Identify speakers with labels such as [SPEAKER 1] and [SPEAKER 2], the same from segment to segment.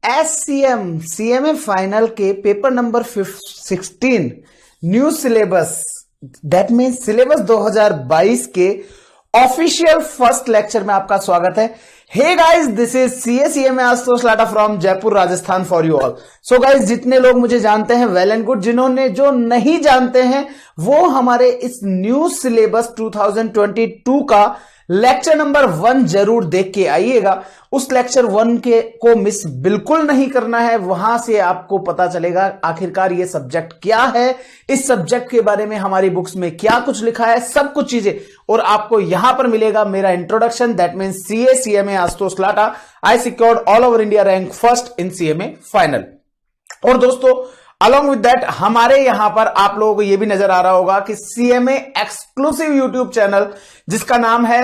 [SPEAKER 1] CMA final के paper number 16 new syllabus that mean syllabus 2022 के official first lecture में आपका स्वागत है। Hey guys, this is CA CMA Ashutosh Lata from Jaipur Rajasthan for you all. So guys, जितने लोग मुझे जानते हैं वेल एंड गुड, जिन्होंने जो नहीं जानते हैं वो हमारे इस न्यू सिलेबस 2022 का लेक्चर नंबर 1 जरूर देख के आइएगा। उस लेक्चर 1 के को मिस बिल्कुल नहीं करना है। वहां से आपको पता चलेगा आखिरकार ये सब्जेक्ट क्या है, इस सब्जेक्ट के बारे में हमारी बुक्स में क्या कुछ लिखा है, सब कुछ चीजें। और आपको यहां पर मिलेगा मेरा introduction, that mean CA CMA Ashutosh Lata, I secured all over India rank first in CMA final. और दोस्तों, अलॉन्ग विद दैट हमारे यहां पर आप लोगों को यह भी नजर आ रहा होगा कि सीएमए एक्सक्लूसिव यूट्यूब चैनल जिसका नाम है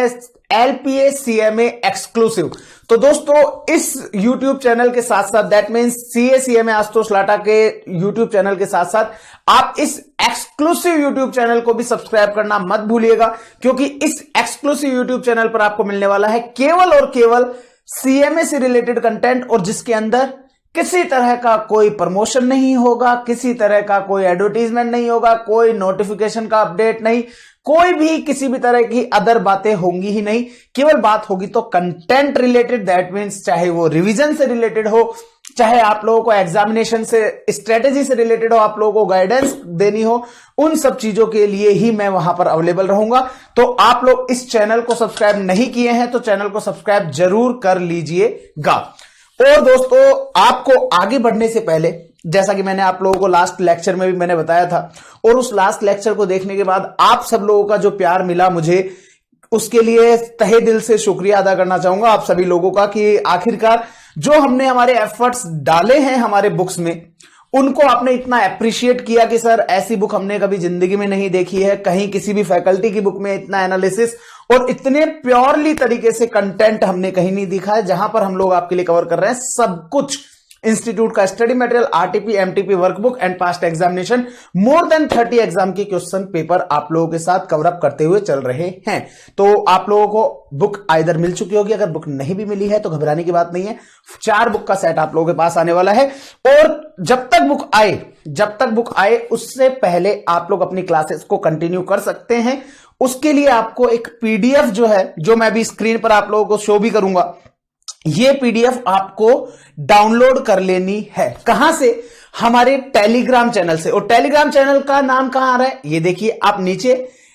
[SPEAKER 1] एलपीए सीएमए एक्सक्लूसिव। तो दोस्तों, इस यूट्यूब चैनल के साथ साथ दैट मीन्स सीएसीएमए आशुतोष लाटा के यूट्यूब चैनल के साथ साथ आप इस एक्सक्लूसिव यूट्यूब चैनल को भी सब्सक्राइब करना मत भूलिएगा, क्योंकि इस एक्सक्लूसिव यूट्यूब चैनल पर आपको मिलने वाला है केवल और केवल सीएमए से रिलेटेड कंटेंट, और जिसके अंदर किसी तरह का कोई प्रमोशन नहीं होगा, किसी तरह का कोई एडवर्टीजमेंट नहीं होगा, कोई नोटिफिकेशन का अपडेट नहीं, कोई भी किसी भी तरह की अदर बातें होंगी ही नहीं। केवल बात होगी तो कंटेंट रिलेटेड, दैट मीन्स चाहे वो रिवीजन से रिलेटेड हो, चाहे आप लोगों को एग्जामिनेशन से स्ट्रेटेजी से रिलेटेड हो, आप लोगों को गाइडेंस देनी हो, उन सब चीजों के लिए ही मैं वहां पर अवेलेबल रहूंगा। तो आप लोग इस चैनल को सब्सक्राइब नहीं किए हैं तो चैनल को सब्सक्राइब जरूर कर लीजिएगा। और दोस्तों, आपको आगे बढ़ने से पहले, जैसा कि मैंने आप लोगों को लास्ट लेक्चर में भी मैंने बताया था, और उस लास्ट लेक्चर को देखने के बाद आप सब लोगों का जो प्यार मिला मुझे, उसके लिए तहे दिल से शुक्रिया अदा करना चाहूंगा आप सभी लोगों का, कि आखिरकार जो हमने हमारे एफर्ट्स डाले हैं हमारे बुक्स में, उनको आपने इतना अप्रिशिएट किया कि सर ऐसी बुक हमने कभी जिंदगी में नहीं देखी है, कहीं किसी भी फैकल्टी की बुक में इतना एनालिसिस और इतने प्योरली तरीके से कंटेंट हमने कहीं नहीं दिखा है। जहां पर हम लोग आपके लिए कवर कर रहे हैं सब कुछ, इंस्टीट्यूट का study material, RTP, MTP workbook and past examination, more than 30 exam के क्वेश्चन पेपर आप लोगों के साथ कवर अप करते हुए चल रहे हैं। तो आप लोगों को बुक आइदर मिल चुकी होगी, अगर बुक नहीं भी मिली है तो घबराने की बात नहीं है। 4 बुक का सेट आप लोगों के पास आने वाला है, और जब तक बुक आए उससे पहले आप लोग अपनी क्लासेस को कंटिन्यू कर सकते हैं। उसके लिए आपको एक पीडीएफ जो है, जो मैं अभी स्क्रीन पर आप लोगों को शो भी करूंगा, ये पीडीएफ आपको डाउनलोड कर लेनी है। कहां से? हमारे टेलीग्राम चैनल से। और टेलीग्राम चैनल का नाम कहां आ रहा है, ये देखिए आप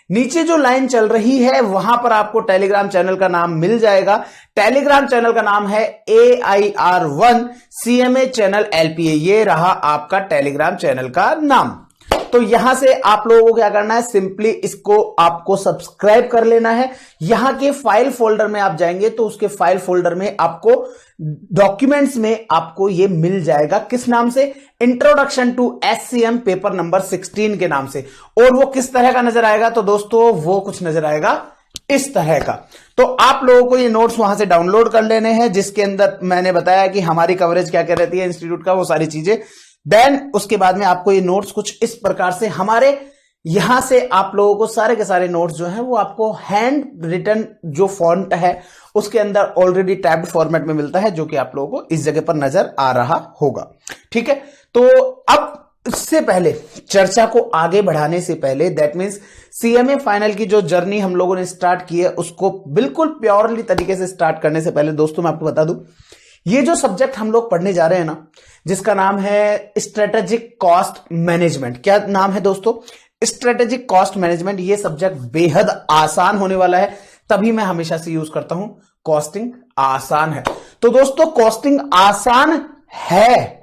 [SPEAKER 1] नीचे जो लाइन चल रही है वहां पर आपको टेलीग्राम चैनल का नाम मिल जाएगा। टेलीग्राम चैनल का नाम है AIR1 CMA चैनल LPA। ये रहा आपका टेलीग्राम चैनल का नाम। तो यहां से आप लोगों को क्या करना है, सिंपली इसको आपको सब्सक्राइब कर लेना है। यहां के फाइल फोल्डर में आप जाएंगे तो उसके फाइल फोल्डर में आपको डॉक्यूमेंट्स में आपको ये मिल जाएगा। किस नाम से? Introduction to SCM paper number 16 के नाम से। और वो किस तरह का नजर आएगा? तो दोस्तों, वो कुछ नजर आएगा इस तरह का। तो आप लोगों को ये नोट्स वहां से डाउनलोड कर लेने हैं, जिसके अंदर मैंने बताया कि हमारी कवरेज क्या क्या रहती है इंस्टीट्यूट का, वो सारी चीजें। देन उसके बाद में आपको ये नोट्स कुछ इस प्रकार से हमारे यहां से आप लोगों को सारे के सारे नोट्स जो हैं वो आपको हैंड रिटन जो फॉन्ट है उसके अंदर ऑलरेडी टैब्ड फॉर्मेट में मिलता है, जो कि आप लोगों को इस जगह पर नजर आ रहा होगा। ठीक है, तो अब इससे पहले चर्चा को आगे बढ़ाने से पहले, दैट मीन्स सीएमए फाइनल की जो जर्नी हम लोगों ने स्टार्ट की है उसको बिल्कुल प्योरली तरीके से स्टार्ट करने से पहले दोस्तों, मैं आपको बता दूं, ये जो सब्जेक्ट हम लोग पढ़ने जा रहे हैं ना, जिसका नाम है स्ट्रेटेजिक कॉस्ट मैनेजमेंट। क्या नाम है दोस्तों? Strategic cost management. ये सब्जेक्ट बेहद आसान होने वाला है, तभी मैं हमेशा से यूज करता हूं कॉस्टिंग आसान है। तो दोस्तों, कॉस्टिंग आसान है।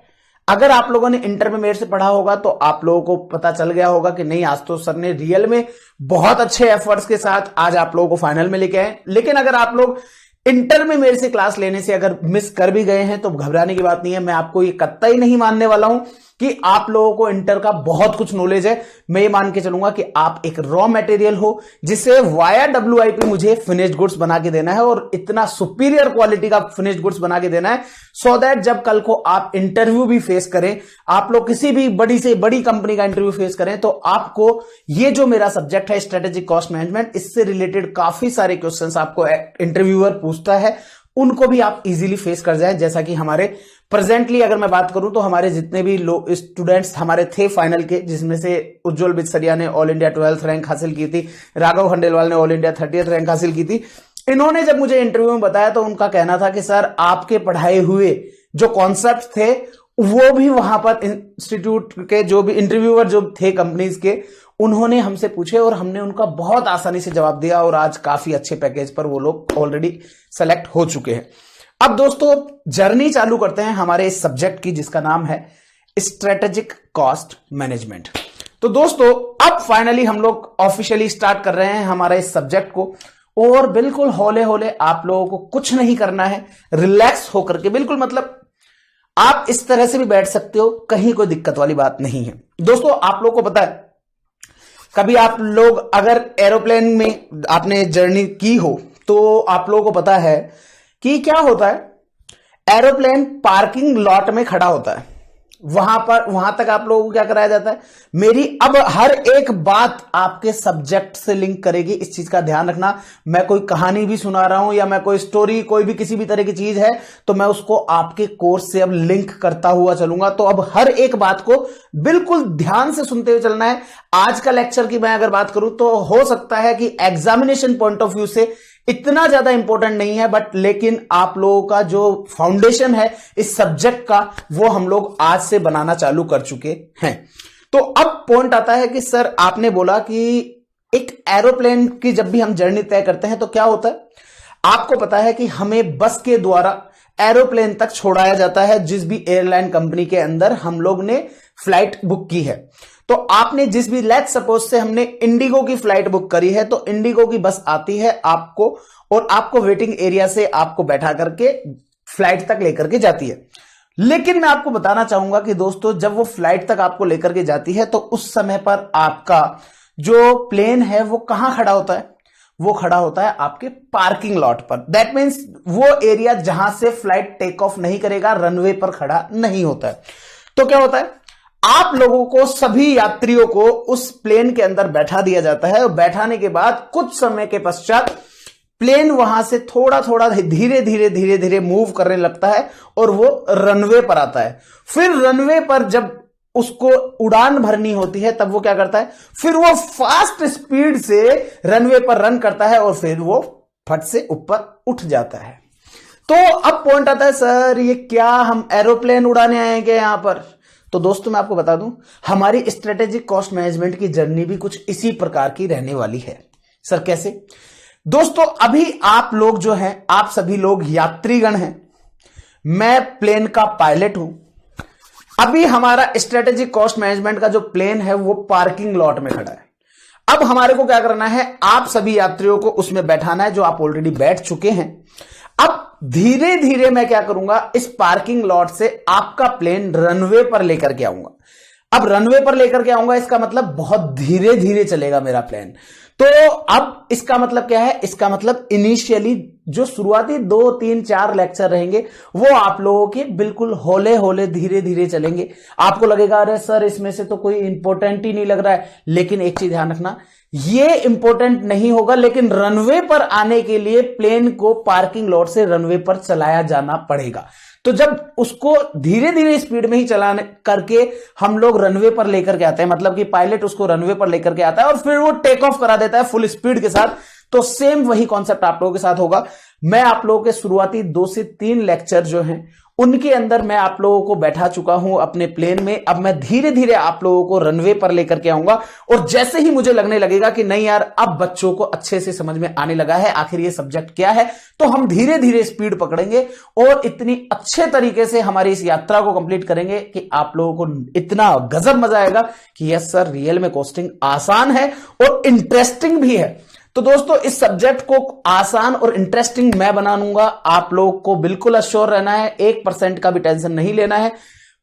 [SPEAKER 1] अगर आप लोगों ने इंटर में मेरे से पढ़ा होगा तो आप लोगों को पता चल गया होगा कि नहीं, आज तो सर ने रियल में बहुत अच्छे एफर्ट्स के साथ आज आप लोगों को फाइनल में लेके आए। लेकिन अगर आप लोग इंटर में मेरे से क्लास लेने से अगर मिस कर भी गए हैं तो घबराने की बात नहीं है। मैं आपको ये कतई नहीं मानने वाला हूं कि आप लोगों को इंटर का बहुत कुछ नॉलेज है। मैं ये मान के चलूंगा कि आप एक रॉ मटेरियल हो जिसे वाया WIP मुझे फिनिश्ड गुड्स बना के देना है, और इतना सुपीरियर क्वालिटी का फिनिश्ड गुड्स बना के देना है, सो दैट जब कल को आप इंटरव्यू भी फेस करें, आप लोग किसी भी बड़ी से बड़ी कंपनी का इंटरव्यू फेस करें, तो आपको ये जो मेरा सब्जेक्ट है स्ट्रेटेजिक कॉस्ट मैनेजमेंट, इससे रिलेटेड काफी सारे क्वेश्चंस आपको इंटरव्यूअर पूछता है, उनको भी आप इजीली फेस कर जाए। जैसा कि हमारे प्रेजेंटली अगर मैं बात करूं तो हमारे जितने भी स्टूडेंट्स हमारे थे फाइनल के, जिसमें से उज्जवल बिचसरिया ने ऑल इंडिया 12th रैंक हासिल की थी, राघव खंडेलवाल ने ऑल इंडिया 30th रैंक हासिल की थी, इन्होंने जब मुझे इंटरव्यू में बताया तो उनका कहना था कि सर आपके पढ़ाए हुए जो कॉन्सेप्ट थे वो भी वहां पर इंस्टीट्यूट के जो भी इंटरव्यूअर जो थे कंपनीज के, उन्होंने हमसे पूछे और हमने उनका बहुत आसानी से जवाब दिया और आज काफी अच्छे पैकेज पर वो लोग ऑलरेडी सेलेक्ट हो चुके हैं। अब दोस्तों जर्नी चालू करते हैं हमारे इस सब्जेक्ट की, जिसका नाम है स्ट्रेटेजिक कॉस्ट मैनेजमेंट। तो दोस्तों अब फाइनली हम लोग ऑफिशियली स्टार्ट कर रहे हैं हमारे इस सब्जेक्ट को, और बिल्कुल हौले हौले आप लोगों को कुछ नहीं करना है, रिलैक्स होकर के, बिल्कुल मतलब आप इस तरह से भी बैठ सकते हो, कहीं कोई दिक्कत वाली बात नहीं है। दोस्तों आप लोगों को पता है, कभी आप लोग अगर एरोप्लेन में आपने जर्नी की हो तो आप लोगों को पता है कि क्या होता है, एरोप्लेन पार्किंग लॉट में खड़ा होता है, वहां तक आप लोगों को क्या कराया जाता है। मेरी अब हर एक बात आपके सब्जेक्ट से लिंक करेगी, इस चीज का ध्यान रखना। मैं कोई कहानी भी सुना रहा हूं या मैं कोई स्टोरी, कोई भी किसी भी तरह की चीज है तो मैं उसको आपके कोर्स से अब लिंक करता हुआ चलूंगा। तो अब हर एक बात को बिल्कुल ध्यान से सुनते हुए चलना है। आज का लेक्चर की मैं अगर बात करूं तो हो सकता है कि एग्जामिनेशन पॉइंट ऑफ व्यू से इतना ज्यादा इंपॉर्टेंट नहीं है, बट लेकिन आप लोगों का जो फाउंडेशन है इस सब्जेक्ट का वो हम लोग आज से बनाना चालू कर चुके हैं। तो अब पॉइंट आता है कि सर आपने बोला कि एक एरोप्लेन की जब भी हम जर्नी तय करते हैं तो क्या होता है, आपको पता है कि हमें बस के द्वारा एरोप्लेन तक छोड़ाया जाता है, जिस भी एयरलाइन कंपनी के अंदर हम लोग ने फ्लाइट बुक की है। तो आपने जिस भी, लेट्स सपोज से हमने इंडिगो की फ्लाइट बुक करी है, तो इंडिगो की बस आती है आपको और आपको वेटिंग एरिया से आपको बैठा करके फ्लाइट तक लेकर के जाती है। लेकिन मैं आपको बताना चाहूंगा कि दोस्तों जब वो फ्लाइट तक आपको लेकर के जाती है तो उस समय पर आपका जो प्लेन है वो कहां खड़ा होता है, वो खड़ा होता है आपके पार्किंग लॉट पर। दैट मीन्स वो एरिया जहां से फ्लाइट टेक ऑफ नहीं करेगा, रनवे पर खड़ा नहीं होता है। तो क्या होता है, आप लोगों को, सभी यात्रियों को उस प्लेन के अंदर बैठा दिया जाता है और बैठाने के बाद कुछ समय के पश्चात प्लेन वहां से थोड़ा थोड़ा धीरे धीरे मूव करने लगता है और वो रनवे पर आता है। फिर रनवे पर जब उसको उड़ान भरनी होती है तब वो क्या करता है, फिर वो फास्ट स्पीड से रनवे पर रन करता है और फिर वो फट से ऊपर उठ जाता है। तो अब पॉइंट आता है, सर ये क्या हम एरोप्लेन उड़ाने आएंगे यहां पर? तो दोस्तों मैं आपको बता दूं, हमारी स्ट्रेटेजिक कॉस्ट मैनेजमेंट की जर्नी भी कुछ इसी प्रकार की रहने वाली है। सर कैसे? दोस्तों अभी आप लोग जो हैं, आप सभी लोग यात्रीगण हैं, मैं प्लेन का पायलट हूं। अभी हमारा स्ट्रेटेजिक कॉस्ट मैनेजमेंट का जो प्लेन है वो पार्किंग लॉट में खड़ा है। अब हमारे को क्या करना है, आप सभी यात्रियों को उसमें बैठाना है जो आप ऑलरेडी बैठ चुके हैं। अब धीरे धीरे मैं क्या करूंगा, इस पार्किंग लॉट से आपका प्लेन रनवे पर लेकर के आऊंगा। अब रनवे पर लेकर के आऊंगा, इसका मतलब बहुत धीरे धीरे चलेगा मेरा प्लेन। तो अब इसका मतलब क्या है, इसका मतलब इनिशियली जो शुरुआती 2, 3, 4 लेक्चर रहेंगे वो आप लोगों के बिल्कुल हौले हौले धीरे धीरे चलेंगे। आपको लगेगा अरे सर इसमें से तो कोई इंपॉर्टेंट ही नहीं लग रहा है, लेकिन एक चीज ध्यान रखना, ये इंपॉर्टेंट नहीं होगा, लेकिन रनवे पर आने के लिए प्लेन को पार्किंग लॉट से रनवे पर चलाया जाना पड़ेगा। तो जब उसको धीरे धीरे स्पीड में ही चलाने करके हम लोग रनवे पर लेकर के आते हैं, मतलब कि पायलट उसको रनवे पर लेकर के आता है और फिर वो टेक ऑफ करा देता है फुल स्पीड के साथ। तो सेम वही कॉन्सेप्ट आप लोगों के साथ होगा। मैं आप लोगों के शुरुआती 2 से 3 लेक्चर जो हैं उनके अंदर मैं आप लोगों को बैठा चुका हूं अपने प्लेन में। अब मैं धीरे धीरे आप लोगों को रनवे पर लेकर के आऊंगा और जैसे ही मुझे लगने लगेगा कि नहीं यार अब बच्चों को अच्छे से समझ में आने लगा है आखिर ये सब्जेक्ट क्या है, तो हम धीरे धीरे स्पीड पकड़ेंगे और इतनी अच्छे तरीके से हमारी इस यात्रा को कंप्लीट करेंगे कि आप लोगों को इतना गजब मजा आएगा कि यस सर रियल में कॉस्टिंग आसान है और इंटरेस्टिंग भी है। तो दोस्तों इस सब्जेक्ट को आसान और इंटरेस्टिंग मैं बना लूंगा। आप लोग को बिल्कुल अश्योर रहना है, 1% का भी टेंशन नहीं लेना है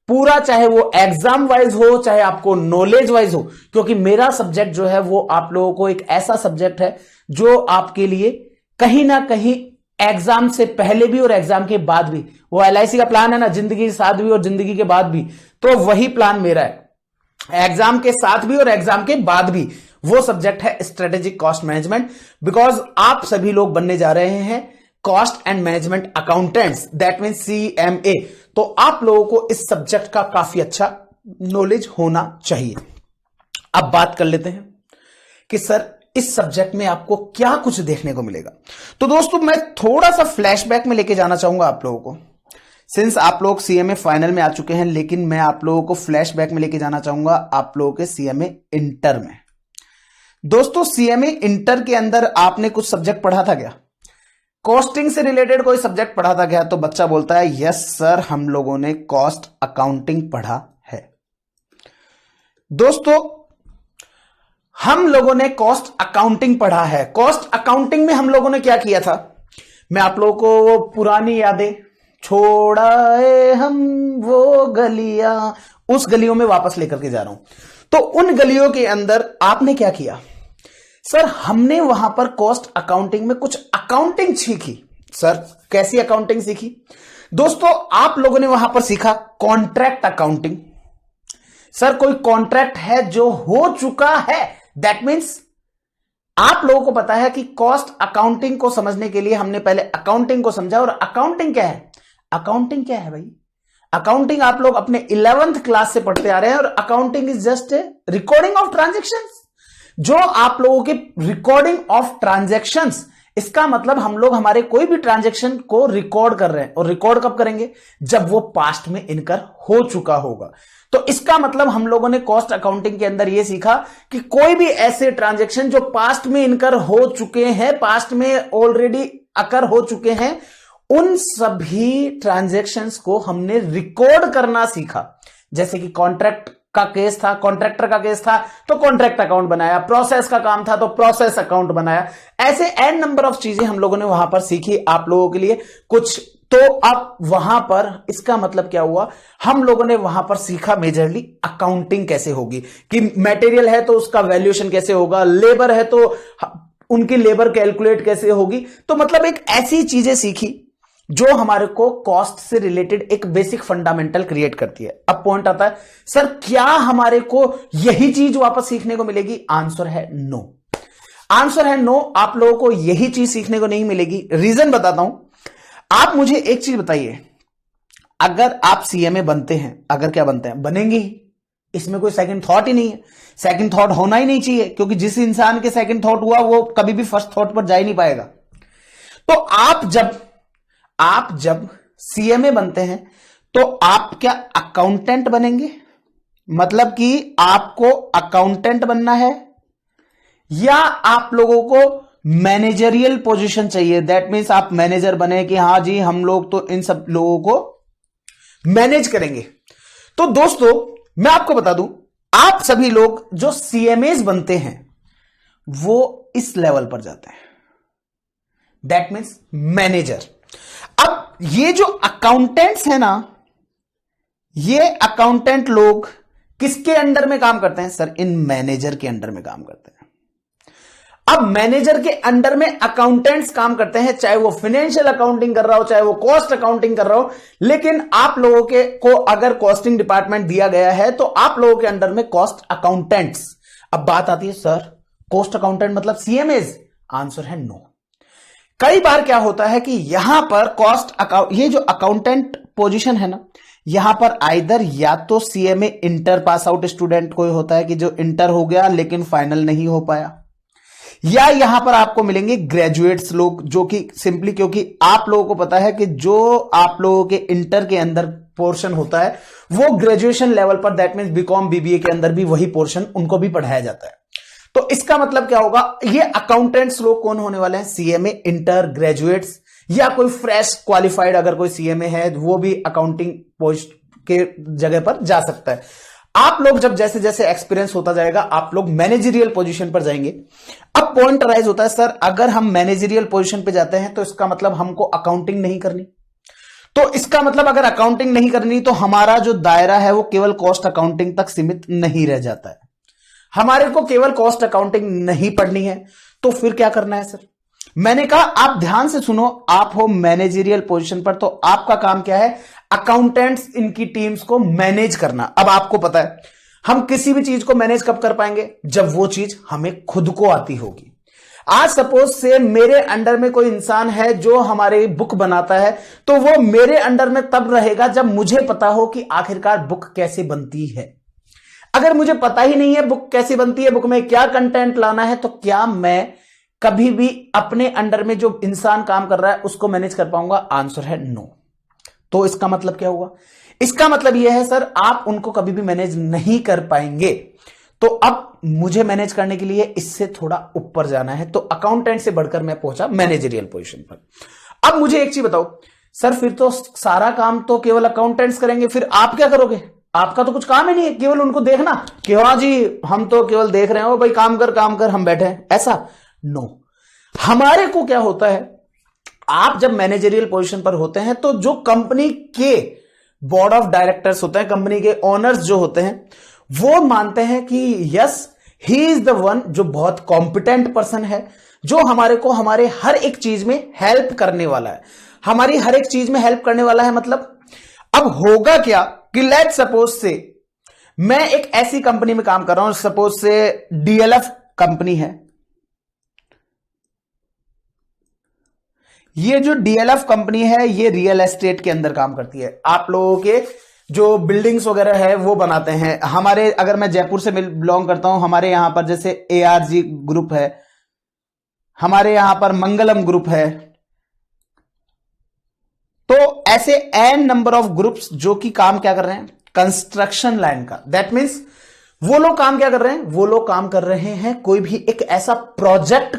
[SPEAKER 1] पूरा, चाहे वो एग्जाम वाइज हो चाहे आपको नॉलेज वाइज हो, क्योंकि मेरा सब्जेक्ट जो है वो आप लोगों को एक ऐसा सब्जेक्ट है जो आपके लिए कहीं ना कहीं एग्जाम से पहले भी और एग्जाम के बाद भी, वो LIC का प्लान है ना, जिंदगी के साथ भी और जिंदगी के बाद भी, तो वही प्लान मेरा है। एग्जाम के साथ भी और एग्जाम के बाद भी वो सब्जेक्ट है स्ट्रेटेजिक कॉस्ट मैनेजमेंट। बिकॉज आप सभी लोग बनने जा रहे हैं cost and management accountants, that mean CMA। तो आप लोगों को इस सब्जेक्ट का काफी अच्छा नॉलेज होना चाहिए। अब बात कर लेते हैं कि सर इस सब्जेक्ट में आपको क्या कुछ देखने को मिलेगा। तो दोस्तों मैं थोड़ा सा फ्लैशबैक में लेके जाना चाहूंगा आप लोगों को, सिंस आप लोग CMA फाइनल में आ चुके हैं, लेकिन मैं आप लोगों को फ्लैशबैक में लेके जाना चाहूंगा आप लोगों के CMA इंटर में। दोस्तों CMA इंटर के अंदर आपने कुछ सब्जेक्ट पढ़ा था क्या? कॉस्टिंग से रिलेटेड कोई सब्जेक्ट पढ़ा था क्या? तो बच्चा बोलता है यस सर, हम लोगों ने कॉस्ट अकाउंटिंग पढ़ा है। दोस्तों हम लोगों ने कॉस्ट अकाउंटिंग पढ़ा है। कॉस्ट अकाउंटिंग में हम लोगों ने क्या किया था, मैं आप लोगों को वो पुरानी यादें, छोड़ाए हम वो गलियां, उस गलियों में वापस लेकर के जा रहा हूं। तो उन गलियों के अंदर आपने क्या किया सर? हमने वहां पर कॉस्ट अकाउंटिंग में कुछ अकाउंटिंग सीखी। सर कैसी अकाउंटिंग सीखी? दोस्तों आप लोगों ने वहां पर सीखा कॉन्ट्रैक्ट अकाउंटिंग। सर कोई कॉन्ट्रैक्ट है जो हो चुका है, दैट मीन्स आप लोगों को पता है कि कॉस्ट अकाउंटिंग को समझने के लिए हमने पहले अकाउंटिंग को समझा। और अकाउंटिंग क्या है? अकाउंटिंग क्या है भाई? अकाउंटिंग आप लोग अपने 11th क्लास से पढ़ते आ रहे हैं, और accounting is just A recording of transactions. जो आप लोगों के रिकॉर्डिंग ऑफ ट्रांजैक्शंस, इसका मतलब हम लोग हमारे कोई भी ट्रांजैक्शन को रिकॉर्ड कर रहे हैं। और रिकॉर्ड कब करेंगे? जब वो पास्ट में इनकर हो चुका होगा। तो इसका मतलब हम लोगों ने कॉस्ट अकाउंटिंग के अंदर यह सीखा कि कोई भी ऐसे ट्रांजैक्शन जो पास्ट में इनकर हो चुके हैं, पास्ट में ऑलरेडी अकर हो चुके हैं, उन सभी ट्रांजैक्शंस को हमने रिकॉर्ड करना सीखा। जैसे कि कॉन्ट्रैक्ट का केस था, कॉन्ट्रैक्टर का केस था तो कॉन्ट्रैक्ट अकाउंट बनाया, प्रोसेस का काम था तो प्रोसेस अकाउंट बनाया। ऐसे एन नंबर ऑफ चीजें हम लोगों ने वहां पर सीखी आप लोगों के लिए कुछ। तो अब वहां पर इसका मतलब क्या हुआ, हम लोगों ने वहां पर सीखा मेजरली अकाउंटिंग कैसे होगी, कि मटेरियल है तो उसका वैल्यूएशन कैसे होगा, लेबर है तो उनकी लेबर कैलकुलेट कैसे होगी। तो मतलब एक ऐसी चीजें सीखी जो हमारे को कॉस्ट से रिलेटेड एक बेसिक फंडामेंटल क्रिएट करती है। अब पॉइंट आता है सर क्या हमारे को यही चीज वापस सीखने को मिलेगी? आंसर है नो। आंसर है नो, आप लोगों को यही चीज सीखने को नहीं मिलेगी। रीजन बताता हूं। आप मुझे एक चीज बताइए, अगर आप CMA बनते हैं, अगर क्या बनते हैं, बनेंगे ही, इसमें कोई सेकंड थॉट ही नहीं है। सेकंड थॉट होना ही नहीं चाहिए, क्योंकि जिस इंसान के सेकंड थॉट हुआ वो कभी भी फर्स्ट थॉट पर जा ही नहीं पाएगा। तो आप जब CMA बनते हैं तो आप क्या अकाउंटेंट बनेंगे? मतलब कि आपको अकाउंटेंट बनना है, या आप लोगों को मैनेजरियल पोजीशन चाहिए? दैट मीन्स आप मैनेजर बने कि हां जी हम लोग तो इन सब लोगों को मैनेज करेंगे। तो दोस्तों मैं आपको बता दूं, आप सभी लोग जो CMAs बनते हैं वो इस लेवल पर जाते हैं, दैट मीन्स मैनेजर। अब ये जो अकाउंटेंट्स है ना, ये अकाउंटेंट लोग किसके अंडर में काम करते हैं? सर इन मैनेजर के अंडर में काम करते हैं। अब मैनेजर के अंडर में अकाउंटेंट्स काम करते हैं, चाहे वो फाइनेंशियल अकाउंटिंग कर रहा हो, चाहे वो कॉस्ट अकाउंटिंग कर रहा हो। लेकिन आप लोगों के को अगर कॉस्टिंग डिपार्टमेंट दिया गया है तो आप लोगों के अंडर में कॉस्ट अकाउंटेंट्स। अब बात आती है सर कॉस्ट अकाउंटेंट मतलब CMAs? आंसर है नो। कई बार क्या होता है कि यहां पर कॉस्ट अकाउंट, ये जो अकाउंटेंट पोजीशन है ना, यहां पर आइदर या तो CMA inter pass out student कोई होता है कि जो इंटर हो गया लेकिन फाइनल नहीं हो पाया, या यहां पर आपको मिलेंगे ग्रेजुएट्स लोग, जो कि सिंपली क्योंकि आप लोगों को पता है कि जो आप लोगों के इंटर के अंदर पोर्शन होता है वो ग्रेजुएशन लेवल पर, दैट मीन्स BCom BBA के अंदर भी वही पोर्शन उनको भी पढ़ाया जाता है। तो इसका मतलब क्या होगा, ये अकाउंटेंट्स लोग कौन होने वाले हैं? CMA इंटर, ग्रेजुएट्स, या कोई फ्रेश क्वालिफाइड अगर कोई CMA है वो भी अकाउंटिंग पोस्ट के जगह पर जा सकता है। आप लोग जब जैसे जैसे एक्सपीरियंस होता जाएगा आप लोग मैनेजरियल पोजीशन पर जाएंगे। अब पॉइंट राइज होता है सर अगर हम मैनेजरियल पोजीशन पे जाते हैं तो इसका मतलब हमको अकाउंटिंग नहीं करनी। तो इसका मतलब अगर अकाउंटिंग नहीं करनी तो हमारा जो दायरा है वो केवल कॉस्ट अकाउंटिंग तक सीमित नहीं रह जाता है। हमारे को केवल कॉस्ट अकाउंटिंग नहीं पढ़नी है, तो फिर क्या करना है सर? मैंने कहा आप ध्यान से सुनो, आप हो मैनेजरियल पोजीशन पर तो आपका काम क्या है? अकाउंटेंट्स इनकी टीम्स को मैनेज करना। अब आपको पता है हम किसी भी चीज को मैनेज कब कर पाएंगे? जब वो चीज हमें खुद को आती होगी। आज सपोज से मेरे अंडर में कोई इंसान है जो हमारे बुक बनाता है, तो वो मेरे अंडर में तब रहेगा जब मुझे पता हो कि आखिरकार बुक कैसे बनती है। अगर मुझे पता ही नहीं है बुक कैसे बनती है, बुक में क्या कंटेंट लाना है, तो क्या मैं कभी भी अपने अंडर में जो इंसान काम कर रहा है उसको मैनेज कर पाऊंगा? आंसर है नो। तो इसका मतलब क्या हुआ? इसका मतलब यह है सर आप उनको कभी भी मैनेज नहीं कर पाएंगे। तो अब मुझे मैनेज करने के लिए इससे थोड़ा ऊपर जाना है, तो अकाउंटेंट से बढ़कर मैं पहुंचा मैनेजरियल पोजीशन पर। अब मुझे एक चीज बताओ सर, फिर तो सारा काम तो केवल अकाउंटेंट्स करेंगे, फिर आप क्या करोगे? आपका तो कुछ काम ही नहीं है, केवल उनको देखना कि हाँ जी हम तो केवल देख रहे हो, भाई काम कर हम बैठे हैं, ऐसा नो। हमारे को क्या होता है, आप जब मैनेजरियल पोजीशन पर होते हैं तो जो कंपनी के बोर्ड ऑफ डायरेक्टर्स होते हैं, कंपनी के ओनर्स जो होते हैं, वो मानते हैं कि yes he is the one, जो बहुत कॉम्पिटेंट पर्सन है, जो हमारे को हमारे हर एक चीज में हेल्प करने वाला है, हमारी हर एक चीज में हेल्प करने वाला है। मतलब अब होगा क्या कि लेट सपोज से मैं एक ऐसी कंपनी में काम कर रहा हूं, सपोज से डीएलएफ कंपनी है। ये जो डीएलएफ कंपनी है ये रियल एस्टेट के अंदर काम करती है। आप लोगों के जो बिल्डिंग्स वगैरह है वो बनाते हैं। हमारे, अगर मैं जयपुर से बिलोंग करता हूं, हमारे यहां पर जैसे एआरजी ग्रुप है, हमारे यहां पर मंगलम ग्रुप है, तो ऐसे एन नंबर ऑफ ग्रुप्स जो कि काम क्या कर रहे हैं, कंस्ट्रक्शन लाइन का। दैट मीन्स वो लोग काम क्या कर रहे हैं, वो लोग काम कर रहे हैं कोई भी एक ऐसा प्रोजेक्ट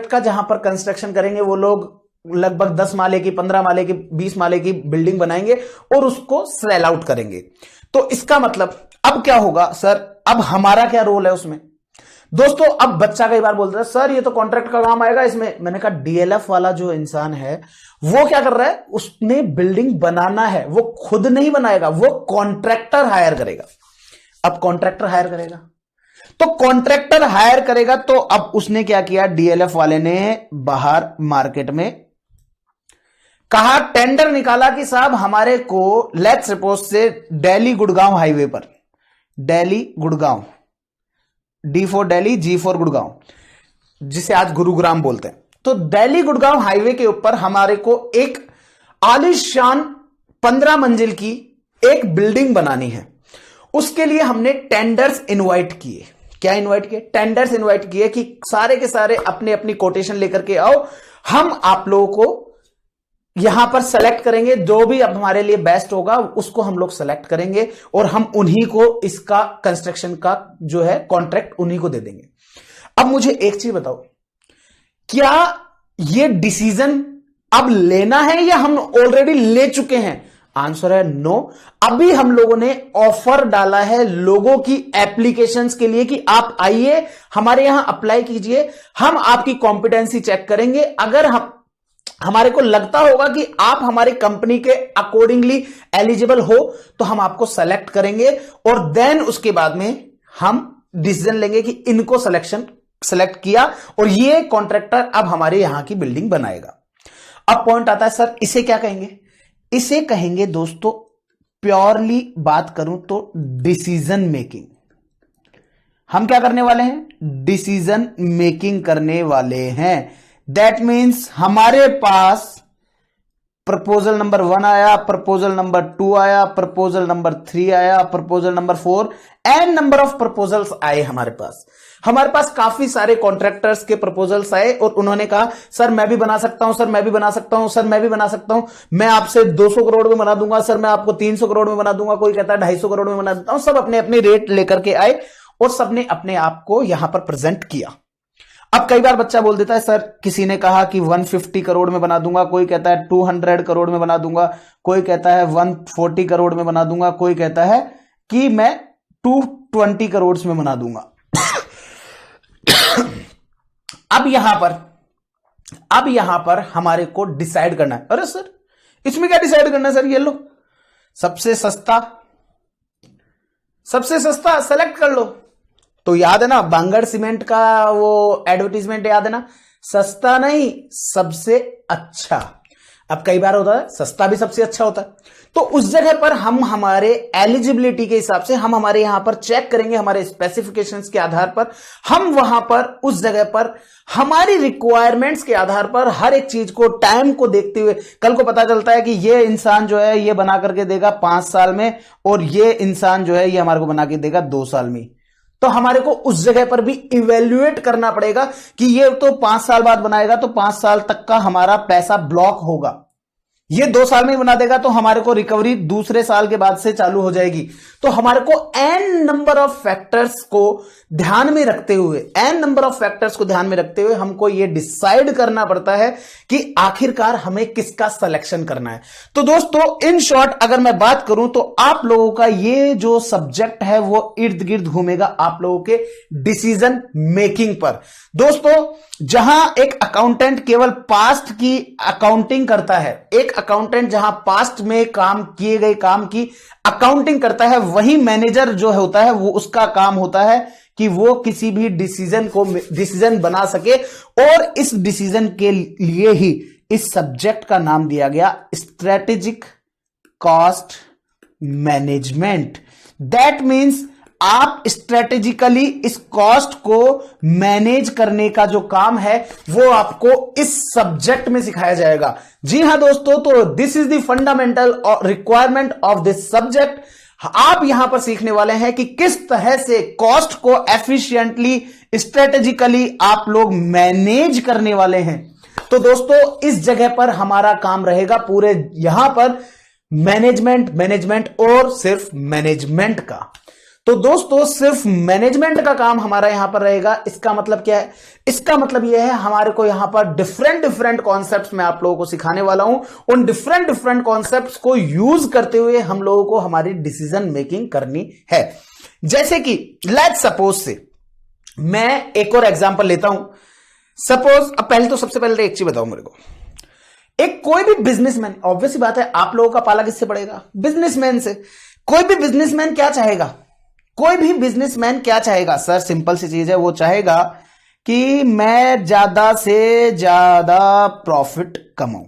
[SPEAKER 1] का जहां पर कंस्ट्रक्शन करेंगे। वो लोग लगभग 10 माले की, 15 माले की, 20 माले की बिल्डिंग बनाएंगे और उसको सेल आउट करेंगे। तो इसका मतलब अब क्या होगा सर, अब हमारा क्या रोल है उसमें? दोस्तों अब बच्चा कई बार बोलता है सर ये तो कॉन्ट्रैक्ट का काम आएगा इसमें। मैंने कहा डीएलएफ वाला जो इंसान है वो क्या कर रहा है, उसने बिल्डिंग बनाना है, वो खुद नहीं बनाएगा, वो कॉन्ट्रैक्टर हायर करेगा। अब कॉन्ट्रैक्टर हायर करेगा तो अब उसने क्या किया, डीएलएफ वाले ने बाहर मार्केट में कहा, टेंडर निकाला कि साहब हमारे को लेट्स सपोज से दिल्ली गुड़गांव हाईवे पर, Delhi Gurgaon, D for Delhi, G for Gurgaon, जिसे आज गुरुग्राम बोलते हैं, तो दिल्ली गुड़गांव हाईवे के ऊपर हमारे को एक आलीशान 15 मंजिल की एक बिल्डिंग बनानी है। उसके लिए हमने टेंडर्स इनवाइट किए। क्या इनवाइट किए? टेंडर्स इनवाइट किए कि सारे के सारे अपने अपनी कोटेशन लेकर के आओ, हम आप लोगों को यहां पर सेलेक्ट करेंगे, जो भी अब हमारे लिए बेस्ट होगा उसको हम लोग सेलेक्ट करेंगे और हम उन्हीं को इसका कंस्ट्रक्शन का जो है कॉन्ट्रैक्ट उन्हीं को दे देंगे। अब मुझे एक चीज बताओ, क्या ये डिसीजन अब लेना है या हम ऑलरेडी ले चुके हैं? आंसर है नो। अभी हम लोगों ने ऑफर डाला है लोगों की एप्लीकेशंस के लिए कि आप आइए हमारे यहां अप्लाई कीजिए, हम आपकी कॉम्पिटेंसी चेक करेंगे। अगर हमारे को लगता होगा कि आप हमारी कंपनी के अकॉर्डिंगली एलिजिबल हो तो हम आपको सेलेक्ट करेंगे और देन उसके बाद में हम डिसीजन लेंगे कि इनको सेलेक्ट किया और ये कॉन्ट्रैक्टर अब हमारे यहां की बिल्डिंग बनाएगा। अब पॉइंट आता है सर इसे क्या कहेंगे? इसे कहेंगे दोस्तों, प्योरली बात करूं तो डिसीजन मेकिंग। हम क्या करने वाले हैं? डिसीजन मेकिंग करने वाले हैं। दैट मीन्स हमारे पास प्रपोजल नंबर 1 आया, प्रपोजल नंबर 2 आया, प्रपोजल नंबर 3 आया, proposal number 4, N number of proposals आए हमारे पास काफी सारे कॉन्ट्रैक्टर्स के प्रपोजल्स आए और उन्होंने कहा सर मैं भी बना सकता हूं, सर मैं भी बना सकता हूं, सर मैं भी बना सकता हूं, मैं आपसे 200 करोड़ में बना दूंगा, सर मैं आपको 300 करोड़ में बना दूंगा, कोई कहता है 250 करोड़ में बना देता हूं। सब अपने अपने रेट लेकर के आए और सबने अपने आप को यहां पर प्रेजेंट किया। अब कई बार बच्चा बोल देता है सर, किसी ने कहा कि 150 करोड़ में बना दूंगा, कोई कहता है 200 करोड़ में बना दूंगा, कोई कहता है 140 करोड़ में बना दूंगा, कोई कहता है कि मैं 220 करोड़ में बना दूंगा। अब यहां पर हमारे को डिसाइड करना है। अरे सर इसमें क्या डिसाइड करना है सर? ये लो सबसे सस्ता सेलेक्ट कर लो। तो याद है ना बांगड़ सीमेंट का वो एडवर्टीजमेंट याद है ना, सस्ता नहीं सबसे अच्छा। अब कई बार होता है सस्ता भी सबसे अच्छा होता है, तो उस जगह पर हम हमारे एलिजिबिलिटी के हिसाब से हम हमारे यहां पर चेक करेंगे, हमारे स्पेसिफिकेशंस के आधार पर हम वहां पर उस जगह पर हमारी रिक्वायरमेंट्स के आधार पर हर एक चीज को, टाइम को देखते हुए, कल को पता चलता है कि ये इंसान जो है ये बना करके देगा 5 साल में और ये इंसान जो है ये हमारे को बना के देगा 2 साल में, तो हमारे को उस जगह पर भी इवेल्युएट करना पड़ेगा कि ये तो 5 साल बाद बनाएगा तो 5 साल तक का हमारा पैसा ब्लॉक होगा, ये 2 साल में ही बना देगा तो हमारे को रिकवरी दूसरे साल के बाद से चालू हो जाएगी। तो हमारे को n नंबर ऑफ फैक्टर्स को ध्यान में रखते हुए हमको ये डिसाइड करना पड़ता है कि आखिरकार हमें किसका सिलेक्शन करना है। तो दोस्तों इन शॉर्ट अगर मैं बात करूं तो आप लोगों का ये जो सब्जेक्ट है वो इर्द गिर्द घूमेगा आप लोगों के डिसीजन मेकिंग पर। दोस्तों जहां एक अकाउंटेंट केवल पास्ट की अकाउंटिंग करता है, एक अकाउंटेंट जहां पास्ट में काम किए गए काम की अकाउंटिंग करता है, वही मैनेजर जो होता है वो उसका काम होता है कि वो किसी भी डिसीजन बना सके, और इस डिसीजन के लिए ही इस सब्जेक्ट का नाम दिया गया strategic cost management. That means आप स्ट्रेटेजिकली इस कॉस्ट को मैनेज करने का जो काम है वो आपको इस सब्जेक्ट में सिखाया जाएगा। जी हां दोस्तों, तो this is the fundamental requirement of this subject. आप यहां पर सीखने वाले हैं कि किस तरह से कॉस्ट को एफिशिएंटली, स्ट्रेटेजिकली आप लोग मैनेज करने वाले हैं। तो दोस्तों इस जगह पर हमारा काम रहेगा पूरे यहां पर मैनेजमेंट और सिर्फ मैनेजमेंट का। तो दोस्तों सिर्फ मैनेजमेंट का काम हमारा यहां पर रहेगा। इसका मतलब क्या है? इसका मतलब यह है हमारे को यहां पर डिफरेंट कॉन्सेप्ट्स मैं आप लोगों को सिखाने वाला हूं। उन डिफरेंट कॉन्सेप्ट्स को यूज करते हुए हम लोगों को हमारी डिसीजन मेकिंग करनी है। जैसे कि लेट्स सपोज से मैं एक और एग्जांपल लेता हूं। सपोज, अब पहले तो सबसे पहले एक चीज बताओ मेरे को, एक कोई भी बिजनेसमैन, ऑब्वियस सी बात है आप लोगों का पाला किससे पड़ेगा? बिजनेसमैन से। कोई भी बिजनेसमैन क्या चाहेगा? कोई भी बिजनेसमैन क्या चाहेगा? सर सिंपल सी चीज है, वो चाहेगा कि मैं ज्यादा से ज्यादा प्रॉफिट कमाऊं।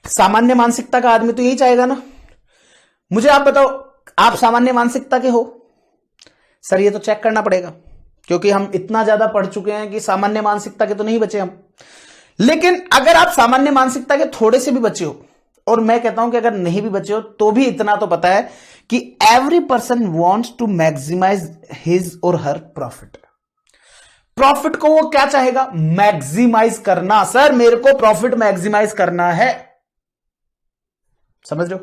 [SPEAKER 1] सामान्य मानसिकता का आदमी तो यही चाहेगा ना। मुझे आप बताओ, आप सामान्य मानसिकता के हो? सर ये तो चेक करना पड़ेगा, क्योंकि हम इतना ज्यादा पढ़ चुके हैं कि सामान्य मानसिकता के तो नहीं बचे हम। लेकिन अगर आप सामान्य मानसिकता के थोड़े से भी बचे हो, और मैं कहता हूं कि अगर नहीं भी बचे हो तो भी इतना तो पता है कि every person wants to maximize his और हर प्रॉफिट। प्रॉफिट को वो क्या चाहेगा? मैक्सिमाइज करना। सर मेरे को प्रॉफिट मैक्सिमाइज करना है। समझ लो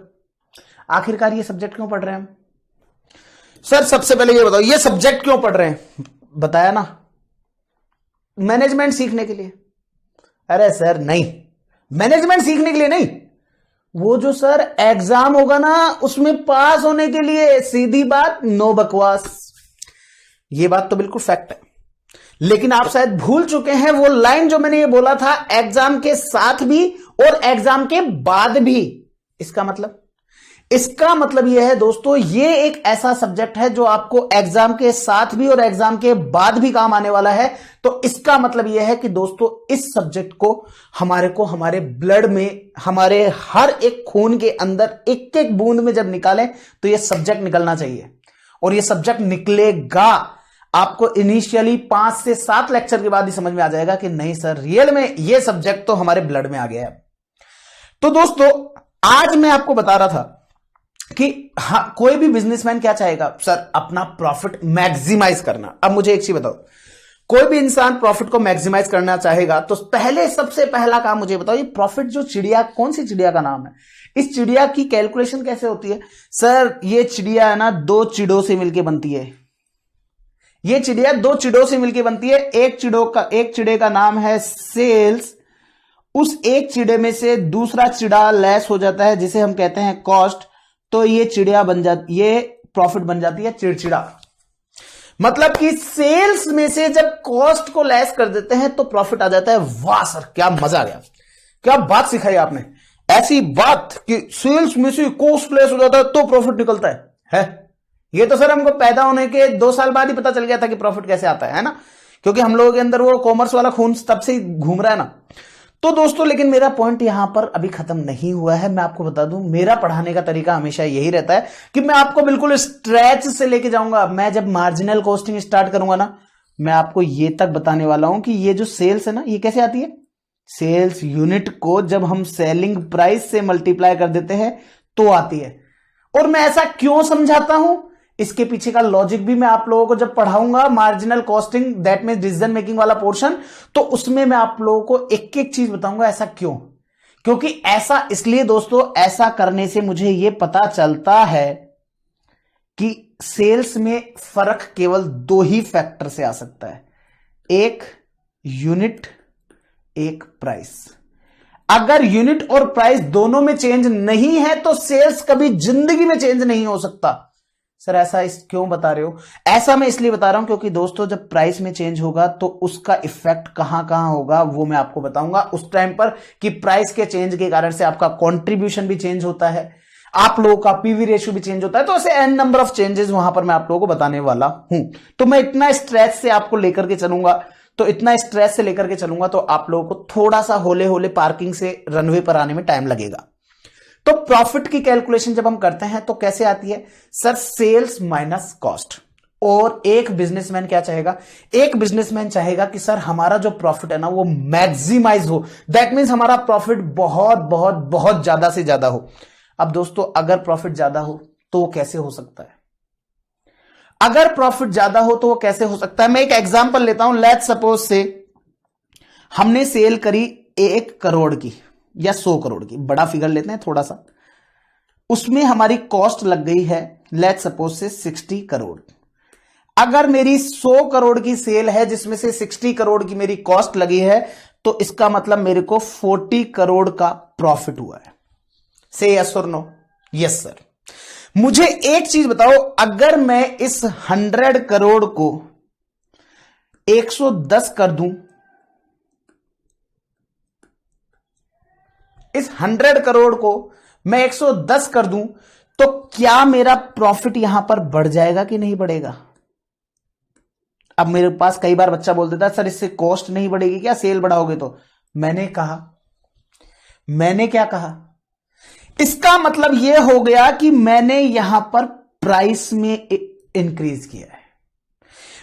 [SPEAKER 1] आखिरकार ये सब्जेक्ट क्यों पढ़ रहे हैं हम? सर सबसे पहले ये बताओ, ये सब्जेक्ट क्यों पढ़ रहे हैं? बताया ना, मैनेजमेंट सीखने के लिए। अरे सर नहीं, मैनेजमेंट सीखने के लिए नहीं, वो जो सर एग्जाम होगा ना उसमें पास होने के लिए। सीधी बात, नो बकवास। ये बात तो बिल्कुल फैक्ट है। लेकिन आप शायद भूल चुके हैं वो लाइन जो मैंने ये बोला था, एग्जाम के साथ भी और एग्जाम के बाद भी। इसका मतलब यह है दोस्तों, ये एक ऐसा सब्जेक्ट है जो आपको एग्जाम के साथ भी और एग्जाम के बाद भी काम आने वाला है। तो इसका मतलब यह है कि दोस्तों इस सब्जेक्ट को हमारे ब्लड में, हमारे हर एक खून के अंदर एक एक बूंद में जब निकालें तो यह सब्जेक्ट निकलना चाहिए। और यह सब्जेक्ट निकलेगा। आपको इनिशियली 5 से 7 लेक्चर के बाद ही समझ में आ जाएगा कि नहीं सर रियल में यह सब्जेक्ट तो हमारे ब्लड में आ गया है। तो दोस्तों आज मैं आपको बता रहा था कि हाँ, कोई भी बिजनेसमैन क्या चाहेगा? सर अपना प्रॉफिट मैक्सिमाइज करना। अब मुझे एक चीज बताओ, कोई भी इंसान प्रॉफिट को मैक्सिमाइज करना चाहेगा तो पहले सबसे पहला काम मुझे बताओ, ये प्रॉफिट जो चिड़िया, कौन सी चिड़िया का नाम है? इस चिड़िया की कैलकुलेशन कैसे होती है? सर ये चिड़िया है ना 2 चिड़ों से मिलकर बनती है। ये चिड़िया 2 चिड़ों से मिलकर बनती है। एक चिड़े का नाम है सेल्स। उस एक चिड़े में से दूसरा चिड़ा लेस हो जाता है जिसे हम कहते हैं कॉस्ट। तो ये चिड़िया बन जाती, ये प्रॉफिट बन जाती है चिड़चिड़ा। मतलब कि सेल्स में से जब कॉस्ट को लेस कर देते हैं तो प्रॉफिट आ जाता है। वाह सर क्या मजा आ गया, क्या बात सिखाई आपने। ऐसी बात कि सेल्स में से कॉस्ट लेस हो जाता है तो प्रॉफिट निकलता है? ये तो सर हमको पैदा होने के 2 साल बाद ही पता चल गया था कि प्रॉफिट कैसे आता है ना, क्योंकि हम लोगों के अंदर वो कॉमर्स वाला खून तब से ही घूम रहा है ना। तो दोस्तों, लेकिन मेरा पॉइंट यहां पर अभी खत्म नहीं हुआ है। मैं आपको बता दूं, मेरा पढ़ाने का तरीका हमेशा यही रहता है कि मैं आपको बिल्कुल स्ट्रेच से लेके जाऊंगा। मैं जब मार्जिनल कॉस्टिंग स्टार्ट करूंगा ना, मैं आपको ये तक बताने वाला हूं कि ये जो सेल्स है ना, ये कैसे आती है। सेल्स यूनिट को जब हम सेलिंग प्राइस से मल्टीप्लाई कर देते हैं तो आती है। और मैं ऐसा क्यों समझाता हूं, इसके पीछे का लॉजिक भी मैं आप लोगों को जब पढ़ाऊंगा marginal costing, that means decision making वाला पोर्शन, तो उसमें मैं आप लोगों को एक एक चीज बताऊंगा। ऐसा क्यों? क्योंकि ऐसा इसलिए दोस्तों, ऐसा करने से मुझे यह पता चलता है कि सेल्स में फर्क केवल दो ही फैक्टर से आ सकता है, एक यूनिट, एक प्राइस। अगर यूनिट और प्राइस दोनों में चेंज नहीं है तो सेल्स कभी जिंदगी में चेंज नहीं हो सकता। सर ऐसा क्यों बता रहे हो? ऐसा मैं इसलिए बता रहा हूं क्योंकि दोस्तों, जब प्राइस में चेंज होगा तो उसका इफेक्ट कहां कहां होगा वो मैं आपको बताऊंगा उस टाइम पर, कि प्राइस के चेंज के कारण से आपका कंट्रीब्यूशन भी चेंज होता है, आप लोगों का पीवी रेशियो भी चेंज होता है। तो ऐसे एन नंबर ऑफ चेंजेस वहां पर मैं आप लोगों को बताने वाला हूं। तो मैं इतना स्ट्रेच से आपको लेकर के चलूंगा, तो आप लोगों को थोड़ा सा होले होले पार्किंग से रनवे पर आने में टाइम लगेगा। तो प्रॉफिट की कैलकुलेशन जब हम करते हैं तो कैसे आती है सर? Sales minus cost. और एक बिजनेसमैन क्या चाहेगा? एक बिजनेसमैन चाहेगा कि सर हमारा जो प्रॉफिट है ना वो मैक्सिमाइज हो। दैट मींस हमारा प्रॉफिट बहुत बहुत बहुत ज्यादा से ज्यादा हो। अब दोस्तों, अगर प्रॉफिट ज्यादा हो तो वो कैसे हो सकता है? अगर प्रॉफिट ज्यादा हो तो वो कैसे हो सकता है? मैं एक एग्जांपल लेता हूं। लेट्स सपोज से हमने सेल करी 1 करोड़ की या 100 करोड़ की, बड़ा फिगर लेते हैं थोड़ा सा। उसमें हमारी कॉस्ट लग गई है लेट्स सपोज से 60 करोड़। अगर मेरी 100 करोड़ की सेल है जिसमें से 60 करोड़ की मेरी कॉस्ट लगी है, तो इसका मतलब मेरे को 40 करोड़ का प्रॉफिट हुआ है। से यस और नो? Yes sir. मुझे एक चीज बताओ, अगर मैं इस 100 करोड़ को 110 कर दूं, इस 100 करोड़ को मैं 110 कर दूं, तो क्या मेरा प्रॉफिट यहां पर बढ़ जाएगा कि नहीं बढ़ेगा? अब मेरे पास कई बार बच्चा बोल देता है सर इससे कॉस्ट नहीं बढ़ेगी क्या, सेल बढ़ाओगे तो? मैंने क्या कहा? इसका मतलब यह हो गया कि मैंने यहां पर प्राइस में इंक्रीज किया है।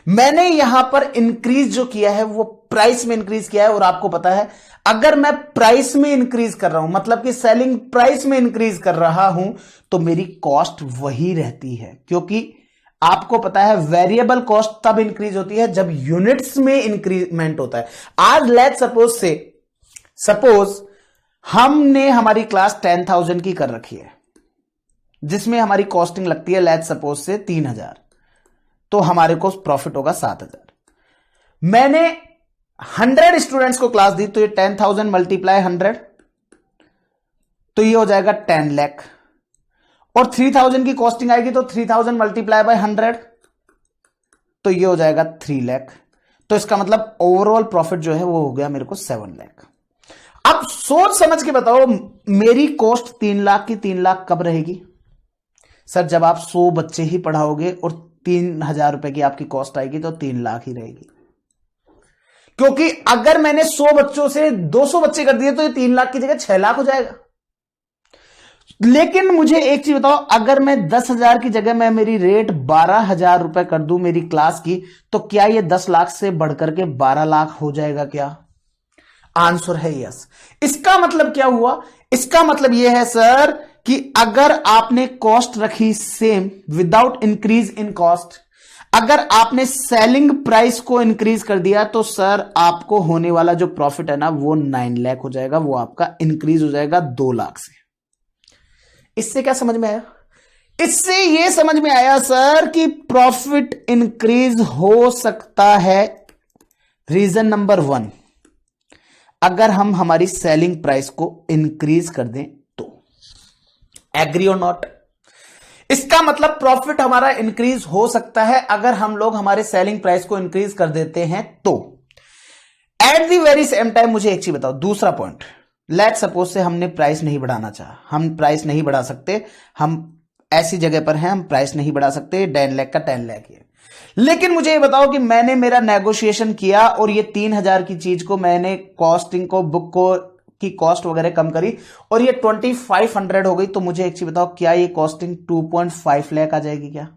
[SPEAKER 1] मैंने यहां पर इंक्रीज जो किया है वो प्राइस में इंक्रीज किया है। और आपको पता है, अगर मैं प्राइस में इंक्रीज कर रहा हूं, मतलब कि सेलिंग प्राइस में इंक्रीज कर रहा हूं, तो मेरी कॉस्ट वही रहती है। क्योंकि आपको पता है वेरिएबल कॉस्ट तब इंक्रीज होती है जब यूनिट्स में इंक्रीजमेंट होता है। आज लेट्स सपोज हमने हमारी क्लास 10,000 की कर रखी है, जिसमें हमारी कॉस्टिंग लगती है लेट्स सपोज से 3,000, तो हमारे को प्रॉफिट होगा 7,000। मैंने 100 स्टूडेंट्स को क्लास दी, तो ये 10,000 मल्टीप्लाई 100, तो ये हो जाएगा 10 लाख। और 3,000 की कॉस्टिंग आएगी तो 3,000 मल्टीप्लाई बाय 100, तो ये हो जाएगा 3 लाख। तो इसका मतलब ओवरऑल प्रॉफिट जो है वो हो गया मेरे को 7 लाख। अब सोच समझ के बताओ, मेरी कॉस्ट 3 लाख की 3 लाख कब रहेगी? सर जब आप 100 बच्चे ही पढ़ाओगे और 3,000 रुपए की आपकी कॉस्ट आएगी तो 3 लाख ही रहेगी। क्योंकि अगर मैंने 100 बच्चों से 200 बच्चे कर दिए तो ये 3 लाख की जगह 6 लाख हो जाएगा। लेकिन मुझे एक चीज बताओ, अगर मैं 10,000 की जगह मैं मेरी रेट 12,000 रुपए कर दूं मेरी क्लास की, तो क्या ये 10 लाख से बढ़कर के 12 लाख हो जाएगा क्या? आंसर है यस। इसका मतलब क्या हुआ? इसका मतलब यह है सर कि अगर आपने कॉस्ट रखी same without increase in cost, अगर आपने सेलिंग प्राइस को इंक्रीज कर दिया, तो सर आपको होने वाला जो प्रॉफिट है ना वो 9 लाख हो जाएगा, वो आपका इंक्रीज हो जाएगा 2 लाख से। इससे क्या समझ में आया? इससे यह समझ में आया सर कि प्रॉफिट इंक्रीज हो सकता है। रीजन नंबर 1, अगर हम हमारी सेलिंग प्राइस को इंक्रीज कर दें तो। एग्री और नॉट? इसका मतलब प्रॉफिट हमारा इंक्रीज हो सकता है अगर हम लोग हमारे सेलिंग प्राइस को इंक्रीज कर देते हैं तो। At the very same time मुझे एक चीज बताओ, दूसरा पॉइंट, लेट्स सपोज से हमने प्राइस नहीं बढ़ाना चाहा, हम प्राइस नहीं बढ़ा सकते, हम ऐसी जगह पर हैं हम प्राइस नहीं बढ़ा सकते, 10 लाख का 10 लाख है। लेकिन मुझे ये बताओ कि मैंने मेरा नेगोशिएशन किया और ये 3,000 की चीज को मैंने कॉस्टिंग को बुक को की कॉस्ट वगैरह कम करी और ये 2500 हो गई, तो मुझे एक चीज बताओ, क्या ये कॉस्टिंग 2.5 लाख आ जाएगी क्या?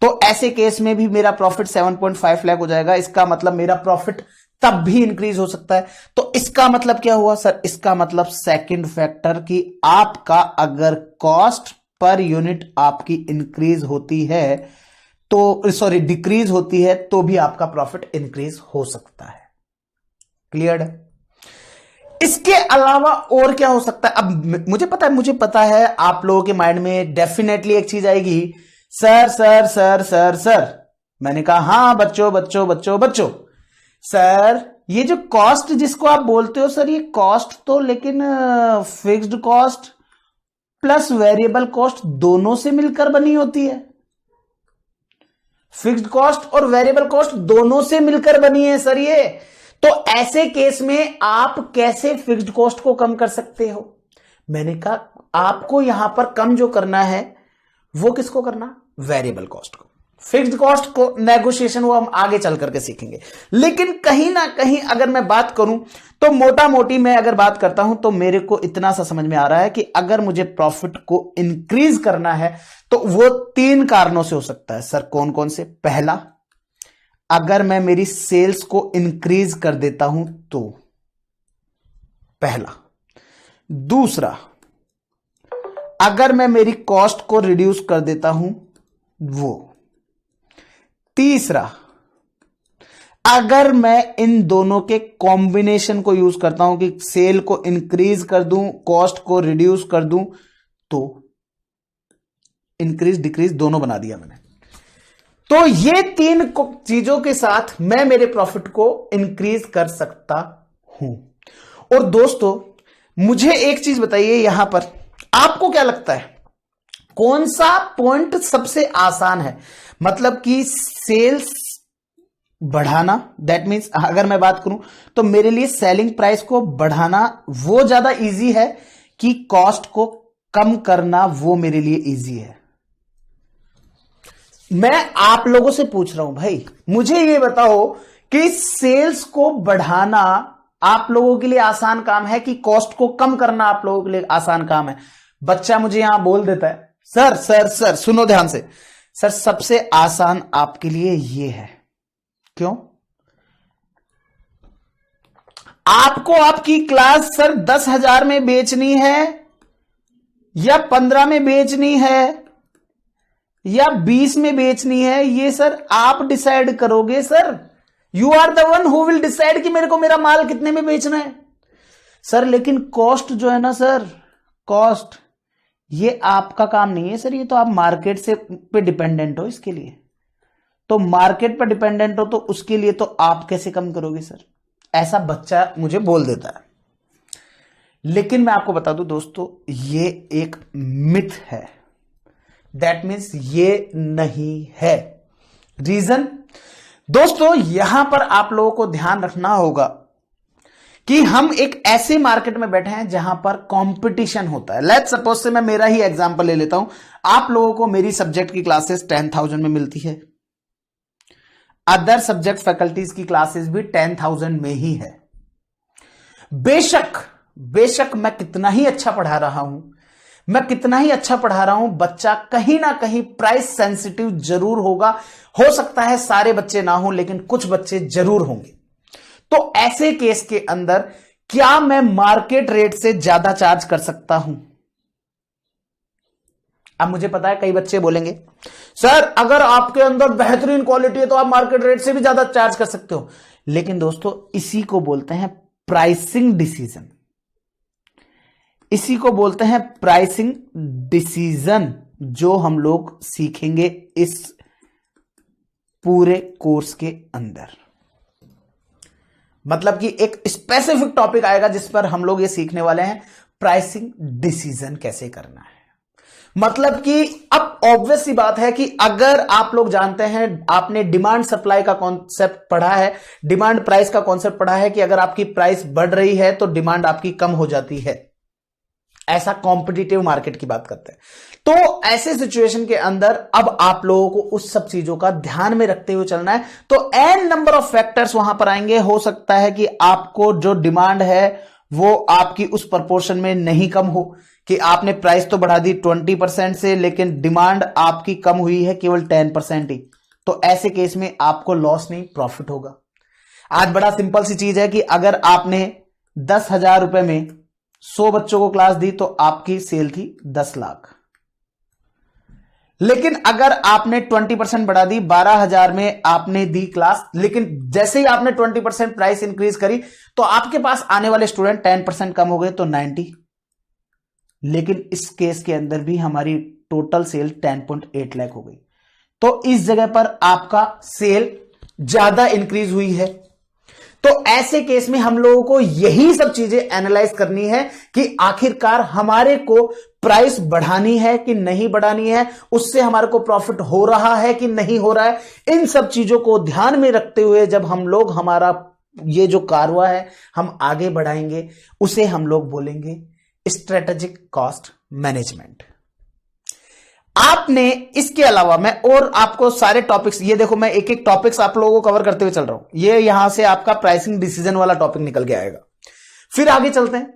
[SPEAKER 1] तो ऐसे केस में भी मेरा प्रॉफिट 7.5 लाख हो जाएगा। इसका मतलब मेरा प्रॉफिट तब भी इंक्रीज हो सकता है। तो इसका मतलब क्या हुआ सर? इसका मतलब सेकंड फैक्टर कि आपका अगर कॉस्ट पर यूनिट आपकी इंक्रीज होती है तो सॉरी डिक्रीज होती है तो भी आपका प्रॉफिट इंक्रीज हो सकता है। क्लियर है? इसके अलावा और क्या हो सकता है? अब मुझे पता है आप लोगों के माइंड में डेफिनेटली एक चीज आएगी, sir sir sir sir sir. मैंने कहा हां बच्चों बच्चों बच्चों बच्चों, सर ये जो कॉस्ट जिसको आप बोलते हो सर, ये कॉस्ट तो लेकिन fixed cost plus variable cost दोनों से मिलकर बनी होती है। फिक्स्ड कॉस्ट और वेरिएबल कॉस्ट दोनों से मिलकर बनी है सर ये। तो ऐसे केस में आप कैसे फिक्स्ड कॉस्ट को कम कर सकते हो? मैंने कहा आपको यहां पर कम जो करना है वो किसको करना? वेरिएबल कॉस्ट को। फिक्स्ड कॉस्ट को नेगोशिएशन वो हम आगे चल करके सीखेंगे। लेकिन कहीं ना कहीं अगर मैं बात करूं तो मोटा मोटी मैं अगर बात करता हूं तो मेरे को इतना सा समझ में आ रहा है कि अगर मुझे प्रॉफिट को इंक्रीज करना है तो वो 3 कारणों से हो सकता है। सर कौन कौन से? पहला, अगर मैं मेरी सेल्स को इंक्रीज कर देता हूं तो पहला। दूसरा, अगर मैं मेरी कॉस्ट को रिड्यूस कर देता हूं वो। तीसरा, अगर मैं इन दोनों के कॉम्बिनेशन को यूज करता हूं कि सेल को इंक्रीज कर दूं कॉस्ट को रिड्यूस कर दूं, तो इंक्रीज डिक्रीज दोनों बना दिया मैंने। तो ये 3 चीजों के साथ मैं मेरे प्रॉफिट को इंक्रीज कर सकता हूं। और दोस्तों मुझे एक चीज बताइए, यहां पर आपको क्या लगता है कौन सा पॉइंट सबसे आसान है? मतलब कि सेल्स बढ़ाना, दैट मीन्स अगर मैं बात करूं तो मेरे लिए सेलिंग प्राइस को बढ़ाना वो ज्यादा इजी है कि कॉस्ट को कम करना वो मेरे लिए इजी है? मैं आप लोगों से पूछ रहा हूं भाई, मुझे ये बताओ कि सेल्स को बढ़ाना आप लोगों के लिए आसान काम है कि कॉस्ट को कम करना आप लोगों के लिए आसान काम है? बच्चा मुझे यहां बोल देता है सर सर सर, सुनो ध्यान से, सर सबसे आसान आपके लिए ये है। क्यों? आपको आपकी क्लास सर 10,000 में बेचनी है या 15 में बेचनी है या 20 में बेचनी है, ये सर आप डिसाइड करोगे sir. You are the one who will decide कि मेरे को मेरा माल कितने में बेचना है सर। लेकिन कॉस्ट जो है ना सर, कॉस्ट ये आपका काम नहीं है सर, ये तो आप मार्केट से पे डिपेंडेंट हो इसके लिए। तो मार्केट पर डिपेंडेंट हो तो उसके लिए तो आप कैसे कम करोगे सर? ऐसा बच्चा मुझे बोल देता है। लेकिन मैं आपको बता दूं दोस्तों, ये एक मिथ है। दैट मीन्स ये नहीं है। रीजन दोस्तों, यहां पर आप लोगों को ध्यान रखना होगा कि हम एक ऐसे मार्केट में बैठे हैं जहां पर कंपटीशन होता है। लेट्स सपोज से मैं मेरा ही एग्जांपल ले लेता हूं। आप लोगों को मेरी सब्जेक्ट की क्लासेस 10,000 में मिलती है, अदर सब्जेक्ट फैकल्टीज की क्लासेस भी 10,000 में ही है। बेशक मैं कितना ही अच्छा पढ़ा रहा हूं, बच्चा कहीं ना कहीं प्राइस सेंसिटिव जरूर होगा। हो सकता है सारे बच्चे ना हो, लेकिन कुछ बच्चे जरूर होंगे। तो ऐसे केस के अंदर क्या मैं मार्केट रेट से ज्यादा चार्ज कर सकता हूं? अब मुझे पता है कई बच्चे बोलेंगे सर अगर आपके अंदर बेहतरीन क्वालिटी है तो आप मार्केट रेट से भी ज्यादा चार्ज कर सकते हो। लेकिन दोस्तों इसी को बोलते हैं प्राइसिंग डिसीजन। इसी को बोलते हैं प्राइसिंग डिसीजन, जो हम लोग सीखेंगे इस पूरे कोर्स के अंदर। मतलब कि एक स्पेसिफिक टॉपिक आएगा जिस पर हम लोग ये सीखने वाले हैं प्राइसिंग डिसीजन कैसे करना है। मतलब कि अब ऑब्वियस सी बात है कि अगर आप लोग जानते हैं, आपने डिमांड सप्लाई का कॉन्सेप्ट पढ़ा है, डिमांड प्राइस का कॉन्सेप्ट पढ़ा है कि अगर आपकी प्राइस बढ़ रही है तो डिमांड आपकी कम हो जाती है। ऐसा कॉम्पिटिटिव मार्केट की बात करते हैं। तो ऐसे सिचुएशन के अंदर अब आप लोगों को उस सब चीजों का ध्यान में रखते हुए चलना है। तो एन नंबर ऑफ फैक्टर्स वहां पर आएंगे। हो सकता है कि आपको जो डिमांड है वो आपकी उस प्रोपोर्शन में नहीं कम हो, कि आपने प्राइस तो बढ़ा दी 20% से, लेकिन डिमांड आपकी कम हुई है केवल 10% ही। तो ऐसे केस में आपको लॉस नहीं, प्रॉफिट होगा। आज बड़ा सिंपल सी चीज है कि अगर आपने 10,000 रुपए में 100 बच्चों को क्लास दी तो आपकी सेल थी 10 लाख। लेकिन अगर आपने 20% बढ़ा दी, 12,000 में आपने दी क्लास, लेकिन जैसे ही आपने 20% प्राइस इंक्रीज करी तो आपके पास आने वाले स्टूडेंट 10% कम हो गए तो 90। लेकिन इस केस के अंदर भी हमारी टोटल सेल 10.8 लाख हो गई। तो इस जगह पर आपका सेल ज्यादा इंक्रीज हुई है। तो ऐसे केस में हम लोगों को यही सब चीजें एनालाइज करनी है कि आखिरकार हमारे को प्राइस बढ़ानी है कि नहीं बढ़ानी है, उससे हमारे को प्रॉफिट हो रहा है कि नहीं हो रहा है। इन सब चीजों को ध्यान में रखते हुए जब हम लोग हमारा ये जो कारवा है हम आगे बढ़ाएंगे, उसे हम लोग बोलेंगे स्ट्रेटेजिक कॉस्ट मैनेजमेंट। आपने इसके अलावा मैं और आपको सारे टॉपिक्स, ये देखो मैं एक एक टॉपिक्स आप लोगों को कवर करते हुए चल रहा हूं। ये यहां से आपका प्राइसिंग डिसीजन वाला टॉपिक निकल के आएगा। फिर आगे चलते हैं।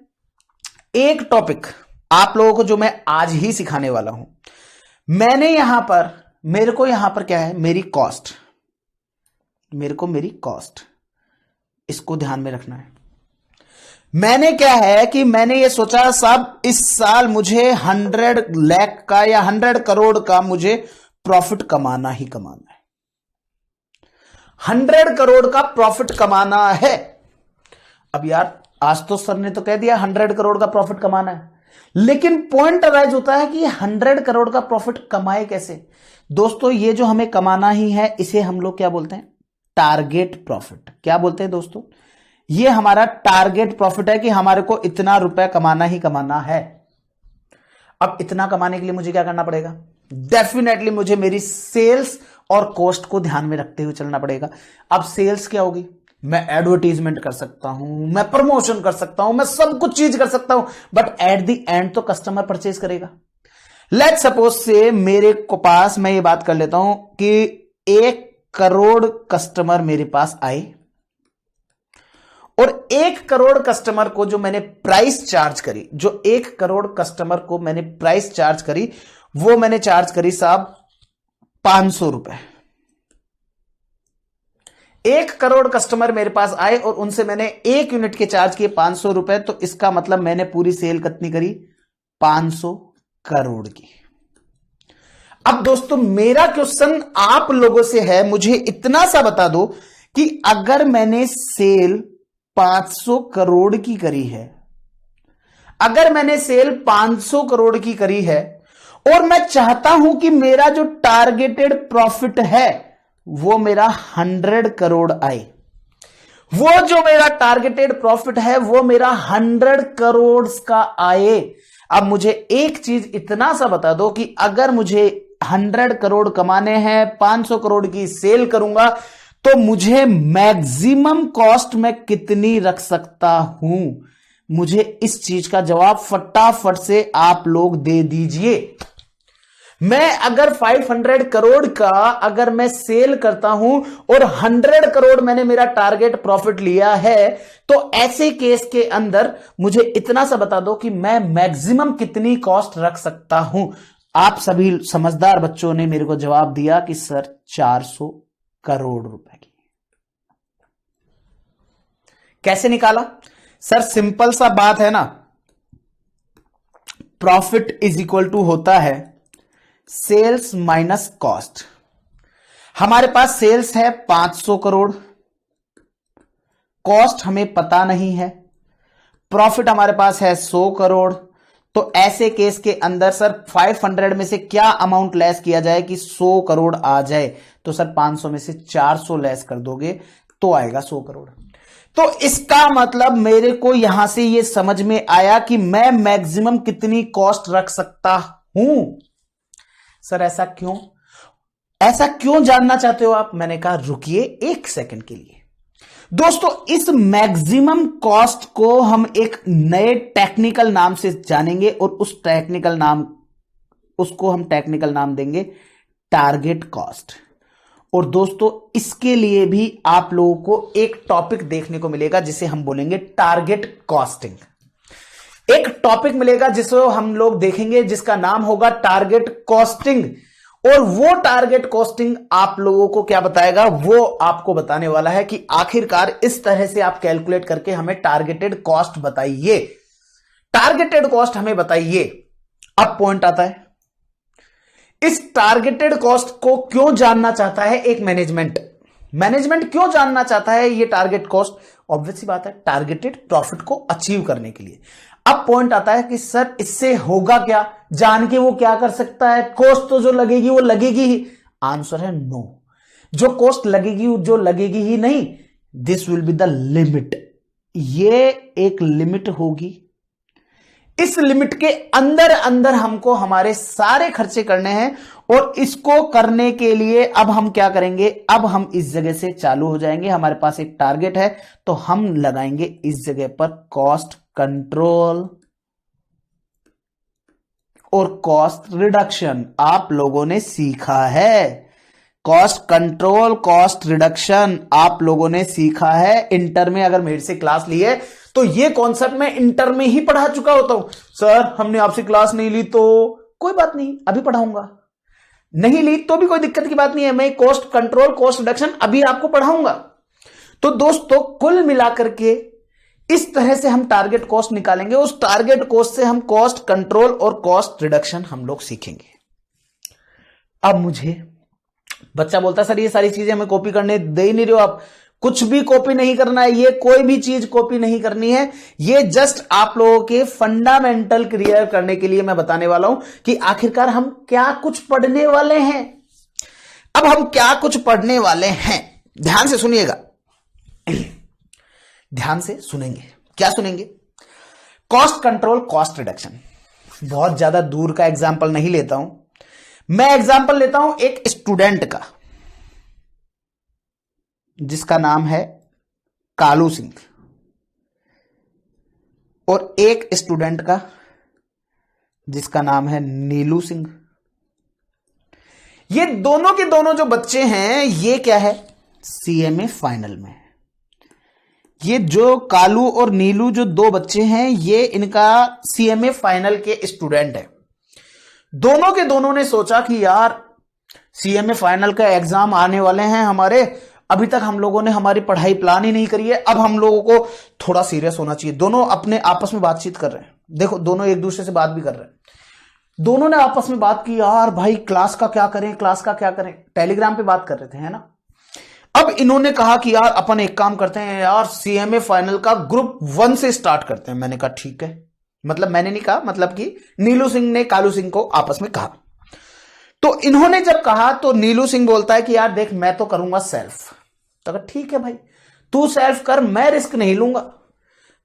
[SPEAKER 1] एक टॉपिक आप लोगों को जो मैं आज ही सिखाने वाला हूं, मैंने यहां पर, मेरे को यहां पर क्या है, मेरी कॉस्ट, मेरी कॉस्ट, इसको ध्यान में रखना है। मैंने क्या है कि मैंने ये सोचा साहब इस साल मुझे 100 लाख का या 100 करोड़ का मुझे प्रॉफिट कमाना ही कमाना है। 100 करोड़ का प्रॉफिट कमाना है। अब यार आज तो सर ने तो कह दिया 100 करोड़ का प्रॉफिट कमाना है, लेकिन पॉइंट अराइज होता है कि 100 करोड़ का प्रॉफिट कमाए कैसे। दोस्तों ये जो हमें कमाना ही है इसे हम लोग क्या बोलते हैं, टारगेट प्रॉफिट। क्या बोलते हैं दोस्तों, ये हमारा टारगेट प्रॉफिट है कि हमारे को इतना रुपया कमाना ही कमाना है। अब इतना कमाने के लिए मुझे क्या करना पड़ेगा, डेफिनेटली मुझे मेरी सेल्स और कॉस्ट को ध्यान में रखते हुए चलना पड़ेगा। अब सेल्स क्या होगी, मैं एडवर्टीजमेंट कर सकता हूं, मैं प्रमोशन कर सकता हूं, मैं सब कुछ चीज कर सकता हूं, बट एट द एंड तो कस्टमर परचेज करेगा। लेट्स सपोज से मेरे को पास, मैं ये बात कर लेता हूं कि 1 करोड़ कस्टमर मेरे पास आए और 1 करोड़ कस्टमर को जो मैंने प्राइस चार्ज करी, जो 1 करोड़ कस्टमर को मैंने प्राइस चार्ज करी, वो मैंने चार्ज करी साहब 500 रुपए। 1 करोड़ कस्टमर मेरे पास आए और उनसे मैंने 1 यूनिट के चार्ज किए 500 रुपए, तो इसका मतलब मैंने पूरी सेल कितनी करी, 500 करोड़ की। अब दोस्तों मेरा क्वेश्चन आप लोगों से है, मुझे इतना सा बता दो कि अगर मैंने सेल 500 करोड़ की करी है, अगर मैंने सेल 500 करोड़ की करी है और मैं चाहता हूं कि मेरा जो टारगेटेड प्रॉफिट है वो मेरा 100 करोड़ आए, वो जो मेरा टारगेटेड प्रॉफिट है वो मेरा 100 करोड़ का आए। अब मुझे एक चीज इतना सा बता दो कि अगर मुझे 100 करोड़ कमाने हैं, 500 करोड़ की सेल करूंगा, तो मुझे मैक्सिमम कॉस्ट में कितनी रख सकता हूं। मुझे इस चीज का जवाब फटाफट से आप लोग दे दीजिए। मैं अगर 500 करोड़ का अगर मैं सेल करता हूं और 100 करोड़ मैंने मेरा टारगेट प्रॉफिट लिया है, तो ऐसे केस के अंदर मुझे इतना सा बता दो कि मैं मैक्सिमम कितनी कॉस्ट रख सकता हूं। आप सभी समझदार बच्चों ने मेरे को जवाब दिया कि सर 400 करोड़ रुपए की। कैसे निकाला सर, सिंपल सा बात है ना, प्रॉफिट इज इक्वल टू होता है सेल्स माइनस कॉस्ट। हमारे पास सेल्स है 500 करोड़, कॉस्ट हमें पता नहीं है, प्रॉफिट हमारे पास है 100 करोड़। तो ऐसे केस के अंदर सर 500 में से क्या अमाउंट लेस किया जाए कि 100 करोड़ आ जाए, तो सर 500 में से 400 लेस कर दोगे तो आएगा 100 करोड़। तो इसका मतलब मेरे को यहां से ये समझ में आया कि मैं मैक्सिमम कितनी कॉस्ट रख सकता हूं। सर ऐसा क्यों, ऐसा क्यों जानना चाहते हो आप? मैंने कहा रुकिए 1 सेकंड के लिए। दोस्तों इस मैक्सिमम कॉस्ट को हम एक नए टेक्निकल नाम से जानेंगे और उसको हम टेक्निकल नाम देंगे टारगेट कॉस्ट। और दोस्तों इसके लिए भी आप लोगों को एक टॉपिक देखने को मिलेगा जिसे हम बोलेंगे टारगेट कॉस्टिंग। एक टॉपिक मिलेगा जिसे हम लोग देखेंगे जिसका नाम होगा टारगेट कॉस्टिंग। और वो टारगेट कॉस्टिंग आप लोगों को क्या बताएगा, वो आपको बताने वाला है कि आखिरकार इस तरह से आप कैलकुलेट करके हमें टारगेटेड कॉस्ट बताइए, टारगेटेड कॉस्ट हमें बताइए। अब पॉइंट आता है, इस टारगेटेड कॉस्ट को क्यों जानना चाहता है एक मैनेजमेंट क्यों जानना चाहता है ये टारगेट कॉस्ट? ऑब्वियस सी बात है, टारगेटेड प्रॉफिट को अचीव करने के लिए। अब पॉइंट आता है कि सर इससे होगा क्या, जान के वो क्या कर सकता है? कॉस्ट तो जो लगेगी वो लगेगी ही। आंसर है नो, जो कॉस्ट लगेगी जो लगेगी ही नहीं, this will be the limit. ये एक लिमिट होगी, इस लिमिट के अंदर अंदर हमको हमारे सारे खर्चे करने हैं। और इसको करने के लिए अब हम क्या करेंगे, अब हम इस जगह से चालू हो जाएंगे। हमारे पास एक टारगेट है तो हम लगाएंगे इस जगह पर कॉस्ट कंट्रोल और कॉस्ट रिडक्शन। आप लोगों ने सीखा है कॉस्ट कंट्रोल, कॉस्ट रिडक्शन आप लोगों ने सीखा है इंटर में। अगर मेरे से क्लास ली है तो ये कॉन्सेप्ट मैं इंटर में ही पढ़ा चुका होता हूं। सर हमने आपसे क्लास नहीं ली तो कोई बात नहीं, अभी पढ़ाऊंगा। नहीं ली तो भी कोई दिक्कत की बात नहीं है, मैं कॉस्ट कंट्रोल कॉस्ट रिडक्शन अभी आपको पढ़ाऊंगा। तो दोस्तों कुल मिलाकर के इस तरह से हम टारगेट कॉस्ट निकालेंगे। उस टारगेट कॉस्ट से हम कॉस्ट कंट्रोल और कॉस्ट रिडक्शन हम लोग सीखेंगे। अब मुझे बच्चा बोलता सर ये सारी चीजें हमें कॉपी करने दे ही नहीं रहे हो आप। कुछ भी कॉपी नहीं करना है, ये कोई भी चीज कॉपी नहीं करनी है। ये जस्ट आप लोगों के फंडामेंटल क्लियर करने के लिए मैं बताने वाला हूं कि आखिरकार हम क्या कुछ पढ़ने वाले हैं। अब हम क्या कुछ पढ़ने वाले हैं, ध्यान से सुनिएगा, ध्यान से सुनेंगे। क्या सुनेंगे? Cost control cost reduction. बहुत ज्यादा दूर का एग्जाम्पल नहीं लेता हूं मैं, एग्जाम्पल लेता हूं एक स्टूडेंट का जिसका नाम है कालू सिंह और एक स्टूडेंट का जिसका नाम है नीलू सिंह। ये दोनों के दोनों जो बच्चे हैं ये क्या है, सीएमए फाइनल में। ये जो कालू और नीलू जो दो बच्चे हैं ये इनका सीएमए फाइनल के स्टूडेंट है। दोनों के दोनों ने सोचा कि यार सीएमए फाइनल का एग्जाम आने वाले हैं हमारे, अभी तक हम लोगों ने हमारी पढ़ाई प्लान ही नहीं करी है, अब हम लोगों को थोड़ा सीरियस होना चाहिए। दोनों अपने आपस में बातचीत कर रहे हैं, देखो दोनों एक दूसरे से बात भी कर रहे हैं। दोनों ने आपस में बात की, यार भाई क्लास का क्या करें, क्लास का क्या करें, टेलीग्राम पे बात कर रहे थे, है ना। अब इन्होंने कहा कि यार अपन एक काम करते हैं यार, सीएमए फाइनल का ग्रुप 1 से स्टार्ट करते हैं। मैंने कहा ठीक है, मतलब मैंने नहीं कहा, मतलब कि नीलू सिंह ने कालू सिंह को आपस में कहा। तो इन्होंने जब कहा तो नीलू सिंह बोलता है कि यार देख मैं तो करूंगा सेल्फ। तो कहा ठीक है भाई तू सेल्फ कर, मैं रिस्क नहीं लूंगा,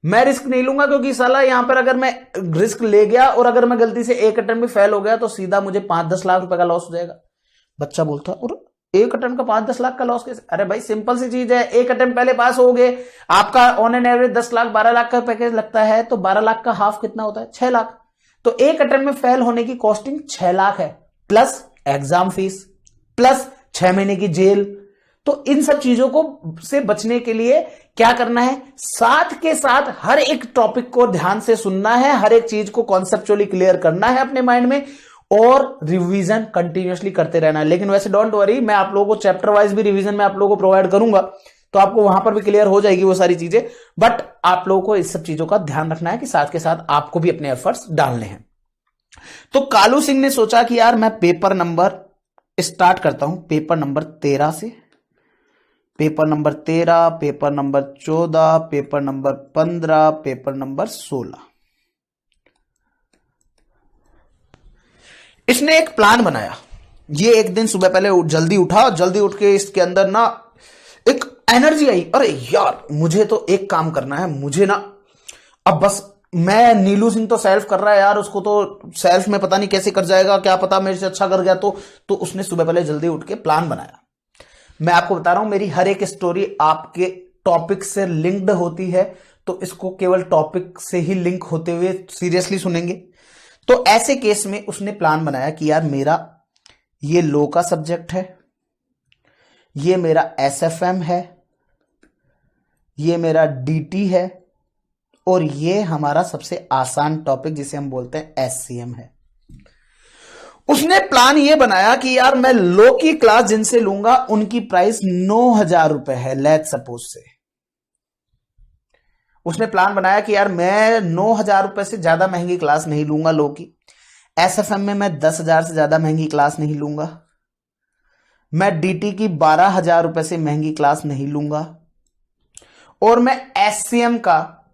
[SPEAKER 1] मैं रिस्क नहीं लूंगा क्योंकि साला यहां पर अगर मैं रिस्क ले गया और अगर मैं गलती से एक अटेम्प्ट में फेल हो गया तो सीधा मुझे 5-10 लाख रुपए का लॉस हो जाएगा। बच्चा बोलता और एक अटेम्प्ट का 5-10 लाख का लॉस कैसे? अरे भाई सिंपल सी चीज है, एक अटेम्प्ट पहले पास हो गए, आपका on an average 10 lakh 12 lakh का पैकेज लगता है, तो 12 लाख का हाफ कितना होता है? 6 लाख। तो एक अटेम्प्ट में फेल होने की कॉस्टिंग 6 लाख है, प्लस एग्जाम फीस, प्लस 6 महीने की जेल। तो इन सब चीजों को से बचने के लिए क्या करना है, साथ के साथ हर एक टॉपिक को ध्यान से सुनना है, हर एक चीज को कॉन्सेप्चुअली क्लियर करना है अपने माइंड में और रिवीजन कंटिन्यूअसली करते रहना है। लेकिन वैसे डोंट वरी, मैं आप लोगों को चैप्टर वाइज भी रिवीजन में आप लोगों को प्रोवाइड करूंगा, तो आपको वहां पर भी क्लियर हो जाएगी वो सारी चीजें। बट आप लोगों को इस सब चीजों का ध्यान रखना है कि साथ के साथ आपको भी अपने एफर्ट्स डालने हैं। तो कालू सिंह ने सोचा कि यार मैं पेपर नंबर स्टार्ट करता हूं, पेपर नंबर 13 से, paper number 13, paper number 14, paper number 15, paper number 16। इसने एक प्लान बनाया। ये एक दिन सुबह पहले जल्दी उठा, जल्दी उठ के इसके अंदर ना एक एनर्जी आई, अरे यार मुझे तो एक काम करना है, मुझे ना अब बस, मैं नीलू सिंह तो सेल्फ कर रहा है यार, उसको तो सेल्फ में पता नहीं कैसे कर जाएगा, क्या पता मेरे से अच्छा कर गया तो उसने सुबह पहले जल्दी उठ के प्लान बनाया। मैं आपको बता रहा हूं मेरी हर एक स्टोरी आपके टॉपिक से लिंक्ड होती है तो इसको केवल टॉपिक से ही लिंक होते हुए सीरियसली सुनेंगे। तो ऐसे केस में उसने प्लान बनाया कि यार मेरा ये लो का सब्जेक्ट है, ये मेरा एसएफएम है, ये मेरा डीटी है और ये हमारा सबसे आसान टॉपिक जिसे हम बोलते हैं एससीएम है। उसने प्लान ये बनाया कि यार मैं लो की क्लास जिनसे लूंगा उनकी प्राइस 9,000 रुपए है, लेट्स सपोज से। उसने प्लान बनाया कि यार मैं 9,000 रुपए से ज्यादा महंगी क्लास नहीं लूंगा लो की। एसएफएम में मैं 10,000 से ज्यादा महंगी क्लास नहीं लूंगा। मैं डीटी की 12,000 रुपए से महंगी क्लास नहीं लूंगा और मैं एससीएम का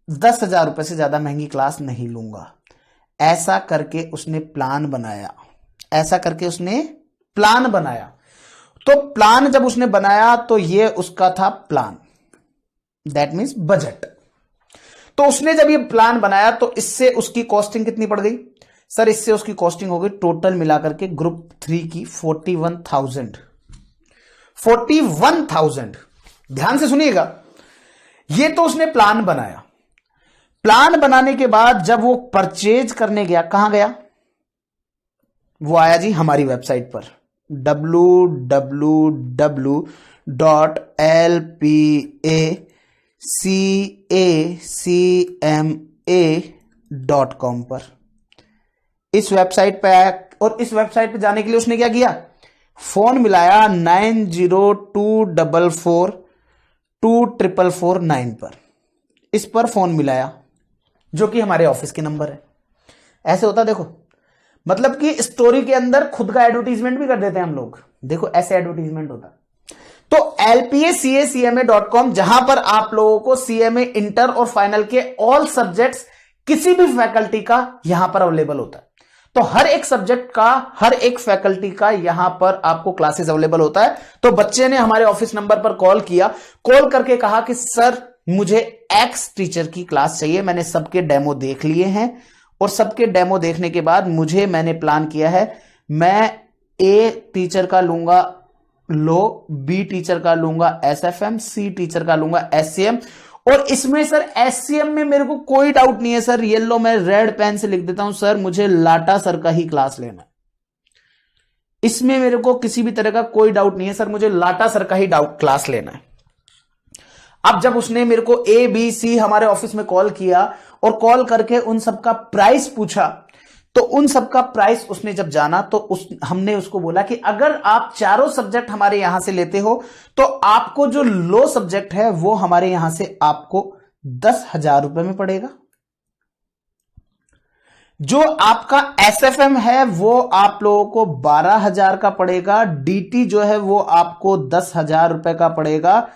[SPEAKER 1] 10,000 रुपए से ज्यादा महंगी क्लास नहीं लूंगा। ऐसा करके उसने प्लान बनाया, ऐसा करके उसने प्लान बनाया। तो प्लान जब उसने बनाया तो ये उसका था प्लान, दैट मीन्स बजट। तो उसने जब ये प्लान बनाया तो इससे उसकी कॉस्टिंग कितनी पड़ गई सर? इससे उसकी कॉस्टिंग हो गई टोटल मिलाकर के ग्रुप 3 की 41,000। 41,000, ध्यान से सुनिएगा। ये तो उसने प्लान बनाया। प्लान बनाने के बाद जब वो परचेज करने गया, कहां गया? वो आया जी हमारी वेबसाइट पर www.lpacama.com पर। इस वेबसाइट पे आया और इस वेबसाइट पे जाने के लिए उसने क्या किया? फोन मिलाया 9024424449 पर। इस पर फोन मिलाया जो कि हमारे ऑफिस के नंबर है। ऐसे होता देखो, मतलब कि स्टोरी के अंदर खुद का एडवर्टीजमेंट भी कर देते हैं हम लोग। देखो ऐसे एडवर्टीजमेंट होता है। तो lpacama.com, जहां पर आप लोगों को सीएमए इंटर और फाइनल के ऑल सब्जेक्ट्स किसी भी फैकल्टी का यहां पर अवेलेबल होता है। तो हर एक सब्जेक्ट का, हर एक फैकल्टी का यहां पर आपको क्लासेस अवेलेबल होता है। तो बच्चे ने हमारे ऑफिस नंबर पर कॉल किया, कॉल करके कहा कि सर मुझे एक्स टीचर की क्लास चाहिए। मैंने सबके डेमो देख लिए हैं और सबके डेमो देखने के बाद मैंने प्लान किया है, मैं ए टीचर का लूंगा लो, बी टीचर का लूंगा एसएफएम, सी टीचर का लूंगा एससीएम। और इसमें सर एससीएम में मेरे को कोई डाउट नहीं है सर, येलो में रेड पेन से लिख देता हूं सर, मुझे लाटा सर का ही क्लास लेना है। इसमें मेरे को किसी भी तरह का कोई डाउट नहीं है सर, मुझे लाटा सर का ही क्लास लेना है। अब जब उसने मेरे को ए बी सी हमारे ऑफिस में कॉल किया और कॉल करके उन सबका प्राइस पूछा, तो उन सबका प्राइस उसने जब जाना तो हमने उसको बोला कि अगर आप चारों सब्जेक्ट हमारे यहां से लेते हो तो आपको जो लो सब्जेक्ट है वो हमारे यहां से आपको 10,000 रुपए में पड़ेगा। जो आपका एसएफएम है वो आप लोगों को 12,000 का पड़ेगा। डीटी जो है वो आपको 10,000 रुपए का पड़ेगा।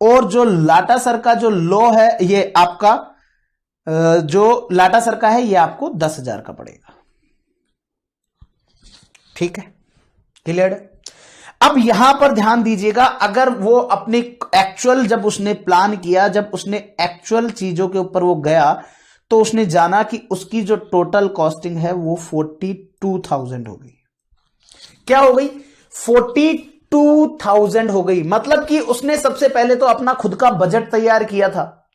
[SPEAKER 1] और जो लाटा सर का जो लो है, ये आपका जो लाटा सर का है ये आपको 10,000 का पड़ेगा। ठीक है, क्लियर? अब यहां पर ध्यान दीजिएगा, अगर वो अपनी एक्चुअल जब उसने प्लान किया, जब उसने एक्चुअल चीजों के ऊपर वो गया तो उसने जाना कि उसकी जो टोटल कॉस्टिंग है वो 42,000 हो गई। क्या हो गई? 42,000 हो गई। मतलब कि उसने सबसे पहले तो अपना खुद का बजट तैयार किया था।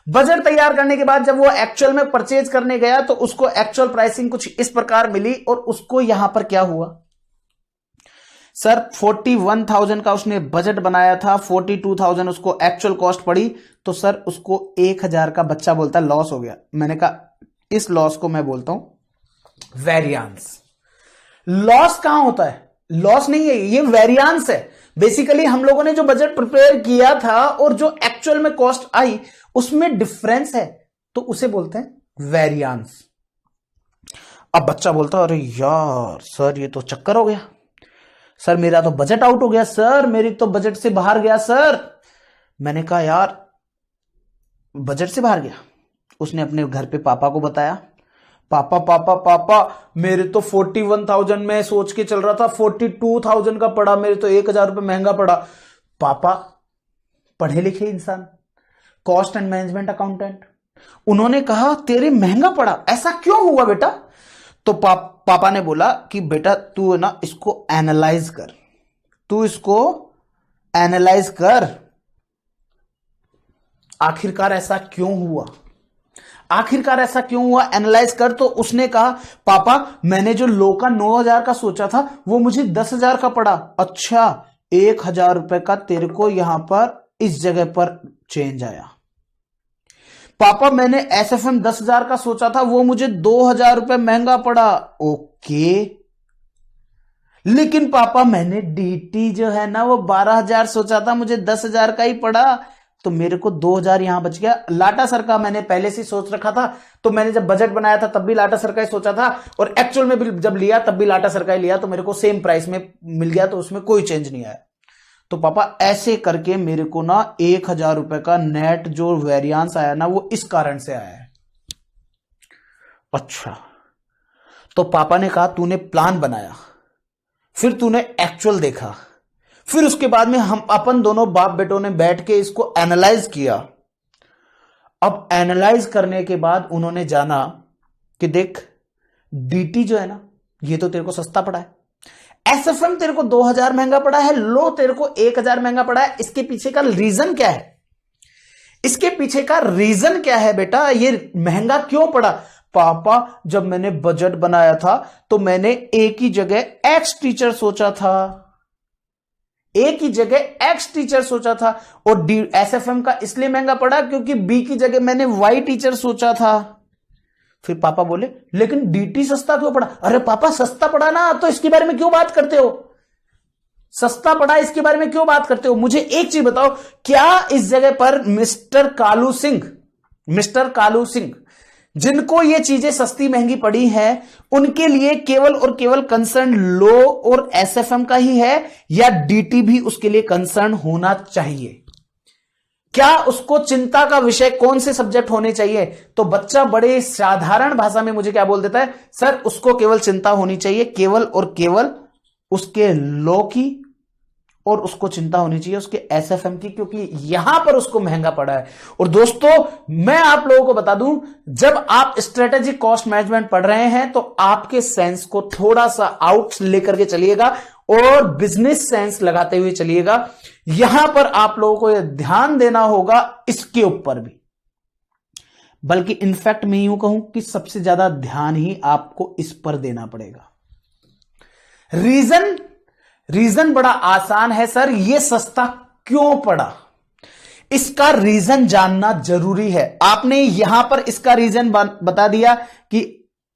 [SPEAKER 1] बजट तैयार करने के बाद जब वो एक्चुअल में परचेज करने गया तो उसको एक्चुअल प्राइसिंग कुछ इस प्रकार मिली और उसको यहां पर क्या हुआ सर, 41,000 का उसने बजट बनाया था, 42,000 उसको एक्चुअल कॉस्ट पड़ी, तो सर उसको 1,000 का बच्चा बोलता है लॉस हो गया। मैंने कहा इस लॉस को मैं बोलता हूं वेरियांस। लॉस कहां होता है? लॉस नहीं है, ये वेरियांस है। बेसिकली हम लोगों ने जो बजट प्रिपेयर किया था और जो एक्चुअल में कॉस्ट आई उसमें डिफरेंस है, तो उसे बोलते हैं वेरियांस। अब बच्चा बोलता है अरे यार सर ये तो चक्कर हो गया सर, मेरा तो बजट आउट हो गया सर, मेरी तो बजट से बाहर गया सर। मैंने कहा यार बजट से बाहर गया? उसने अपने घर पे पापा को बताया, पापा पापा पापा मेरे तो 41,000 में सोच के चल रहा था 42,000 का पड़ा, मेरे तो 1,000 रुपए महंगा पड़ा। पापा पढ़े लिखे इंसान, कॉस्ट एंड मैनेजमेंट अकाउंटेंट, उन्होंने कहा तेरे महंगा पड़ा, ऐसा क्यों हुआ बेटा? तो पापा ने बोला कि बेटा तू ना इसको एनालाइज कर, तू इसको एनालाइज कर। आखिरकार ऐसा क्यों हुआ, आखिरकार ऐसा क्यों हुआ, एनालाइज कर। तो उसने कहा पापा मैंने जो लो का 9,000 का सोचा था वो मुझे 10,000 का पड़ा। अच्छा, 1,000 रुपए का तेरे को यहां पर इस जगह पर चेंज आया। पापा मैंने एसएफएम 10,000 का सोचा था वो मुझे 2,000 रुपए महंगा पड़ा। ओके, लेकिन पापा मैंने डीटी जो है ना वो 12,000 सोचा था, मुझे 10,000 का ही पड़ा, तो मेरे को 2,000 यहां बच गया। लाटा सर का मैंने पहले से सोच रखा था, तो मैंने जब बजट बनाया था तब भी लाटा सर का ही सोचा था, और एक्चुअल में भी जब लिया तब भी लाटा सर का ही लिया, तो मेरे को सेम प्राइस में मिल गया, तो उसमें कोई चेंज नहीं आया। तो पापा ऐसे करके मेरे को ना 1,000 रुपए का नेट जो वेरिएंस आया ना वो इस कारण से आया है। अच्छा, तो पापा ने कहा तूने प्लान बनाया, फिर तूने एक्चुअल देखा, फिर उसके बाद में हम अपन दोनों बाप बेटों ने बैठ के इसको एनालाइज किया। अब एनालाइज करने के बाद उन्होंने जाना कि देख डीटी जो है ना ये तो तेरे को सस्ता पड़ा है, एसएफएम तेरे को 2,000 महंगा पड़ा है, लो तेरे को 1,000 महंगा पड़ा है। इसके पीछे का रीजन क्या है, इसके पीछे का रीजन क्या है बेटा, ये महंगा क्यों पड़ा। पापा जब मैंने बजट बनाया था तो मैंने एक ही जगह एक्स टीचर सोचा था, एक ही जगह एक्स टीचर सोचा था, और एसएफएम का इसलिए महंगा पड़ा क्योंकि बी की जगह मैंने वाई टीचर सोचा था। फिर पापा बोले लेकिन डीटी सस्ता क्यों पड़ा। अरे पापा सस्ता पड़ा ना तो इसके बारे में क्यों बात करते हो, सस्ता पड़ा इसके बारे में क्यों बात करते हो। मुझे एक चीज बताओ, क्या इस जगह पर मिस्टर कालू सिंह जिनको ये चीजें सस्ती महंगी पड़ी हैं उनके लिए केवल और केवल कंसर्न लो और एसएफएम का ही है, या डीटी भी उसके लिए कंसर्न होना चाहिए। क्या उसको चिंता का विषय कौन से सब्जेक्ट होने चाहिए। तो बच्चा बड़े साधारण भाषा में मुझे क्या बोल देता है, सर उसको केवल चिंता होनी चाहिए केवल और केवल उसके लॉ की, और उसको चिंता होनी चाहिए उसके एसएफएम की, क्योंकि यहां पर उसको महंगा पड़ा है। और दोस्तों मैं आप लोगों को बता दूं, जब आप स्ट्रेटेजिक कॉस्ट मैनेजमेंट पढ़ रहे हैं तो आपके सेंस को थोड़ा सा आउट लेकर के चलिएगा और बिजनेस सेंस लगाते हुए चलिएगा। यहां पर आप लोगों को यह ध्यान देना होगा इसके ऊपर भी, बल्कि इनफैक्ट मैं यूं कहूं कि सबसे ज्यादा ध्यान ही आपको इस पर देना पड़ेगा। रीजन बड़ा आसान है सर, ये सस्ता क्यों पड़ा, इसका रीजन जानना जरूरी है। आपने यहां पर इसका रीजन बता दिया कि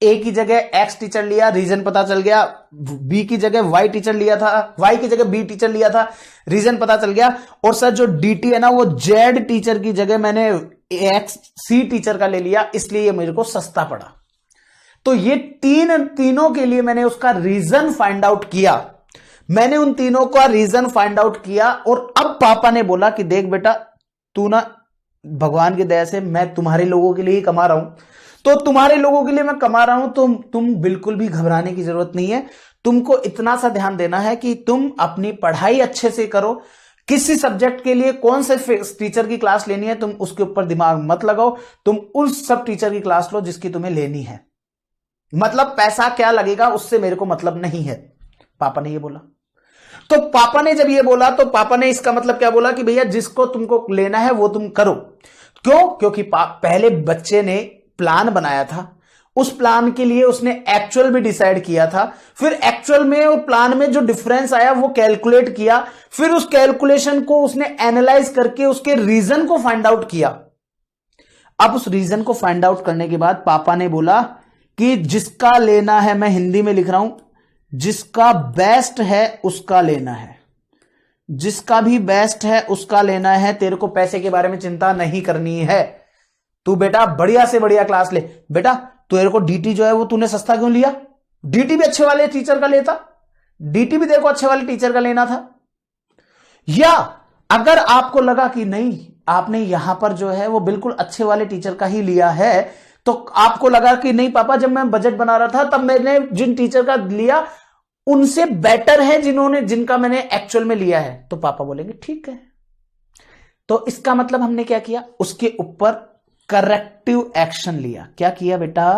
[SPEAKER 1] ए की जगह एक्स टीचर लिया, रीजन पता चल गया, बी की जगह वाई टीचर लिया था, वाई की जगह बी टीचर लिया था, रीजन पता चल गया। और सर जो डीटी है ना वो जेड टीचर की जगह मैंने एक्स सी टीचर का ले लिया, इसलिए ये मेरे को सस्ता पड़ा। तो ये तीनों के लिए मैंने उसका रीजन फाइंड आउट किया, मैंने उन तीनों का रीजन फाइंड आउट किया। और अब पापा ने बोला कि देख बेटा तू ना भगवान की दया से मैं तुम्हारे लोगों के लिए ही कमा रहा हूं, तो तुम्हारे लोगों के लिए मैं कमा रहा हूं, तो तुम बिल्कुल भी घबराने की जरूरत नहीं है। तुमको इतना सा ध्यान देना है कि तुम अपनी पढ़ाई अच्छे से करो, किसी सब्जेक्ट के लिए कौन से टीचर की क्लास लेनी है तुम उसके ऊपर दिमाग मत लगाओ, तुम उस सब टीचर की क्लास लो जिसकी तुम्हें लेनी है, मतलब पैसा क्या लगेगा उससे मेरे को मतलब नहीं है। पापा ने ये बोला। तो पापा ने जब ये बोला तो पापा ने इसका मतलब क्या बोला कि भैया जिसको तुमको लेना है वो तुम करो। क्यों? क्योंकि पहले बच्चे ने प्लान बनाया था, उस प्लान के लिए उसने एक्चुअल भी डिसाइड किया था, फिर एक्चुअल में और प्लान में जो डिफरेंस आया वो कैलकुलेट किया, फिर उस कैलकुलेशन को उसने एनालाइज करके उसके रीजन को फाइंड आउट किया। अब उस रीजन को फाइंड आउट करने के बाद पापा ने बोला कि जिसका लेना है, मैं हिंदी में लिख रहा हूं, जिसका बेस्ट है उसका लेना है, जिसका भी बेस्ट है उसका लेना है, तेरे को पैसे के बारे में चिंता नहीं करनी है, तू बेटा बढ़िया से बढ़िया क्लास ले। बेटा तेरे को डीटी जो है वो तूने सस्ता क्यों लिया, डीटी भी अच्छे वाले टीचर का लेता, डीटी भी तेरे को अच्छे वाले टीचर का लेना था। या अगर आपको लगा कि नहीं आपने यहां पर जो है वो बिल्कुल अच्छे वाले टीचर का ही लिया है, तो आपको लगा कि नहीं पापा जब मैं बजट बना रहा था तब मैंने जिन टीचर का लिया उनसे बेटर है जिनका मैंने एक्चुअल में लिया है, तो पापा बोलेंगे ठीक है। तो इसका मतलब हमने क्या किया, उसके ऊपर करेक्टिव एक्शन लिया। क्या किया बेटा?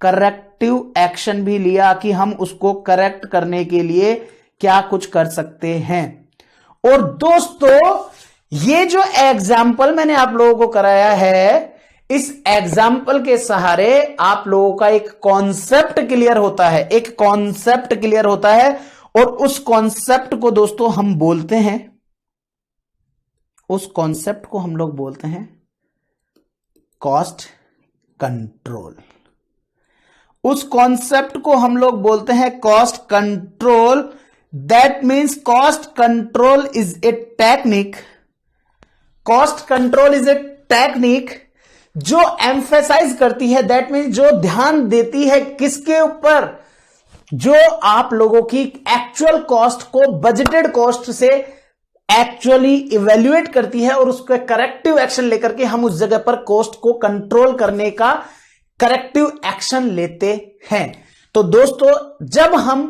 [SPEAKER 1] करेक्टिव एक्शन भी लिया कि हम उसको करेक्ट करने के लिए क्या कुछ कर सकते हैं। और दोस्तों ये जो एग्जाम्पल मैंने आप लोगों को कराया है, इस एग्जाम्पल के सहारे आप लोगों का एक कॉन्सेप्ट क्लियर होता है, एक कॉन्सेप्ट क्लियर होता है। और उस कॉन्सेप्ट को दोस्तों हम बोलते हैं, उस कॉन्सेप्ट को हम लोग बोलते हैं कॉस्ट कंट्रोल। उस कॉन्सेप्ट को हम लोग बोलते हैं cost control. That means cost control is a technique, cost control is a technique जो एम्फेसाइज करती है, दैट मीन्स जो ध्यान देती है किसके ऊपर, जो आप लोगों की एक्चुअल कॉस्ट को बजटेड कॉस्ट से एक्चुअली इवेल्युएट करती है और उसके करेक्टिव एक्शन लेकर के हम उस जगह पर कॉस्ट को कंट्रोल करने का करेक्टिव एक्शन लेते हैं। तो दोस्तों जब हम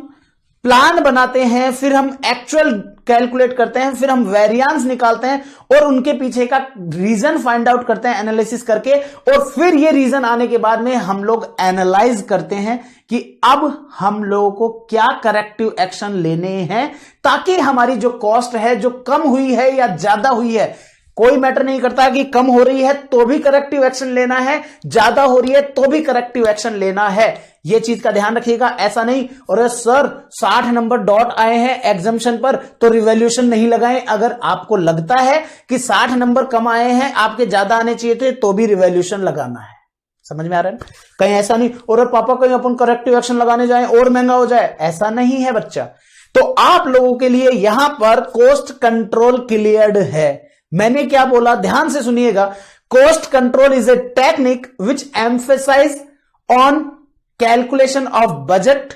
[SPEAKER 1] प्लान बनाते हैं, फिर हम एक्चुअल कैलकुलेट करते हैं, फिर हम वेरिएंस निकालते हैं और उनके पीछे का रीजन फाइंड आउट करते हैं एनालिसिस करके, और फिर ये रीजन आने के बाद में हम लोग एनालाइज करते हैं कि अब हम लोगों को क्या करेक्टिव एक्शन लेने हैं ताकि हमारी जो कॉस्ट है, जो कम हुई है या ज्यादा हुई है, कोई मैटर नहीं करता कि कम हो रही है तो भी करेक्टिव एक्शन लेना है, ज्यादा हो रही है तो भी करेक्टिव एक्शन लेना है। यह चीज का ध्यान रखिएगा। ऐसा नहीं और सर 60 नंबर डॉट आए हैं एग्जाम्शन पर तो रिवॉल्यूशन नहीं लगाएं। अगर आपको लगता है कि 60 नंबर कम आए हैं, आपके ज्यादा आने चाहिए थे, तो भी रिवॉल्यूशन लगाना है। समझ में आ रहा है? कहीं ऐसा नहीं और पापा कहीं अपन करेक्टिव एक्शन लगाने जाएं और महंगा हो जाए, ऐसा नहीं है बच्चा। तो आप लोगों के लिए यहां पर कॉस्ट कंट्रोल क्लियर्ड है। मैंने क्या बोला, ध्यान से सुनिएगा। Cost control is a technique which emphasize on calculation of budget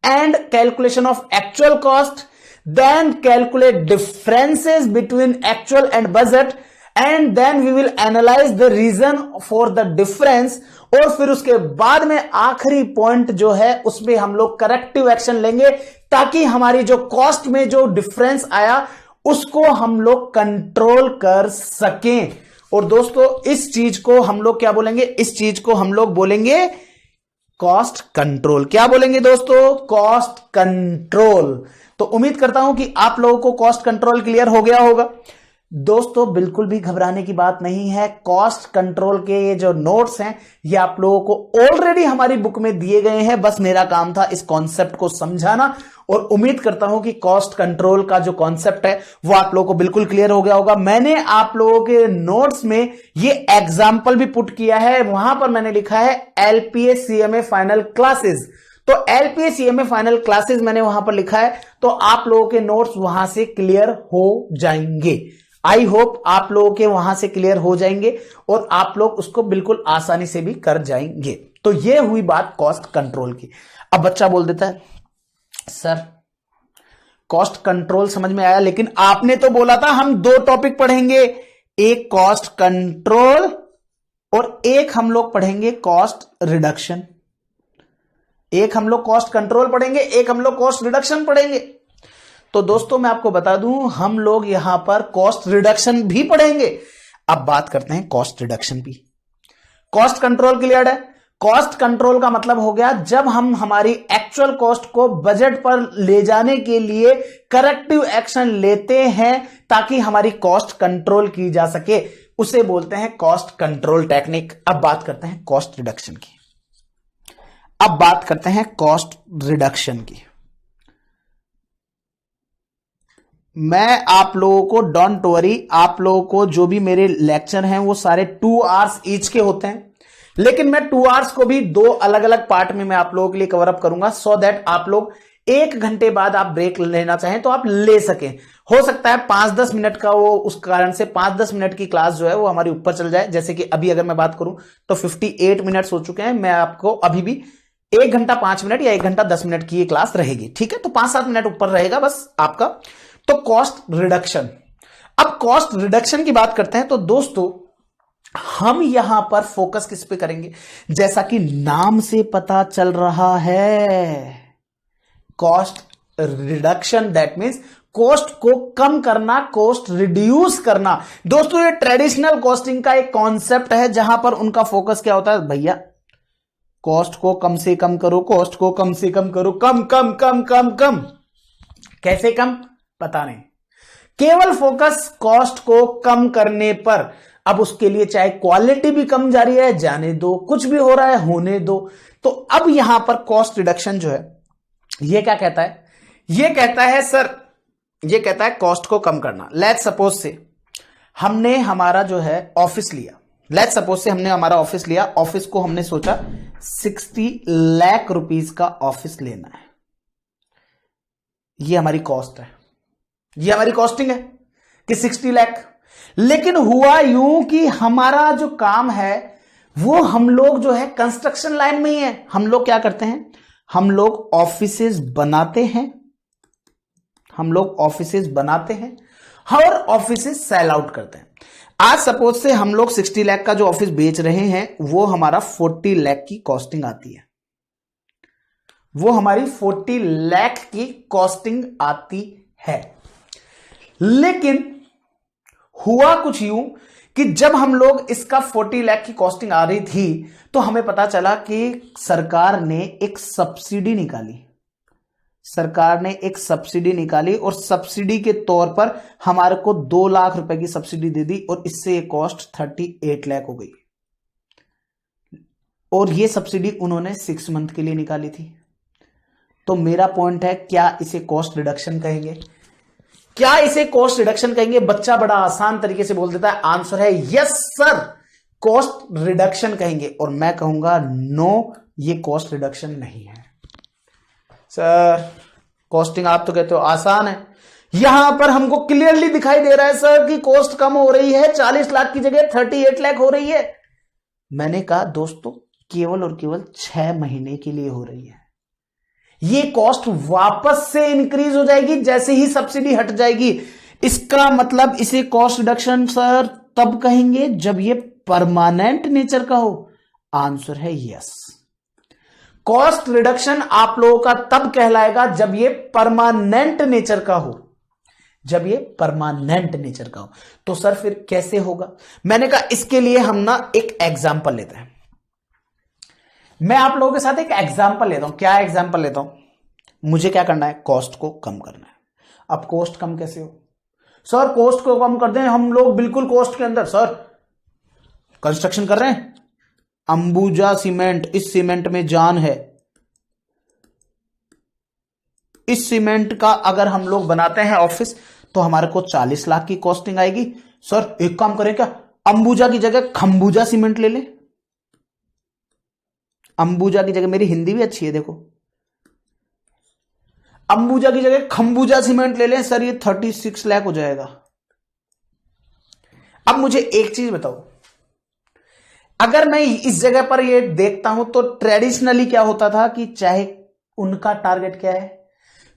[SPEAKER 1] and calculation of actual cost, then calculate differences between actual and budget, and then we will analyse the reason for the difference. और फिर उसके बाद में आखिरी point जो है उसमें हम लोग करेक्टिव एक्शन लेंगे ताकि हमारी जो कॉस्ट में जो डिफरेंस आया उसको हम लोग कंट्रोल कर सकें। और दोस्तों इस चीज को हम लोग क्या बोलेंगे, इस चीज को हम लोग बोलेंगे कॉस्ट कंट्रोल। क्या बोलेंगे दोस्तों? Cost control. तो उम्मीद करता हूं कि आप लोगों को कॉस्ट कंट्रोल क्लियर हो गया होगा। दोस्तों बिल्कुल भी घबराने की बात नहीं है। कॉस्ट कंट्रोल के ये जो नोट्स हैं ये आप लोगों को ऑलरेडी हमारी बुक में दिए गए हैं, बस मेरा काम था इस कॉन्सेप्ट को समझाना। और उम्मीद करता हूं कि कॉस्ट कंट्रोल का जो कॉन्सेप्ट है वो आप लोगों को बिल्कुल क्लियर हो गया होगा। मैंने आप लोगों के नोट्स में ये एग्जाम्पल भी पुट किया है, वहां पर मैंने लिखा है एलपीए सीएमए फाइनल क्लासेस। तो एलपीए सीएमए फाइनल क्लासेस मैंने वहां पर लिखा है, तो आप लोगों के नोट्स वहां से क्लियर हो जाएंगे। आई होप आप लोगों के वहां से क्लियर हो जाएंगे और आप लोग उसको बिल्कुल आसानी से भी कर जाएंगे। तो ये हुई बात कॉस्ट कंट्रोल की। अब बच्चा बोल देता है सर कॉस्ट कंट्रोल समझ में आया, लेकिन आपने तो बोला था हम 2 टॉपिक पढ़ेंगे, एक कॉस्ट कंट्रोल और एक हम लोग पढ़ेंगे कॉस्ट रिडक्शन। एक हम लोग कॉस्ट कंट्रोल पढ़ेंगे, एक हम लोग कॉस्ट रिडक्शन पढ़ेंगे। तो दोस्तों मैं आपको बता दूं हम लोग यहां पर कॉस्ट रिडक्शन भी पढ़ेंगे। अब बात करते हैं कॉस्ट रिडक्शन भी। कॉस्ट कंट्रोल क्लियर है? कॉस्ट कंट्रोल का मतलब हो गया जब हम हमारी एक्चुअल कॉस्ट को बजट पर ले जाने के लिए करेक्टिव एक्शन लेते हैं ताकि हमारी कॉस्ट कंट्रोल की जा सके, उसे बोलते हैं कॉस्ट कंट्रोल टेक्निक। अब बात करते हैं कॉस्ट रिडक्शन की। अब बात करते हैं कॉस्ट रिडक्शन की। मैं आप लोगों को डोंट वरी, आप लोगों को जो भी मेरे लेक्चर हैं वो सारे 2 आवर्स ईच के होते हैं, लेकिन मैं 2 आवर्स को भी 2 अलग अलग पार्ट में मैं आप लोगों के लिए कवर अप करूंगा, सो दैट आप लोग 1 घंटे बाद आप ब्रेक लेना चाहें तो आप ले सकें। हो सकता है 5-10 मिनट का वो उस कारण से 5-10 मिनट की क्लास जो है वो हमारी ऊपर चल जाए। जैसे कि अभी अगर मैं बात करूं तो 58 मिनट्स हो चुके हैं। मैं आपको अभी भी 1 घंटा 5 मिनट या 1 घंटा 10 मिनट की ये क्लास रहेगी, ठीक है? तो 5-7 मिनट ऊपर रहेगा बस आपका। तो कॉस्ट रिडक्शन। अब कॉस्ट रिडक्शन की बात करते हैं तो दोस्तों हम यहां पर फोकस किस पे करेंगे? जैसा कि नाम से पता चल रहा है cost reduction, that means cost को कम करना, कॉस्ट रिड्यूस करना। दोस्तों ये ट्रेडिशनल कॉस्टिंग का एक कॉन्सेप्ट है जहां पर उनका फोकस क्या होता है, भैया कॉस्ट को कम से कम करो, कॉस्ट को कम से कम करो, कम कम कम कम कम। कैसे कम? पता नहीं। केवल फोकस कॉस्ट को कम करने पर। अब उसके लिए चाहे क्वालिटी भी कम जा रही है, जाने दो, कुछ भी हो रहा है होने दो। तो अब यहां पर कॉस्ट रिडक्शन जो है ये क्या कहता है, ये कहता है सर, ये कहता है कॉस्ट को कम करना। लेट्स सपोज से हमने हमारा जो है ऑफिस लिया, लेट्स सपोज से हमने हमारा ऑफिस लिया, ऑफिस को हमने सोचा 60 लाख रुपीस का ऑफिस लेना है। ये हमारी कॉस्ट है, ये हमारी कॉस्टिंग है कि 60 लाख। लेकिन हुआ यूं कि हमारा जो काम है वो हम लोग जो है कंस्ट्रक्शन लाइन में ही है। हम लोग क्या करते हैं, हम लोग ऑफिसेज बनाते हैं, हम लोग ऑफिसेज बनाते हैं और ऑफिसेज सेल आउट करते हैं। आज सपोज से हम लोग 60 लाख का जो ऑफिस बेच रहे हैं वो हमारा 40 लाख की कॉस्टिंग आती है, वो हमारी 40 लाख की कॉस्टिंग आती है। लेकिन हुआ कुछ यूं कि जब हम लोग इसका 40 लाख की कॉस्टिंग आ रही थी तो हमें पता चला कि सरकार ने एक सब्सिडी निकाली, सरकार ने एक सब्सिडी निकाली और सब्सिडी के तौर पर हमारे को 2 लाख रुपए की सब्सिडी दे दी और इससे ये कॉस्ट 38 लाख हो गई। और ये सब्सिडी उन्होंने 6 मंथ के लिए निकाली थी। तो मेरा पॉइंट है, क्या इसे कॉस्ट रिडक्शन कहेंगे? क्या इसे कॉस्ट रिडक्शन कहेंगे? बच्चा बड़ा आसान तरीके से बोल देता है, आंसर है यस सर, कॉस्ट रिडक्शन कहेंगे। और मैं कहूंगा नो, ये कॉस्ट रिडक्शन नहीं है। सर कॉस्टिंग आप तो कहते हो आसान है, यहां पर हमको क्लियरली दिखाई दे रहा है सर कि कॉस्ट कम हो रही है, 40 लाख की जगह 38 लाख हो रही है। मैंने कहा दोस्तों केवल और केवल 6 महीने के लिए हो रही है। ये कॉस्ट वापस से इंक्रीज हो जाएगी जैसे ही सब्सिडी हट जाएगी। इसका मतलब इसे कॉस्ट रिडक्शन सर तब कहेंगे जब ये परमानेंट नेचर का हो। आंसर है यस, कॉस्ट रिडक्शन आप लोगों का तब कहलाएगा जब ये परमानेंट नेचर का हो, जब ये परमानेंट नेचर का हो। तो सर फिर कैसे होगा? मैंने कहा इसके लिए हम ना एक एग्जांपल लेते हैं। मैं आप लोगों के साथ एक एग्जांपल लेता हूं। क्या एग्जांपल लेता हूं? मुझे क्या करना है, कॉस्ट को कम करना है। अब कॉस्ट कम कैसे हो सर? कॉस्ट को कम कर दें हम लोग बिल्कुल कॉस्ट के अंदर। सर कंस्ट्रक्शन कर रहे हैं, अंबुजा सीमेंट, इस सीमेंट में जान है, इस सीमेंट का अगर हम लोग बनाते हैं ऑफिस तो हमारे को 40 लाख की कॉस्टिंग आएगी। सर एक काम करें क्या, अंबुजा की जगह खंबुजा सीमेंट ले लें। अंबुजा की जगह, मेरी हिंदी भी अच्छी है देखो, अंबुजा की जगह खंबुजा सीमेंट ले लें सर, ये 36 लाख हो जाएगा। अब मुझे एक चीज बताओ, अगर मैं इस जगह पर ये देखता हूं तो ट्रेडिशनली क्या होता था कि चाहे उनका टारगेट क्या है,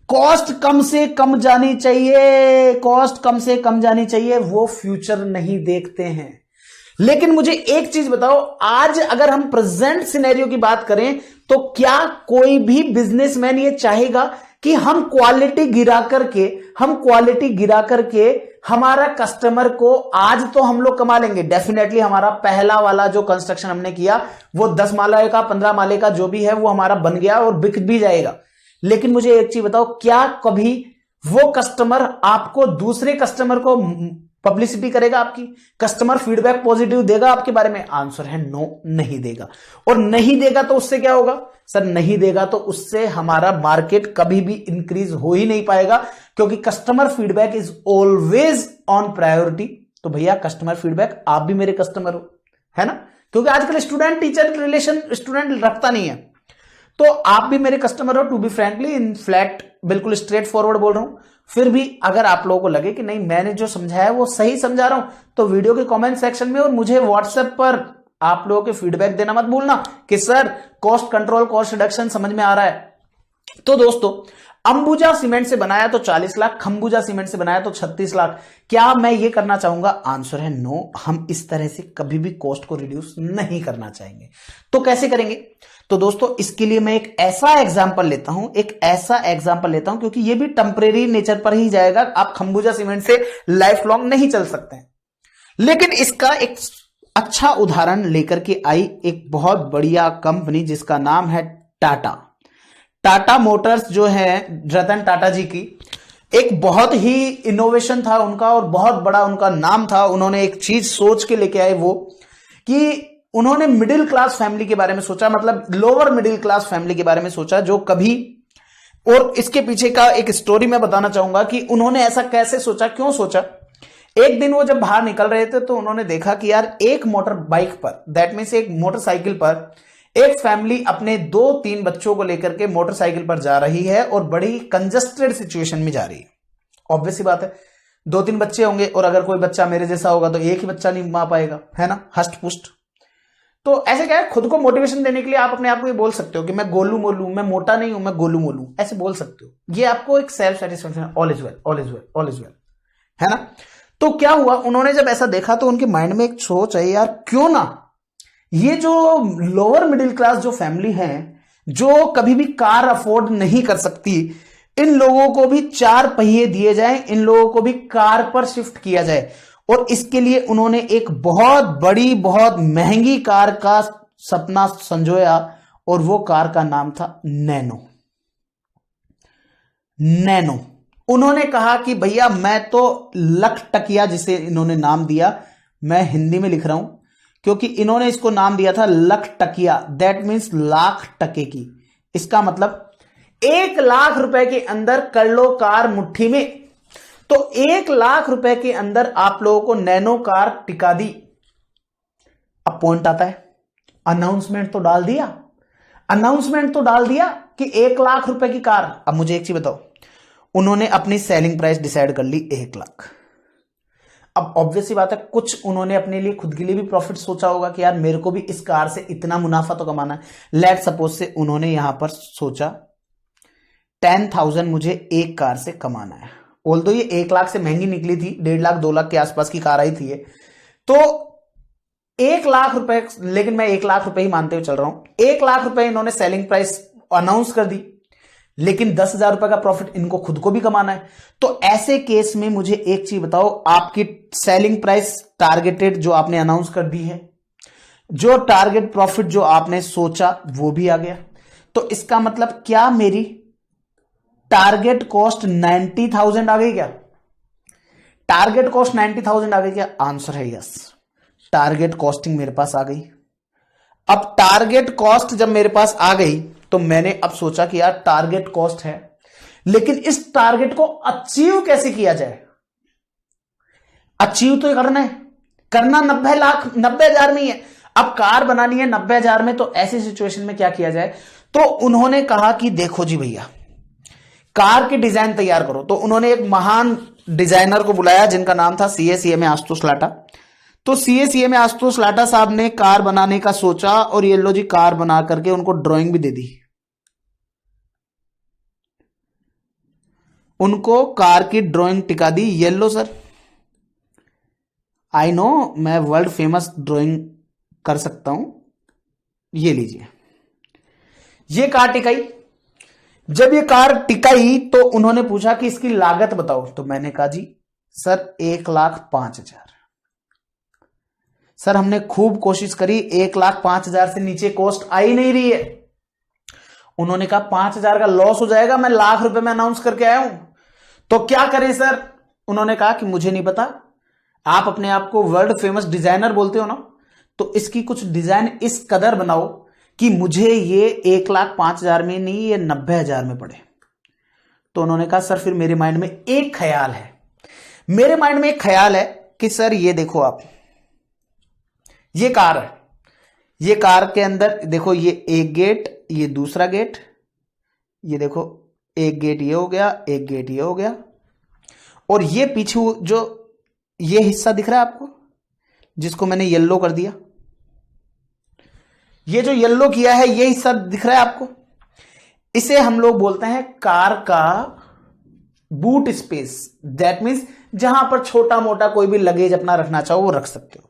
[SPEAKER 1] कॉस्ट कम से कम जानी चाहिए, कॉस्ट कम से कम जानी चाहिए, वो फ्यूचर नहीं देखते हैं। लेकिन मुझे एक चीज बताओ, आज अगर हम प्रेजेंट सिनेरियो की बात करें तो क्या कोई भी बिजनेसमैन ये चाहेगा कि हम क्वालिटी गिरा करके हमारा कस्टमर को, आज तो हम लोग कमा लेंगे डेफिनेटली, हमारा पहला वाला जो कंस्ट्रक्शन हमने किया वो 10 माले का 15 माले का जो भी है वो हमारा बन गया और बिक भी जाएगा। लेकिन मुझे एक चीज बताओ, क्या कभी वो कस्टमर आपको, दूसरे कस्टमर को पब्लिसिटी करेगा, आपकी कस्टमर फीडबैक पॉजिटिव देगा आपके बारे में? आंसर है नो, नहीं देगा। और नहीं देगा तो उससे क्या होगा सर? नहीं देगा तो उससे हमारा मार्केट कभी भी इंक्रीज हो ही नहीं पाएगा, क्योंकि customer feedback is always on priority. तो भैया कस्टमर फीडबैक, आप भी मेरे कस्टमर हो, है ना? क्योंकि आजकल स्टूडेंट टीचर रिलेशन स्टूडेंट रखता नहीं है, तो आप भी मेरे कस्टमर हो। To be frankly in flat, बिल्कुल स्ट्रेट फॉरवर्ड बोल रहा हूं। फिर भी अगर आप लोगों को लगे कि नहीं मैंने जो समझाया वो सही समझा रहा हूं, तो वीडियो के कमेंट सेक्शन में और मुझे व्हाट्सएप पर आप लोगों के फीडबैक देना मत भूलना कि sir cost control, cost reduction समझ में आ रहा है। तो दोस्तों अंबुजा सीमेंट से बनाया तो 40 लाख, खंबुजा सीमेंट से बनाया तो 36 लाख। क्या मैं ये करना चाहूंगा? आंसर है नो, हम इस तरह से कभी भी कॉस्ट को रिड्यूस नहीं करना चाहेंगे। तो कैसे करेंगे? तो दोस्तों इसके लिए मैं एक ऐसा एग्जांपल लेता हूं, क्योंकि ये भी टेम्परेरी नेचर पर ही जाएगा। आप खंबुजा सीमेंट से लाइफ लॉन्ग नहीं चल सकते हैं। लेकिन इसका एक अच्छा उदाहरण लेकर के आई एक बहुत बढ़िया कंपनी जिसका नाम है टाटा मोटर्स, जो है रतन टाटा जी की। एक बहुत ही इनोवेशन था उनका और बहुत बड़ा उनका नाम था। उन्होंने एक चीज सोच के लेके आए, वो कि उन्होंने मिडिल क्लास फैमिली के बारे में सोचा, मतलब लोअर मिडिल क्लास फैमिली के बारे में सोचा जो कभी, और इसके पीछे का एक स्टोरी मैं बताना चाहूंगा कि उन्होंने ऐसा कैसे सोचा, क्यों सोचा। एक दिन वो जब बाहर निकल रहे थे तो उन्होंने देखा कि यार एक मोटर बाइक पर, दैट मीन्स एक मोटरसाइकिल पर एक फैमिली अपने 2-3 बच्चों को लेकर के मोटरसाइकिल पर जा रही है और बड़ी कंजस्टेड सिचुएशन में जा रही है। ऑब्वियस सी बात है, 2-3 बच्चे होंगे और अगर कोई बच्चा मेरे जैसा होगा तो एक ही बच्चा नहीं मा पाएगा, है ना, हष्ट पुष्ट। तो ऐसे क्या है, खुद को मोटिवेशन देने के लिए आप अपने आप को ये बोल सकते हो कि मैं गोलू मोलू, मैं मोटा नहीं हूं, मैं गोलू मोलू, ऐसे बोल सकते हो। ये आपको एक self satisfaction, all is well, all is well, all is well, है ना। तो क्या हुआ, उन्होंने जब ऐसा देखा तो उनके माइंड में एक सोच है, यार क्यों ना ये जो लोअर मिडिल क्लास जो फैमिली है, जो कभी भी कार अफोर्ड नहीं कर सकती, इन लोगों को भी 4 पहिए दिए जाएं, इन लोगों को भी कार पर शिफ्ट किया जाए। और इसके लिए उन्होंने एक बहुत बड़ी, बहुत महंगी कार का सपना संजोया और वो कार का नाम था नैनो। नैनो। उन्होंने कहा कि भैया मैं तो लख टकिया, जिसे इन्होंने नाम दिया, मैं हिंदी में लिख रहा हूं क्योंकि इन्होंने इसको नाम दिया था लख टकिया, दैट मीन्स लाख टके की। इसका मतलब 1 लाख रुपए के अंदर कर लो कार मुट्ठी में। तो 1 लाख रुपए के अंदर आप लोगों को नैनो कार टिका दी। अब पॉइंट आता है, अनाउंसमेंट तो डाल दिया, अनाउंसमेंट तो डाल दिया कि 1 लाख रुपए की कार। अब मुझे एक चीज बताओ, उन्होंने अपनी सेलिंग प्राइस डिसाइड कर ली 1 लाख। अब ऑब्वियस सी बात है, कुछ उन्होंने अपने लिए खुद के लिए भी प्रॉफिट सोचा होगा कि यार मेरे को भी इस कार से इतना मुनाफा तो कमाना है। लेट सपोज से उन्होंने यहां पर सोचा 10,000 मुझे एक कार से कमाना है। ऑल्दो ये 1 लाख से महंगी निकली थी, 1.5 लाख 2 लाख के आसपास की कार आई थी ये, तो 1 लाख रुपए, लेकिन मैं 1 लाख रुपए ही मानते हुए चल रहा हूं। 1 लाख रुपए इन्होंने सेलिंग प्राइस अनाउंस कर दी, लेकिन 10,000 रुपए का प्रॉफिट इनको खुद को भी कमाना है। तो ऐसे केस में मुझे एक चीज बताओ, आपकी सेलिंग प्राइस टारगेटेड जो आपने अनाउंस कर दी है, जो टारगेट प्रॉफिट जो आपने सोचा वो भी आ गया। तो इसका मतलब क्या मेरी टारगेट कॉस्ट 90,000 आ गई क्या? टारगेट कॉस्ट 90,000 आ गई क्या? आंसर है यस। टारगेट कॉस्टिंग मेरे पास आ गई। अब टारगेट कॉस्ट जब मेरे पास आ गई तो मैंने अब सोचा कि यार टारगेट कॉस्ट है, लेकिन इस टारगेट को अचीव कैसे किया जाए? अचीव तो करना है, करना 90,000 में ही है। अब कार बनानी है 90,000 में, तो ऐसी सिचुएशन में क्या किया जाए? तो उन्होंने कहा कि देखो जी भैया, कार की डिजाइन तैयार करो। तो उन्होंने एक महान डिजाइनर को बुलाया जिनका नाम था CA/CMA आशुतोष लाटा। तो CA/CMA आशुतोष लाटा साहब ने कार बनाने का सोचा और ये लो जी कार बना करके उनको ड्राइंग भी दे दी। उनको कार की ड्राइंग टिका दी। येलो सर, आई नो मैं वर्ल्ड फेमस ड्राइंग कर सकता हूं, ये लीजिए। ये कार टिकाई। जब ये कार टिकाई तो उन्होंने पूछा कि इसकी लागत बताओ। तो मैंने कहा जी सर 1,05,000। सर हमने खूब कोशिश करी, 1,05,000 से नीचे कॉस्ट आ ही नहीं रही है। उन्होंने कहा 5,000 का लॉस हो जाएगा, मैं लाख रुपए में अनाउंस करके आया हूं, तो क्या करें सर? उन्होंने कहा कि मुझे नहीं पता, आप अपने आप को वर्ल्ड फेमस डिजाइनर बोलते हो ना, तो इसकी कुछ डिजाइन इस कदर बनाओ कि मुझे ये 1,05,000 में नहीं, ये 90,000 में पड़े। तो उन्होंने कहा सर फिर मेरे माइंड में एक ख्याल है, मेरे माइंड में एक ख्याल है कि सर ये देखो आप, ये कार है, ये कार के अंदर देखो ये एक गेट, ये दूसरा गेट, ये देखो एक गेट ये हो गया, एक गेट ये हो गया, और ये पीछे जो ये हिस्सा दिख रहा है आपको, जिसको मैंने येलो कर दिया, ये जो येलो किया है ये हिस्सा दिख रहा है आपको, इसे हम लोग बोलते हैं कार का बूट स्पेस। दैट मीन्स जहां पर छोटा मोटा कोई भी लगेज अपना रखना चाहो वो रख सकते हो।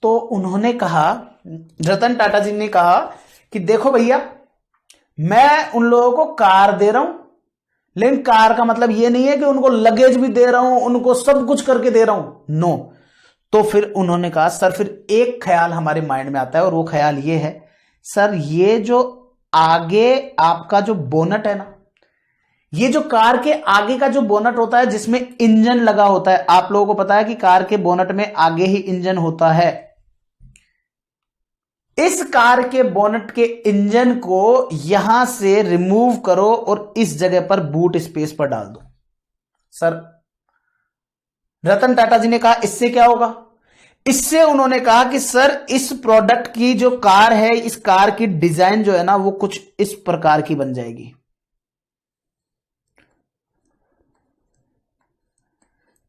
[SPEAKER 1] तो उन्होंने कहा, रतन टाटा जी ने कहा कि देखो भैया, मैं उन लोगों को कार दे रहा हूं, लेकिन कार का मतलब ये नहीं है कि उनको लगेज भी दे रहा हूं, उनको सब कुछ करके दे रहा हूं, नो। तो फिर उन्होंने कहा सर फिर एक ख्याल हमारे माइंड में आता है, और वो ख्याल ये है सर, ये जो आगे आपका जो बोनट है ना, ये जो कार के आगे का जो बोनट होता है जिसमें इंजन लगा होता है, आप लोगों को पता है कि कार के बोनट में आगे ही इंजन होता है। इस कार के बोनट के इंजन को यहां से रिमूव करो और इस जगह पर बूट स्पेस पर डाल दो। सर, रतन टाटा जी ने कहा इससे क्या होगा? इससे उन्होंने कहा कि सर इस प्रोडक्ट की जो कार है, इस कार की डिजाइन जो है ना वो कुछ इस प्रकार की बन जाएगी।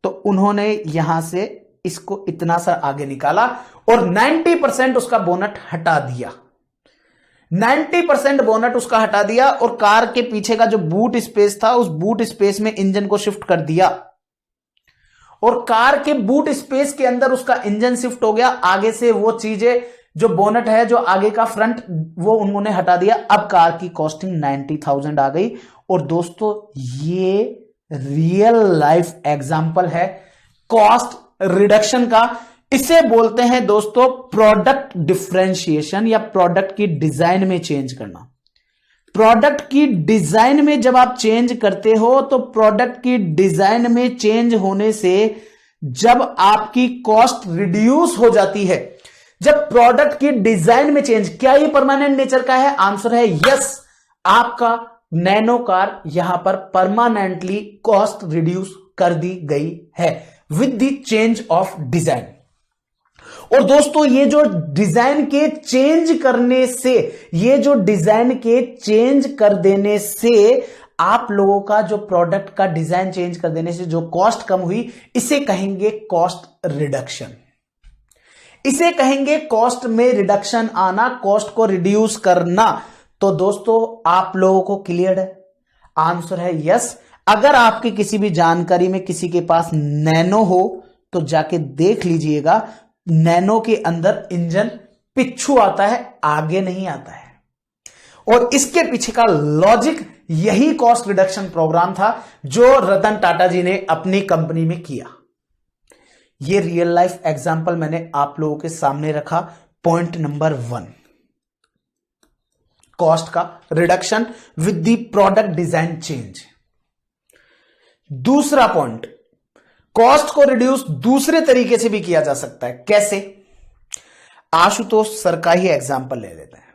[SPEAKER 1] तो उन्होंने यहां से इसको इतना सा आगे निकाला और 90% उसका बोनट हटा दिया। 90% बोनट उसका हटा दिया और कार के पीछे का जो बूट स्पेस था उस बूट स्पेस में इंजन को शिफ्ट कर दिया और कार के बूट स्पेस के अंदर उसका इंजन शिफ्ट हो गया। आगे से वो चीजें जो बोनट है, जो आगे का फ्रंट, वो उन्होंने हटा दिया। अब कार की कॉस्टिंग 90,000 आ गई। और दोस्तों ये रियल लाइफ एग्जांपल है कॉस्ट रिडक्शन का। इसे बोलते हैं दोस्तों प्रोडक्ट डिफरेंशिएशन या प्रोडक्ट की डिजाइन में चेंज करना। प्रोडक्ट की डिजाइन में जब आप चेंज करते हो तो प्रोडक्ट की डिजाइन में चेंज होने से जब आपकी कॉस्ट रिड्यूस हो जाती है, जब प्रोडक्ट की डिजाइन में चेंज, क्या ये परमानेंट नेचर का है? आंसर है यस। आपका नैनो कार यहां पर परमानेंटली कॉस्ट रिड्यूस कर दी गई है with the change of design. और दोस्तों ये जो डिजाइन के चेंज करने से, ये जो डिजाइन के चेंज कर देने से आप लोगों का जो प्रोडक्ट का डिजाइन चेंज कर देने से जो कॉस्ट कम हुई, इसे कहेंगे कॉस्ट रिडक्शन। इसे कहेंगे कॉस्ट में रिडक्शन आना, कॉस्ट को रिड्यूस करना। तो दोस्तों आप लोगों को क्लियर है? आंसर है यस। अगर आपकी किसी भी जानकारी में किसी के पास नैनो हो तो जाके देख लीजिएगा, नैनो के अंदर इंजन पिछू आता है, आगे नहीं आता है। और इसके पीछे का लॉजिक यही कॉस्ट रिडक्शन प्रोग्राम था जो रतन टाटा जी ने अपनी कंपनी में किया। ये रियल लाइफ एग्जांपल मैंने आप लोगों के सामने रखा। पॉइंट नंबर 1, कॉस्ट का reduction with the product design change. दूसरा पॉइंट, कॉस्ट को रिड्यूस दूसरे तरीके से भी किया जा सकता है। कैसे? आशुतोष सर का ही एग्जांपल ले लेते हैं।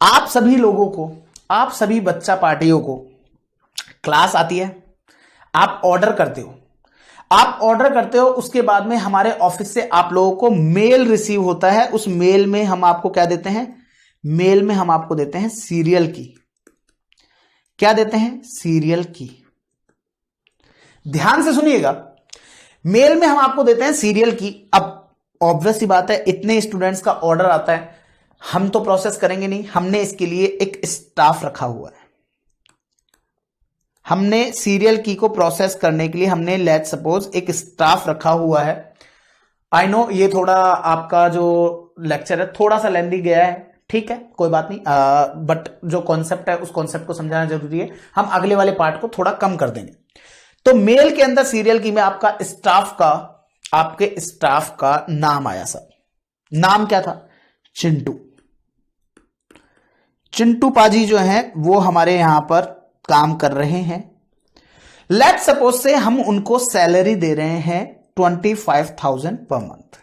[SPEAKER 1] आप सभी लोगों को, आप सभी बच्चा पार्टियों को क्लास आती है, आप ऑर्डर करते हो, आप ऑर्डर करते हो, उसके बाद में हमारे ऑफिस से आप लोगों को मेल रिसीव होता है। उस मेल में हम आपको क्या देते हैं? मेल में हम आपको देते हैं सीरियल की। क्या देते हैं? सीरियल की। ध्यान से सुनिएगा, मेल में हम आपको देते हैं सीरियल की। अब ऑब्वियस सी बात है, इतने स्टूडेंट्स का ऑर्डर आता है, हम तो प्रोसेस करेंगे नहीं, हमने इसके लिए एक स्टाफ रखा हुआ है। हमने सीरियल की को प्रोसेस करने के लिए हमने लेट्स सपोज एक स्टाफ रखा हुआ है। आई नो ये थोड़ा आपका जो लेक्चर है थोड़ा सा लेंदी गया है, ठीक है, कोई बात नहीं, बट जो कॉन्सेप्ट है उस कॉन्सेप्ट को समझाना जरूरी है। हम अगले वाले पार्ट को थोड़ा कम कर देंगे। तो मेल के अंदर सीरियल की में आपका स्टाफ का, आपके स्टाफ का नाम आया सर। नाम क्या था? चिंटू। चिंटू पाजी जो हैं वो हमारे यहां पर काम कर रहे हैं। लेट्स सपोज से हम उनको सैलरी दे रहे हैं 25,000 पर मंथ।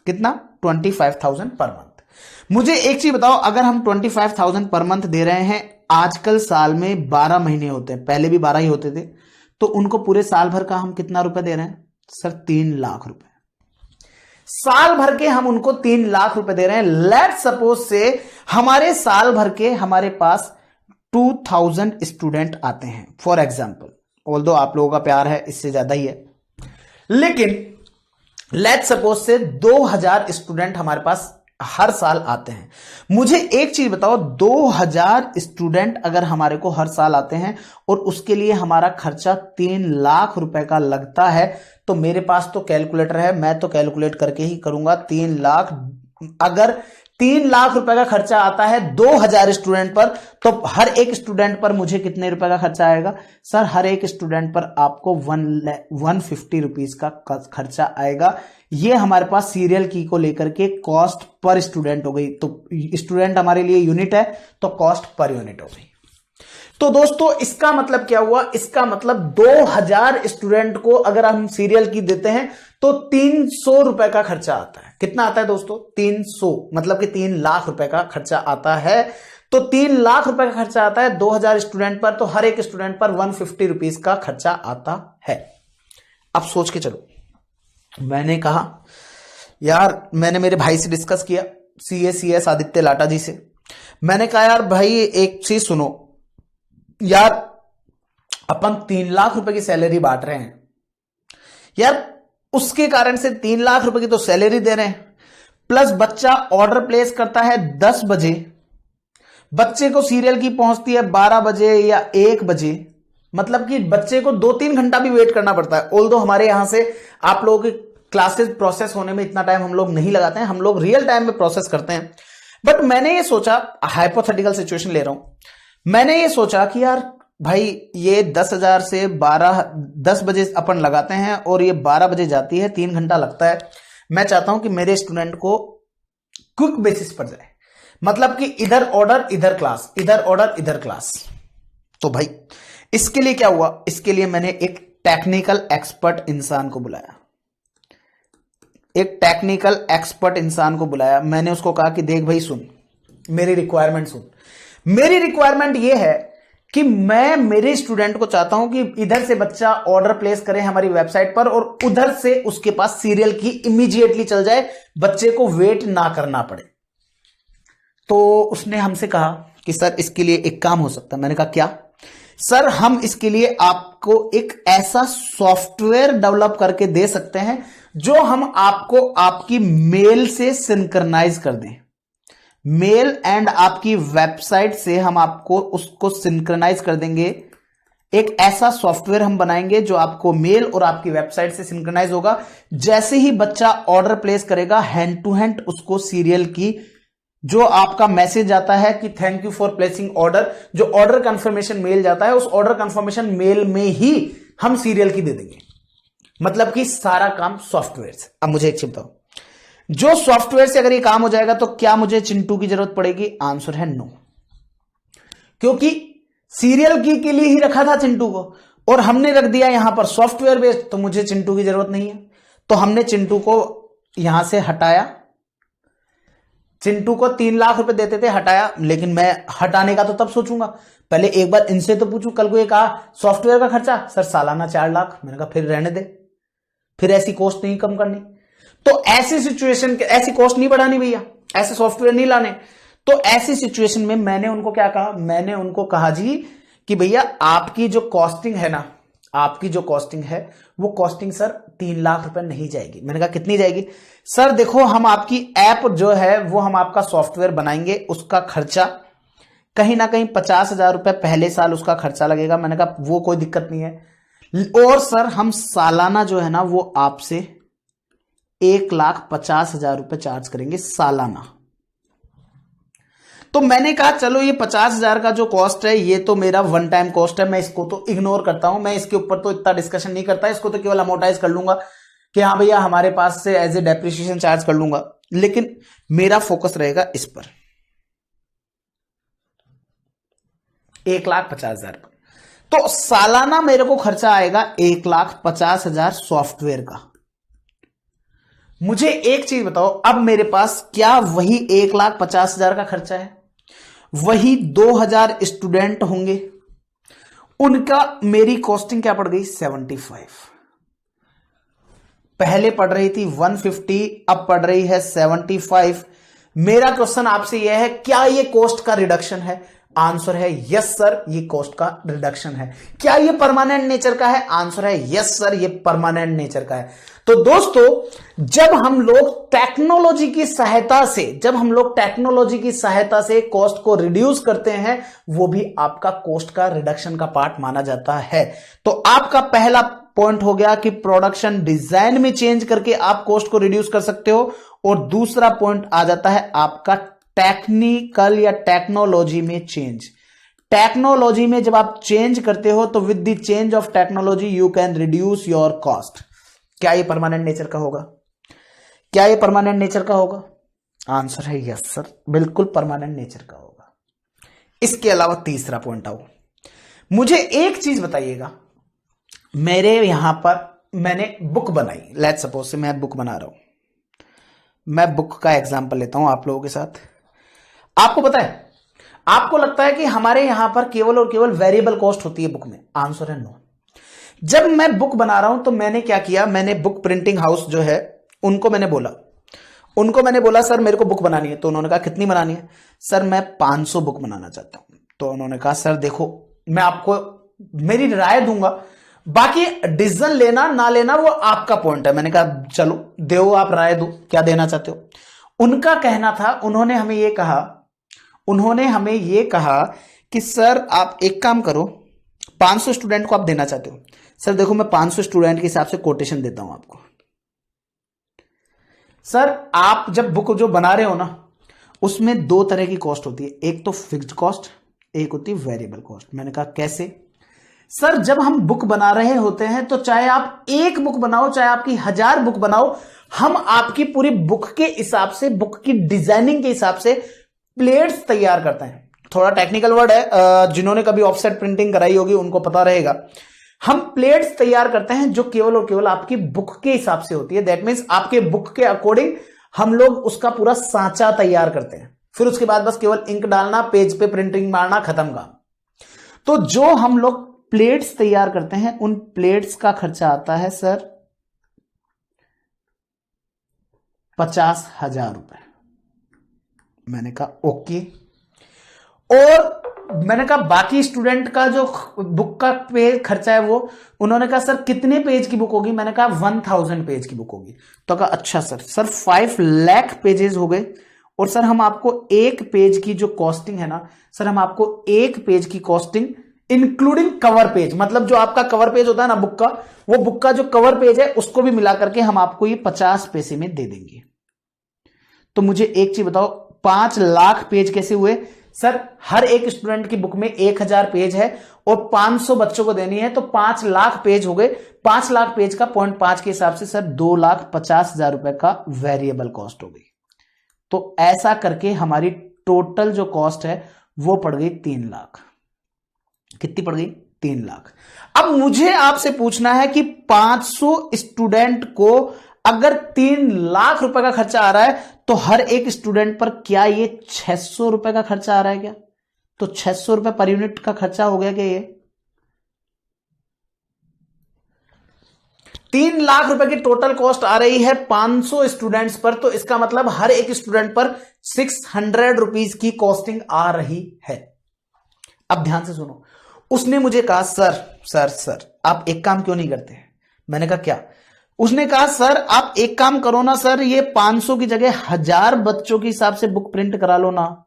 [SPEAKER 1] कितना? 25,000 पर मंथ। मुझे एक चीज बताओ, अगर हम 25,000 पर मंथ दे रहे हैं, आजकल साल में 12 महीने होते हैं, पहले भी 12 ही होते थे, तो उनको पूरे साल भर का हम कितना रुपए दे रहे हैं सर? 3 लाख रुपए। साल भर के हम उनको 3 लाख रुपए दे रहे हैं। लेट्स सपोज से हमारे साल भर के हमारे पास 2000 स्टूडेंट आते हैं फॉर एग्जाम्पल, ऑल्दो आप लोगों का प्यार है इससे ज्यादा ही है, लेकिन लेट्स सपोज से 2000 स्टूडेंट हमारे पास हर साल आते हैं। मुझे एक चीज बताओ, 2000 स्टूडेंट अगर हमारे को हर साल आते हैं और उसके लिए हमारा खर्चा 3 लाख रुपए का लगता है, तो मेरे पास तो कैलकुलेटर है, मैं तो कैलकुलेट करके ही करूंगा। 3 लाख, अगर 3 लाख रुपए का खर्चा आता है 2000 स्टूडेंट पर, तो हर एक स्टूडेंट पर मुझे कितने रुपए का खर्चा आएगा सर? हर एक स्टूडेंट पर आपको 150 रुपीज का खर्चा आएगा। ये हमारे पास सीरियल की को लेकर के कॉस्ट पर स्टूडेंट हो गई। तो स्टूडेंट हमारे लिए यूनिट है, तो कॉस्ट पर यूनिट हो गई। तो दोस्तों इसका मतलब क्या हुआ, इसका मतलब 2000 स्टूडेंट को अगर हम सीरियल की देते हैं तो 300 रुपए का खर्चा आता है। कितना आता है दोस्तों? 300, मतलब कि 3 लाख रुपए का खर्चा आता है। तो 3 लाख रुपए का खर्चा आता है 2000 स्टूडेंट पर, तो हर एक स्टूडेंट पर 150 रुपीज का खर्चा आता है। अब सोच के चलो, मैंने कहा यार, मैंने मेरे भाई से डिस्कस किया, CS आदित्य लाटा जी से। मैंने कहा यार भाई एक चीज सुनो यार, अपन 3 लाख रुपए की सैलरी बांट रहे हैं यार, उसके कारण से 3 लाख रुपए की तो सैलरी दे रहे हैं, प्लस बच्चा ऑर्डर प्लेस करता है 10 बजे, बच्चे को सीरियल की पहुंचती है 12 बजे या 1 बजे, मतलब कि बच्चे को 2-3 घंटा भी वेट करना पड़ता है। ऑल्दो हमारे यहां से आप लोगों की क्लासेस प्रोसेस होने में इतना टाइम हम लोग नहीं लगाते हैं, हम लोग रियल टाइम में प्रोसेस करते हैं। बट मैंने ये सोचा, हाइपोथेटिकल सिचुएशन ले रहा हूं, मैंने ये सोचा कि यार भाई ये 10,000 से 10 बजे अपन लगाते हैं और ये 12 बजे जाती है, 3 घंटा लगता है। मैं चाहता हूं कि मेरे स्टूडेंट को क्विक बेसिस पर जाए, मतलब कि इधर ऑर्डर इधर क्लास, इधर ऑर्डर इधर क्लास। तो भाई इसके लिए क्या हुआ, इसके लिए मैंने एक टेक्निकल एक्सपर्ट इंसान को बुलाया, एक टेक्निकल एक्सपर्ट इंसान को बुलाया। मैंने उसको कहा कि देख भाई सुन, मेरी रिक्वायरमेंट सुन। मेरी रिक्वायरमेंट यह है कि मैं मेरे स्टूडेंट को चाहता हूं कि इधर से बच्चा ऑर्डर प्लेस करे हमारी वेबसाइट पर और उधर से उसके पास सीरियल की इमीडिएटली चल जाए, बच्चे को वेट ना करना पड़े। तो उसने हमसे कहा कि सर इसके लिए एक काम हो सकता है। मैंने कहा क्या? सर हम इसके लिए आपको एक ऐसा सॉफ्टवेयर डेवलप करके दे सकते हैं जो हम आपको आपकी मेल से सिंक्रनाइज कर दें, मेल एंड आपकी वेबसाइट से हम आपको उसको सिंक्रनाइज कर देंगे। एक ऐसा सॉफ्टवेयर हम बनाएंगे जो आपको मेल और आपकी वेबसाइट से सिंक्रनाइज होगा। जैसे ही बच्चा ऑर्डर प्लेस करेगा, हैंड टू हैंड उसको सीरियल की जो आपका मैसेज आता है कि thank you for placing order, जो ऑर्डर कंफर्मेशन मेल जाता है, उस ऑर्डर कंफर्मेशन मेल में ही हम सीरियल की दे देंगे। मतलब कि सारा काम सॉफ्टवेयर से। अब मुझे एक चीज बताओ, जो सॉफ्टवेयर से अगर ये काम हो जाएगा तो क्या मुझे चिंटू की जरूरत पड़ेगी? आंसर है नो, क्योंकि सीरियल की के लिए ही रखा था चिंटू को और हमने रख दिया यहां पर सॉफ्टवेयर बेस्ड, तो मुझे चिंटू की जरूरत नहीं है। तो हमने चिंटू को यहां से हटाया। चिंटू को 3 लाख रुपए देते थे, हटाया। लेकिन मैं हटाने का तो तब सोचूंगा, पहले एक बार इनसे तो पूछूं। कल को ये कहा सॉफ्टवेयर का खर्चा सर सालाना 4 लाख, मैंने कहा फिर रहने दे, फिर ऐसी कॉस्ट नहीं कम करनी। तो ऐसी सिचुएशन, ऐसी कॉस्ट नहीं बढ़ानी भैया, ऐसे सॉफ्टवेयर नहीं लाने। तो ऐसी सिचुएशन में मैंने उनको क्या कहा, मैंने उनको कहा जी कि भैया आपकी जो कॉस्टिंग है ना, आपकी जो कॉस्टिंग है वो कॉस्टिंग सर 3 लाख रुपए नहीं जाएगी। मैंने कहा कितनी जाएगी? सर देखो हम आपकी ऐप जो है वो हम आपका सॉफ्टवेयर बनाएंगे, उसका खर्चा कहीं ना कहीं 50,000 रुपए पहले साल उसका खर्चा लगेगा। मैंने कहा वो कोई दिक्कत नहीं है। और सर हम सालाना जो है ना वो आपसे 1,50,000 रुपए चार्ज करेंगे सालाना। तो मैंने कहा चलो ये 50,000 का जो कॉस्ट है ये तो मेरा वन टाइम कॉस्ट है, मैं इसको तो इग्नोर करता हूं, मैं इसके ऊपर तो इतना डिस्कशन नहीं करता, इसको तो केवल अमोर्टाइज कर लूंगा कि हाँ भैया हमारे पास से एज ए डेप्रिसिएशन चार्ज कर लूंगा। लेकिन मेरा फोकस रहेगा इस पर, 1,50,000। तो सालाना मेरे को खर्चा आएगा 1,50,000 सॉफ्टवेयर का। मुझे एक चीज बताओ, अब मेरे पास क्या वही 1,50,000 का खर्चा है? वही 2,000 स्टूडेंट होंगे, उनका मेरी कॉस्टिंग क्या पड़ गई? 75। पहले पढ़ रही थी 150, अब पढ़ रही है 75। मेरा क्वेश्चन आपसे यह है, क्या ये कॉस्ट का रिडक्शन है? आंसर है यस सर, ये कॉस्ट का रिडक्शन है। क्या ये परमानेंट नेचर का है? आंसर है यस सर, ये परमानेंट नेचर का है। तो दोस्तों जब हम लोग टेक्नोलॉजी की सहायता से कॉस्ट को रिड्यूस करते हैं, वो भी आपका कॉस्ट का रिडक्शन का पार्ट माना जाता है। तो आपका पहला पॉइंट हो गया कि प्रोडक्शन डिजाइन में चेंज करके आप कॉस्ट को रिड्यूस कर सकते हो, और दूसरा पॉइंट आ जाता है आपका टेक्निकल या टेक्नोलॉजी में चेंज। टेक्नोलॉजी में जब आप चेंज करते हो तो with the change of technology you can reduce your cost. क्या ये परमानेंट नेचर का होगा? क्या ये परमानेंट नेचर का होगा? आंसर है यस सर, बिल्कुल परमानेंट नेचर का होगा। इसके अलावा तीसरा पॉइंट आओ, मुझे एक चीज बताइएगा, मेरे यहां पर मैंने बुक बनाई, लेट्स सपोज से मैं बुक बना रहा हूं, मैं बुक का एग्जांपल लेता हूं आप लोगों के साथ। आपको पता है, आपको लगता है कि हमारे यहां पर केवल और केवल वेरिएबल कॉस्ट होती है बुक में, आंसर है नो। जब मैं बुक बना रहा हूं तो मैंने क्या किया, मैंने बुक प्रिंटिंग हाउस जो है उनको मैंने बोला सर मेरे को बुक बनानी है। तो उन्होंने कहा कितनी बनानी है? सर मैं 500 बुक बनाना चाहता हूं। तो उन्होंने कहा सर देखो मैं आपको मेरी राय दूंगा, बाकी डिसीजन लेना ना लेना वो आपका पॉइंट है। मैंने कहा चलो दो, आप राय दो, क्या देना चाहते हो। उनका कहना था, उन्होंने हमें ये कहा कि सर आप एक काम करो, 500 स्टूडेंट को आप देना चाहते हो। सर देखो मैं 500 स्टूडेंट के हिसाब से कोटेशन देता हूं आपको। सर आप जब बुक जो बना रहे हो ना, उसमें दो तरह की कॉस्ट होती है, एक तो फिक्स्ड कॉस्ट, एक होती है वेरिएबल कॉस्ट। मैंने कहा कैसे? सर जब हम बुक बना रहे होते हैं तो चाहे आप एक बुक बनाओ, चाहे आपकी 1000 बुक बनाओ, हम आपकी पूरी बुक के हिसाब से, बुक की डिजाइनिंग के हिसाब से प्लेट्स तैयार करते हैं। थोड़ा टेक्निकल वर्ड है, जिन्होंने कभी ऑफसेट प्रिंटिंग कराई होगी उनको पता रहेगा। हम प्लेट्स तैयार करते हैं जो केवल और केवल आपकी बुक के हिसाब से होती है। दैट मीन्स आपके बुक के अकॉर्डिंग हम लोग उसका पूरा सांचा तैयार करते हैं, फिर उसके बाद बस केवल इंक डालना, पेज पे प्रिंटिंग मारना, खत्म का। तो जो हम लोग प्लेट्स तैयार करते हैं उन प्लेट्स का खर्चा आता है सर 50,000 रुपए। मैंने कहा ओके। और मैंने कहा बाकी स्टूडेंट का जो बुक का पेज खर्चा है वो, उन्होंने कहा सर कितने पेज की बुक होगी? मैंने कहा 1000 पेज की बुक होगी। तो कहा अच्छा सर 5 लाख पेजेस हो गए, और सर हम आपको एक पेज की जो कॉस्टिंग है ना, सर हम आपको एक पेज की कॉस्टिंग इंक्लूडिंग कवर पेज, मतलब जो आपका कवर पेज होता है ना बुक का, वो बुक का जो कवर पेज है उसको भी मिला करके हम आपको ये 50 पैसे में दे देंगे। तो मुझे एक चीज बताओ, 5 लाख पेज कैसे हुए? सर हर एक स्टूडेंट की बुक में 1000 पेज है और 500 बच्चों को देनी है, तो 5 लाख पेज हो गए। 5 लाख पेज का 0.5 के हिसाब से सर 2,50,000 रुपए का वेरिएबल कॉस्ट हो गई। तो ऐसा करके हमारी टोटल जो कॉस्ट है वो पड़ गई 3 लाख। कितनी पड़ गई? 3 लाख। अब मुझे आपसे पूछना है कि 500 स्टूडेंट को अगर 3 लाख रुपए का खर्चा आ रहा है, तो हर एक स्टूडेंट पर क्या ये 600 रुपए का खर्चा आ रहा है क्या? तो 600 रुपए पर यूनिट का खर्चा हो गया क्या? ये 3 लाख रुपए की टोटल कॉस्ट आ रही है 500 स्टूडेंट्स पर, तो इसका मतलब हर एक स्टूडेंट पर 600 रुपीज की कॉस्टिंग आ रही है। अब ध्यान से सुनो, उसने मुझे कहा सर आप एक काम क्यों नहीं करते? मैंने कहा क्या? उसने कहा सर आप एक काम करो ना सर, ये 500 की जगह 1000 बच्चों के हिसाब से बुक प्रिंट करा लो ना।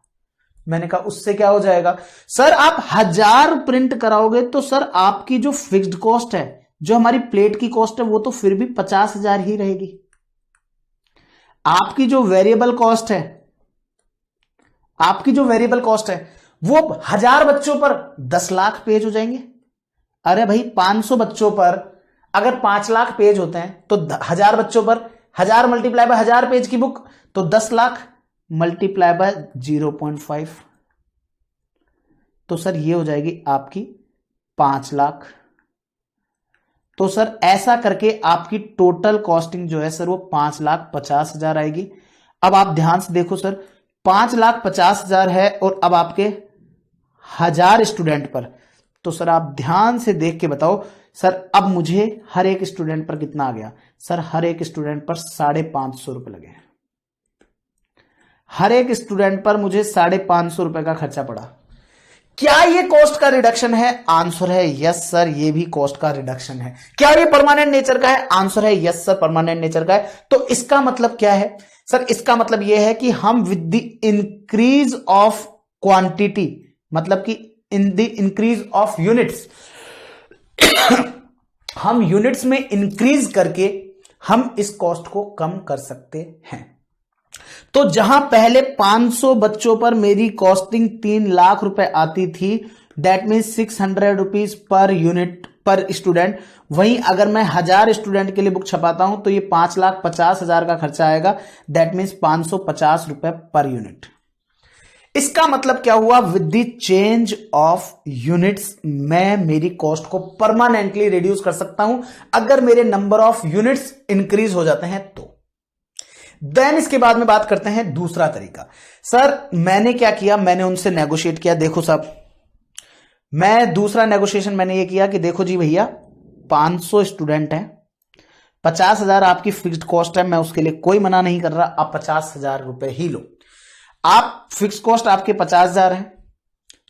[SPEAKER 1] मैंने कहा उससे क्या हो जाएगा? सर आप 1000 प्रिंट कराओगे तो सर आपकी जो फिक्स्ड कॉस्ट है, जो हमारी प्लेट की कॉस्ट है, वो तो फिर भी 50,000 ही रहेगी। आपकी जो वेरिएबल कॉस्ट है वो 1000 बच्चों पर 10 लाख पेज हो जाएंगे। अरे भाई 500 बच्चों पर अगर 5 लाख पेज होते हैं तो 1000 बच्चों पर 1000 मल्टीप्लाई बाय 1000 पेज की बुक, तो 10 लाख मल्टीप्लाई बाय 0.5, तो सर ये हो जाएगी आपकी 5 लाख। तो सर ऐसा करके आपकी टोटल कॉस्टिंग जो है सर वो 5,50,000 आएगी। अब आप ध्यान से देखो सर, 5,50,000 है और अब आपके 1000 स्टूडेंट पर, तो सर आप ध्यान से देख के बताओ सर अब मुझे हर एक स्टूडेंट पर कितना आ गया? सर हर एक स्टूडेंट पर 550 रुपए लगे। हर एक स्टूडेंट पर मुझे 550 रुपए का खर्चा पड़ा। क्या ये कॉस्ट का रिडक्शन है? आंसर है यस सर, ये भी कॉस्ट का रिडक्शन है। क्या ये परमानेंट नेचर का है? आंसर है यस सर, परमानेंट नेचर का है। तो इसका मतलब क्या है सर? इसका मतलब यह है कि हम with the increase of quantity, मतलब कि in the increase of units, हम यूनिट्स में इंक्रीज करके हम इस कॉस्ट को कम कर सकते हैं। तो जहां पहले 500 बच्चों पर मेरी कॉस्टिंग 3 लाख रुपए आती थी, that means 600 rupees per unit पर स्टूडेंट, वहीं अगर मैं 1000 स्टूडेंट के लिए बुक छपाता हूं तो ये 5,50,000 का खर्चा आएगा, दैट मीन्स 550 रुपए पर यूनिट। इसका मतलब क्या हुआ, with the change of units मैं मेरी कॉस्ट को परमानेंटली रिड्यूस कर सकता हूं अगर मेरे नंबर ऑफ यूनिट्स इंक्रीज हो जाते हैं तो। देन इसके बाद में बात करते हैं दूसरा तरीका। सर मैंने क्या किया, मैंने उनसे नेगोशिएट किया। देखो साहब, मैं दूसरा नेगोशिएशन मैंने ये किया कि देखो जी भैया 500 स्टूडेंट हैं, 50,000 आपकी फिक्स्ड कॉस्ट है, मैं उसके लिए कोई मना नहीं कर रहा, आप 50,000 रुपए ही लो। आप फिक्स कॉस्ट आपके 50,000 है,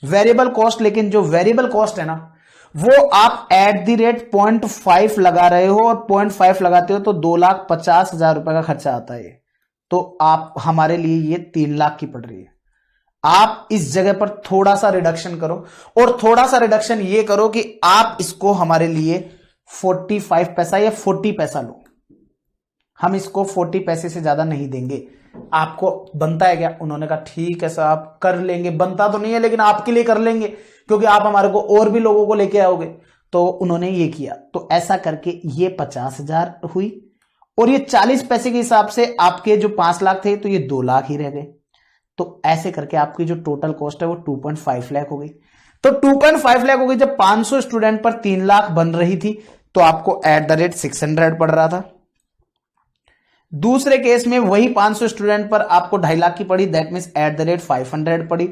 [SPEAKER 1] वेरिएबल कॉस्ट, लेकिन जो वेरिएबल कॉस्ट है ना वो आप एट द रेट 0.5 लगा रहे हो, और 0.5 लगाते हो तो 2,50,000 रुपए का खर्चा आता है। तो आप हमारे लिए ये 3 लाख की पड़ रही है। आप इस जगह पर थोड़ा सा रिडक्शन करो, और थोड़ा सा रिडक्शन ये करो कि आप इसको हमारे लिए 45 पैसा या 40 पैसा लो। हम इसको 40 पैसे से ज्यादा नहीं देंगे। आपको बनता है क्या? उन्होंने कहा ठीक है साहब कर लेंगे। बनता तो नहीं है लेकिन आपके लिए कर लेंगे, क्योंकि आप हमारे को और भी लोगों को लेके आओगे। तो उन्होंने ये किया, तो ऐसा करके ये 50,000 हुई, और ये 40 पैसे के हिसाब से आपके जो 5 लाख थे तो ये 2 लाख ही रह गए। तो ऐसे करके आपकी जो टोटल कॉस्ट है वो 2.5 लाख हो गई। तो 2.5 लाख हो गई जब 500 स्टूडेंट पर 3 लाख बन रही थी, तो आपको एट द रेट 600 पड़ रहा था। दूसरे केस में वही 500 स्टूडेंट पर आपको 2.5 लाख की पड़ी, that means at the rate 500 पड़ी।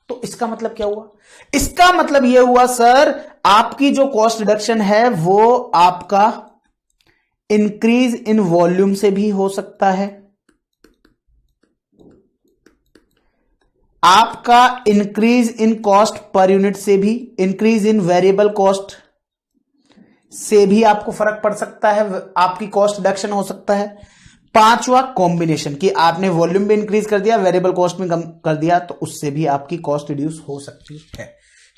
[SPEAKER 1] तो इसका मतलब क्या हुआ? इसका मतलब यह हुआ सर, आपकी जो कॉस्ट रिडक्शन है वो आपका इंक्रीज इन वॉल्यूम से भी हो सकता है, आपका increase in cost per unit से भी, इंक्रीज इन वेरिएबल कॉस्ट से भी आपको फर्क पड़ सकता है, आपकी कॉस्ट रिडक्शन हो सकता है। पांचवा कॉम्बिनेशन कि आपने वॉल्यूम भी इंक्रीज कर दिया, वेरिएबल कॉस्ट भी कम कर दिया, तो उससे भी आपकी कॉस्ट रिड्यूस हो सकती है,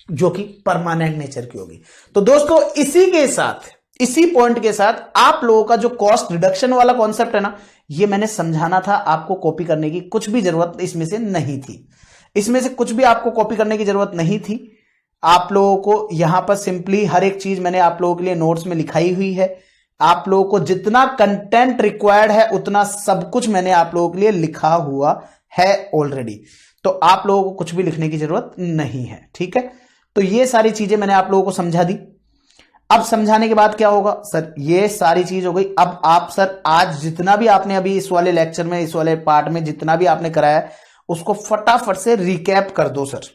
[SPEAKER 1] जो कि परमानेंट नेचर की होगी। तो दोस्तों इसी के साथ, इसी पॉइंट के साथ आप लोगों का जो कॉस्ट रिडक्शन वाला कॉन्सेप्ट है ना, ये मैंने समझाना था। आपको कॉपी करने की कुछ भी जरूरत इसमें से नहीं थी, इसमें से कुछ भी आपको कॉपी करने की जरूरत नहीं थी। आप लोगों को यहां पर सिंपली हर एक चीज मैंने आप लोगों के लिए नोट्स में लिखाई हुई है। आप लोगों को जितना कंटेंट रिक्वायर्ड है उतना सब कुछ मैंने आप लोगों के लिए लिखा हुआ है ऑलरेडी। तो आप लोगों को कुछ भी लिखने की जरूरत नहीं है, ठीक है। तो ये सारी चीजें मैंने आप लोगों को समझा दी। अब समझाने के बाद क्या होगा सर, ये सारी चीज हो गई। अब आप सर आज जितना भी आपने अभी इस वाले लेक्चर में, इस वाले पार्ट में जितना भी आपने कराया उसको फटाफट से रिकैप कर दो सर।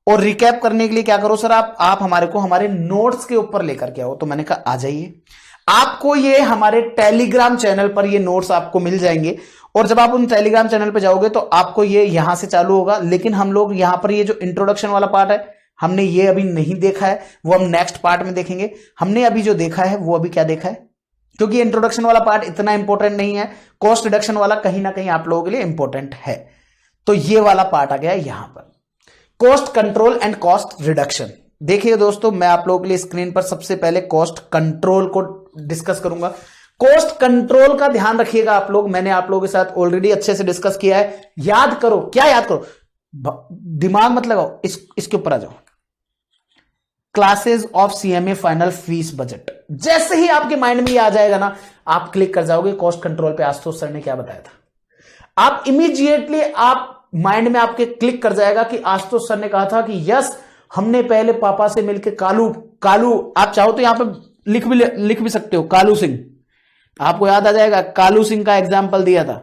[SPEAKER 1] और रिकैप करने के लिए क्या करो सर, आप हमारे को हमारे नोट्स के ऊपर लेकर के आओ। तो मैंने कहा आ जाइए, आपको ये हमारे टेलीग्राम चैनल पर ये नोट्स आपको मिल जाएंगे। और जब आप उन टेलीग्राम चैनल पर जाओगे तो आपको ये यहां से चालू होगा। लेकिन हम लोग यहां पर ये जो इंट्रोडक्शन वाला पार्ट है हमने ये अभी नहीं देखा है, वो हम नेक्स्ट पार्ट में देखेंगे। हमने अभी जो देखा है वो अभी क्या देखा है, क्योंकि इंट्रोडक्शन वाला पार्ट इतना इंपॉर्टेंट नहीं है, कॉस्ट रिडक्शन वाला कहीं ना कहीं आप लोगों के लिए इंपॉर्टेंट है। तो ये वाला पार्ट आ गया यहां पर, cost control and cost reduction. देखिए दोस्तों, मैं आप लोगों के लिए स्क्रीन पर सबसे पहले कॉस्ट कंट्रोल को डिस्कस करूंगा। कॉस्ट कंट्रोल का ध्यान रखिएगा आप लोग, मैंने आप लोगों के साथ ऑलरेडी अच्छे से डिस्कस किया है। याद करो, क्या याद करो, दिमाग मत लगाओ, इसके ऊपर आ जाओ। Classes of CMA final fees budget, जैसे ही आपके माइंड में ये आ जाएगा ना, आप क्लिक कर जाओगे कॉस्ट कंट्रोल पे। आशुतोष सर ने क्या बताया था, आप इमीडिएटली आप माइंड में आपके क्लिक कर जाएगा कि आशुतोष सर ने कहा था कि यस, हमने पहले पापा से मिलकर कालू, आप चाहो तो यहां पे लिख भी सकते हो कालू सिंह, आपको याद आ जाएगा। कालू सिंह का एग्जाम्पल दिया था।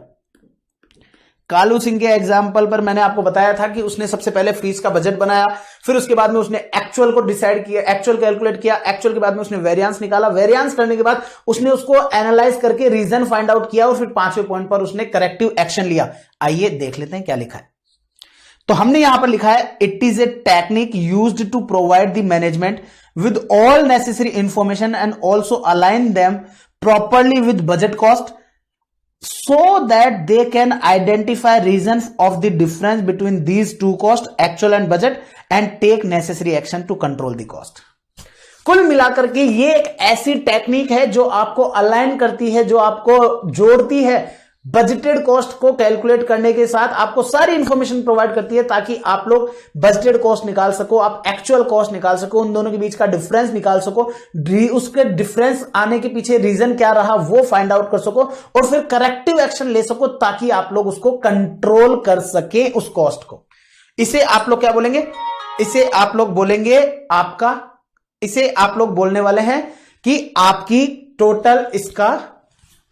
[SPEAKER 1] कालू सिंह के एग्जाम्पल पर मैंने आपको बताया था कि उसने सबसे पहले फीस का बजट बनाया, फिर उसके बाद में उसने एक्चुअल को डिसाइड किया, एक्चुअल कैलकुलेट किया, एक्चुअल के बाद में उसने वेरिएंस निकाला, वेरिएंस करने के बाद उसने उसको एनालाइज करके रीजन फाइंड आउट किया, और फिर 5वें पॉइंट पर उसने करेक्टिव एक्शन लिया। आइए देख लेते हैं क्या लिखा है। तो हमने यहां पर लिखा है, it is a technique used to provide the management with all necessary information and also align them properly with budget cost so that they can identify reasons of the difference between these two costs, actual and budget, and take necessary action to control the cost. कुल मिलाकर के ये एक ऐसी technique है जो आपको align करती है, जो आपको जोड़ती है बजटेड कॉस्ट को कैलकुलेट करने के साथ, आपको सारी इंफॉर्मेशन प्रोवाइड करती है ताकि आप लोग बजटेड कॉस्ट निकाल सको, आप एक्चुअल कॉस्ट निकाल सको, उन दोनों के बीच का डिफरेंस निकाल सको, उसके डिफरेंस आने के पीछे रीजन क्या रहा वो फाइंड आउट कर सको, और फिर करेक्टिव एक्शन ले सको ताकि आप लोग उसको कंट्रोल कर सके उस कॉस्ट को। इसे आप लोग क्या बोलेंगे, इसे आप लोग बोलेंगे आपका, इसे आप लोग बोलने वाले हैं कि आपकी टोटल इसका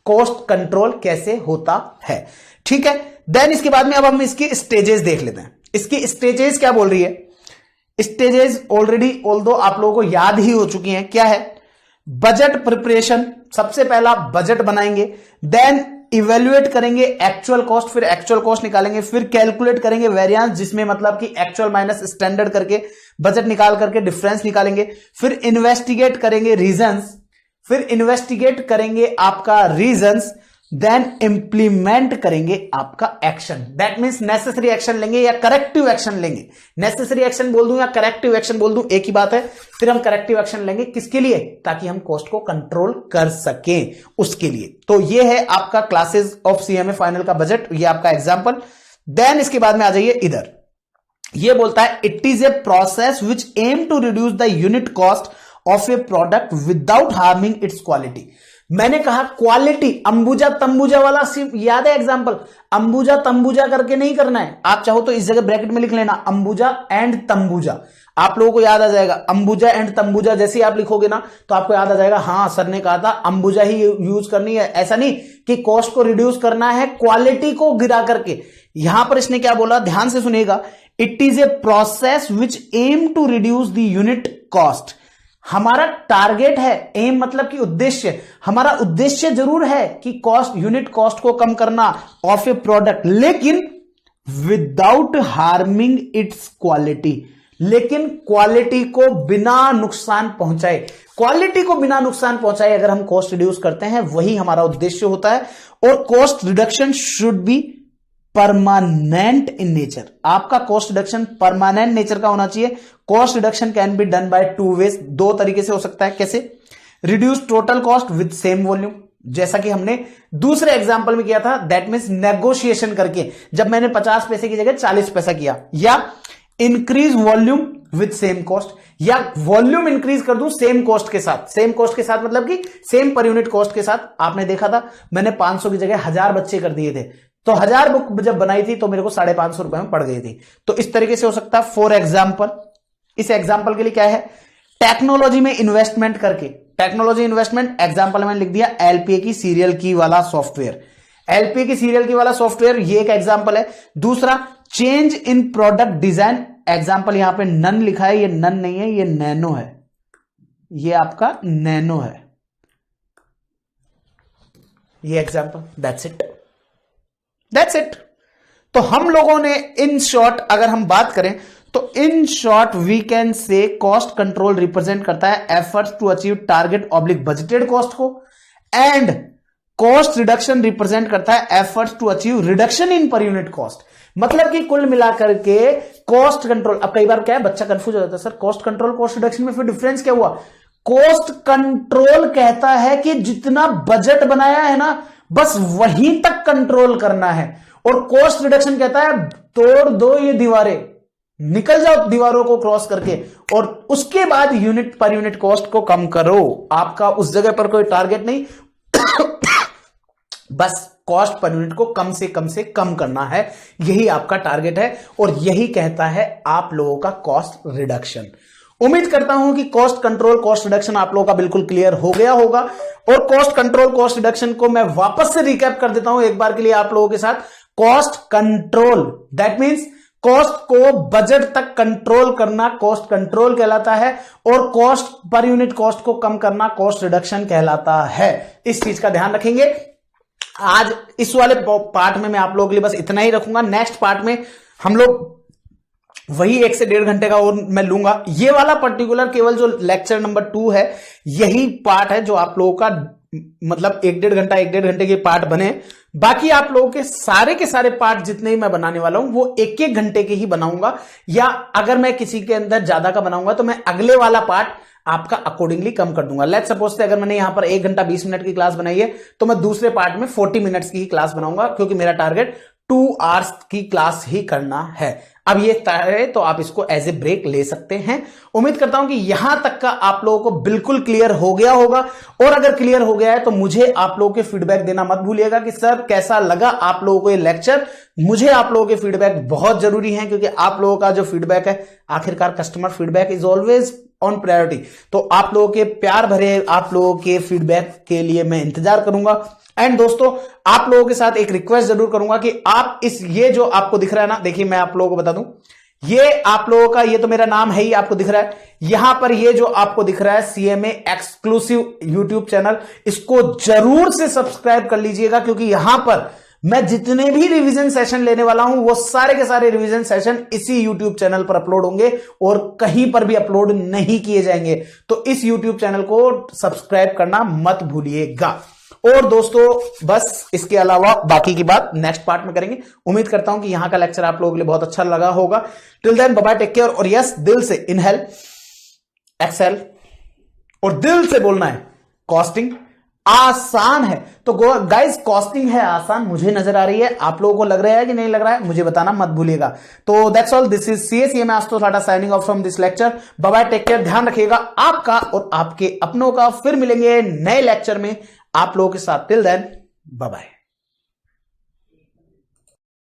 [SPEAKER 1] कॉस्ट कंट्रोल कैसे होता है। ठीक है, देन इसके बाद में अब हम इसकी स्टेजेस देख लेते हैं। इसकी स्टेजेस क्या बोल रही है, स्टेजेस ऑलरेडी ऑल्दो आप लोगों को याद ही हो चुकी हैं। क्या है, बजट प्रिपरेशन, सबसे पहला बजट बनाएंगे, देन इवेल्युएट करेंगे एक्चुअल कॉस्ट, फिर एक्चुअल कॉस्ट निकालेंगे, फिर कैलकुलेट करेंगे वेरिएंस, जिसमें मतलब कि एक्चुअल माइनस स्टैंडर्ड करके बजट निकाल करके डिफरेंस निकालेंगे, फिर इन्वेस्टिगेट करेंगे रीजंस, फिर इन्वेस्टिगेट करेंगे आपका रीजंस, देन इंप्लीमेंट करेंगे आपका action. That means necessary action लेंगे या करेक्टिव एक्शन लेंगे। नेसेसरी एक्शन बोल दूं या करेक्टिव एक्शन बोल दूं एक ही बात है। फिर हम करेक्टिव एक्शन लेंगे किसके लिए, ताकि हम कॉस्ट को कंट्रोल कर सकें उसके लिए। तो ये है आपका क्लासेस ऑफ सीएमए फाइनल का बजट, ये आपका एग्जांपल। देन इसके बाद में आ जाइए इधर, ये बोलता है it is a process which aim to reduce the unit cost of a product without harming its quality. मैंने कहा क्वालिटी, अंबुजा तंबुजा वाला याद है एग्जांपल, अंबुजा तंबुजा करके नहीं करना है। आप चाहो तो इस जगह ब्रैकेट में लिख लेना अंबुजा एंड तंबुजा, आप लोगों को याद आ जाएगा। अंबुजा एंड तंबुजा जैसे आप लिखोगे ना तो आपको याद आ जाएगा, हाँ सर ने कहा था अंबुजा ही यूज करनी है। ऐसा नहीं कि कॉस्ट को रिड्यूस करना है क्वालिटी को गिरा करके। यहां पर इसने क्या बोला, ध्यान से सुनिएगा, it is a process which aim to reduce the unit cost. हमारा टारगेट है, एम मतलब कि उद्देश्य, हमारा उद्देश्य जरूर है कि कॉस्ट, यूनिट कॉस्ट को कम करना ऑफ ए प्रोडक्ट, लेकिन विदाउट हार्मिंग इट्स क्वालिटी, लेकिन क्वालिटी को बिना नुकसान पहुंचाए, क्वालिटी को बिना नुकसान पहुंचाए अगर हम कॉस्ट रिड्यूस करते हैं, वही हमारा उद्देश्य होता है। और cost reduction should be permanent in nature. आपका कॉस्ट रिडक्शन परमानेंट नेचर का होना चाहिए। Cost reduction can be done by two ways, दो तरीके से हो सकता है। कैसे, reduce total cost with same volume, जैसा कि हमने दूसरे एग्जांपल में किया था, दैट मींस नेगोशिएशन करके, जब मैंने 50 पैसे की जगह 40 पैसा किया। या increase volume with same cost, या वॉल्यूम इंक्रीज कर दूं सेम कॉस्ट के साथ। सेम कॉस्ट के साथ मतलब कि सेम पर यूनिट कॉस्ट के साथ। आपने देखा था मैंने 500 की जगह 1000 बच्चे कर दिए थे, तो 1000 बुक जब बनाई थी तो मेरे को 550 रुपए में पड़ गई थी। तो इस तरीके से हो सकता है। फॉर एग्जाम्पल, इस एग्जाम्पल के लिए क्या है, टेक्नोलॉजी में इन्वेस्टमेंट करके, टेक्नोलॉजी इन्वेस्टमेंट एग्जाम्पल में लिख दिया एलपीए की सीरियल की वाला सॉफ्टवेयर, एलपीए की सीरियल की वाला सॉफ्टवेयर, ये एक एग्जाम्पल है। दूसरा, change in product design, example यहां पे नन लिखा है, ये नन नहीं है, ये नैनो है, ये आपका नैनो है, ये example. That's it, that's it. तो हम लोगों ने इन शॉर्ट अगर हम बात करें तो in short we can say cost control represent करता है efforts to achieve target oblique budgeted cost को, एंड कॉस्ट रिडक्शन रिप्रेजेंट करता है efforts to achieve reduction in per unit cost. मतलब कि कुल मिलाकर के कॉस्ट कंट्रोल, अब कई बार क्या है बच्चा कंफ्यूज हो जाता है, sir cost control cost reduction में फिर डिफरेंस क्या हुआ। कॉस्ट कंट्रोल कहता है कि जितना बजट बनाया है ना बस वहीं तक कंट्रोल करना है, और कॉस्ट रिडक्शन कहता है तोड़ दो ये दीवारें, निकल जाओ दीवारों को क्रॉस करके, और उसके बाद यूनिट पर यूनिट कॉस्ट को कम करो। आपका उस जगह पर कोई टारगेट नहीं बस कॉस्ट पर यूनिट को कम से कम करना है, यही आपका टारगेट है, और यही कहता है आप लोगों का कॉस्ट रिडक्शन। उम्मीद करता हूं कि कॉस्ट कंट्रोल कॉस्ट रिडक्शन आप लोगों का बिल्कुल क्लियर हो गया होगा। और कॉस्ट कंट्रोल कॉस्ट रिडक्शन को मैं वापस से रिकैप कर देता हूं एक बार के लिए आप लोगों के साथ। Cost control that means cost को बजट तक कंट्रोल करना कॉस्ट कंट्रोल कहलाता है, और कॉस्ट पर यूनिट कॉस्ट को कम करना कॉस्ट रिडक्शन कहलाता है। इस चीज का ध्यान रखेंगे। आज इस वाले पार्ट में मैं आप लोगों के लिए बस इतना ही रखूंगा। नेक्स्ट पार्ट में हम लोग वही 1 से 1.5 घंटे का और मैं लूंगा। ये वाला पर्टिकुलर केवल जो लेक्चर नंबर 2 है यही पार्ट है जो आप लोगों का मतलब 1.5 घंटे के पार्ट बने। बाकी आप लोगों के सारे पार्ट जितने ही मैं बनाने वाला हूं वो 1-1 घंटे के ही बनाऊंगा, या अगर मैं किसी के अंदर ज्यादा का बनाऊंगा तो मैं अगले वाला पार्ट आपका अकॉर्डिंगली कम कर दूंगा। लेट्स सपोज से अगर मैंने यहां पर 1 घंटा 20 मिनट की क्लास बनाई है तो मैं दूसरे पार्ट में 40 मिनट्स की ही क्लास बनाऊंगा, क्योंकि मेरा टारगेट 2 आवर्स की क्लास ही करना है। अब ये है तो आप इसको एज ए ब्रेक ले सकते हैं। उम्मीद करता हूं कि यहां तक का आप लोगों को बिल्कुल क्लियर हो गया होगा, और अगर क्लियर हो गया है तो मुझे आप लोगों के फीडबैक देना मत भूलिएगा कि सर कैसा लगा आप लोगों को ये लेक्चर। मुझे आप लोगों के फीडबैक बहुत जरूरी है, क्योंकि आप लोगों का जो फीडबैक है, आखिरकार customer feedback is always on priority. तो आप लोगों के प्यार भरे आप लोगों के फीडबैक के लिए मैं इंतजार करूंगा। एंड दोस्तों, आप लोगों के साथ एक रिक्वेस्ट जरूर करूंगा कि आप ये जो आपको दिख रहा है ना, देखिए मैं आप लोगों को बता दूं, ये आप लोगों का, ये तो मेरा नाम है ही, आपको दिख रहा है यहां पर, ये जो आपको दिख रहा है सीएमए एक्सक्लूसिव यूट्यूब चैनल, इसको जरूर से सब्सक्राइब कर लीजिएगा, क्योंकि यहां पर मैं जितने भी रिवीजन सेशन लेने वाला हूं वो सारे के सारे रिवीजन सेशन इसी YouTube चैनल पर अपलोड होंगे और कहीं पर भी अपलोड नहीं किए जाएंगे। तो इस YouTube चैनल को सब्सक्राइब करना मत भूलिएगा। और दोस्तों, बस इसके अलावा बाकी की बात नेक्स्ट पार्ट में करेंगे। उम्मीद करता हूं कि यहां का लेक्चर आप लोगों के लिए बहुत अच्छा लगा होगा। Till then bye bye, take care. और यस, दिल से इनहेल, एक्सेल, और दिल से बोलना है कॉस्टिंग आसान है। तो गाइस, कॉस्टिंग है आसान, मुझे नजर आ रही है, आप लोगों को लग रहा है कि नहीं लग रहा है, मुझे बताना मत भूलिएगा। तो that's all, this is CA Ashutosh Lata signing off from this lecture. Bye bye, take care. ध्यान रखिएगा आपका और आपके अपनों का। फिर मिलेंगे नए लेक्चर में आप लोगों के साथ। Till then bye bye.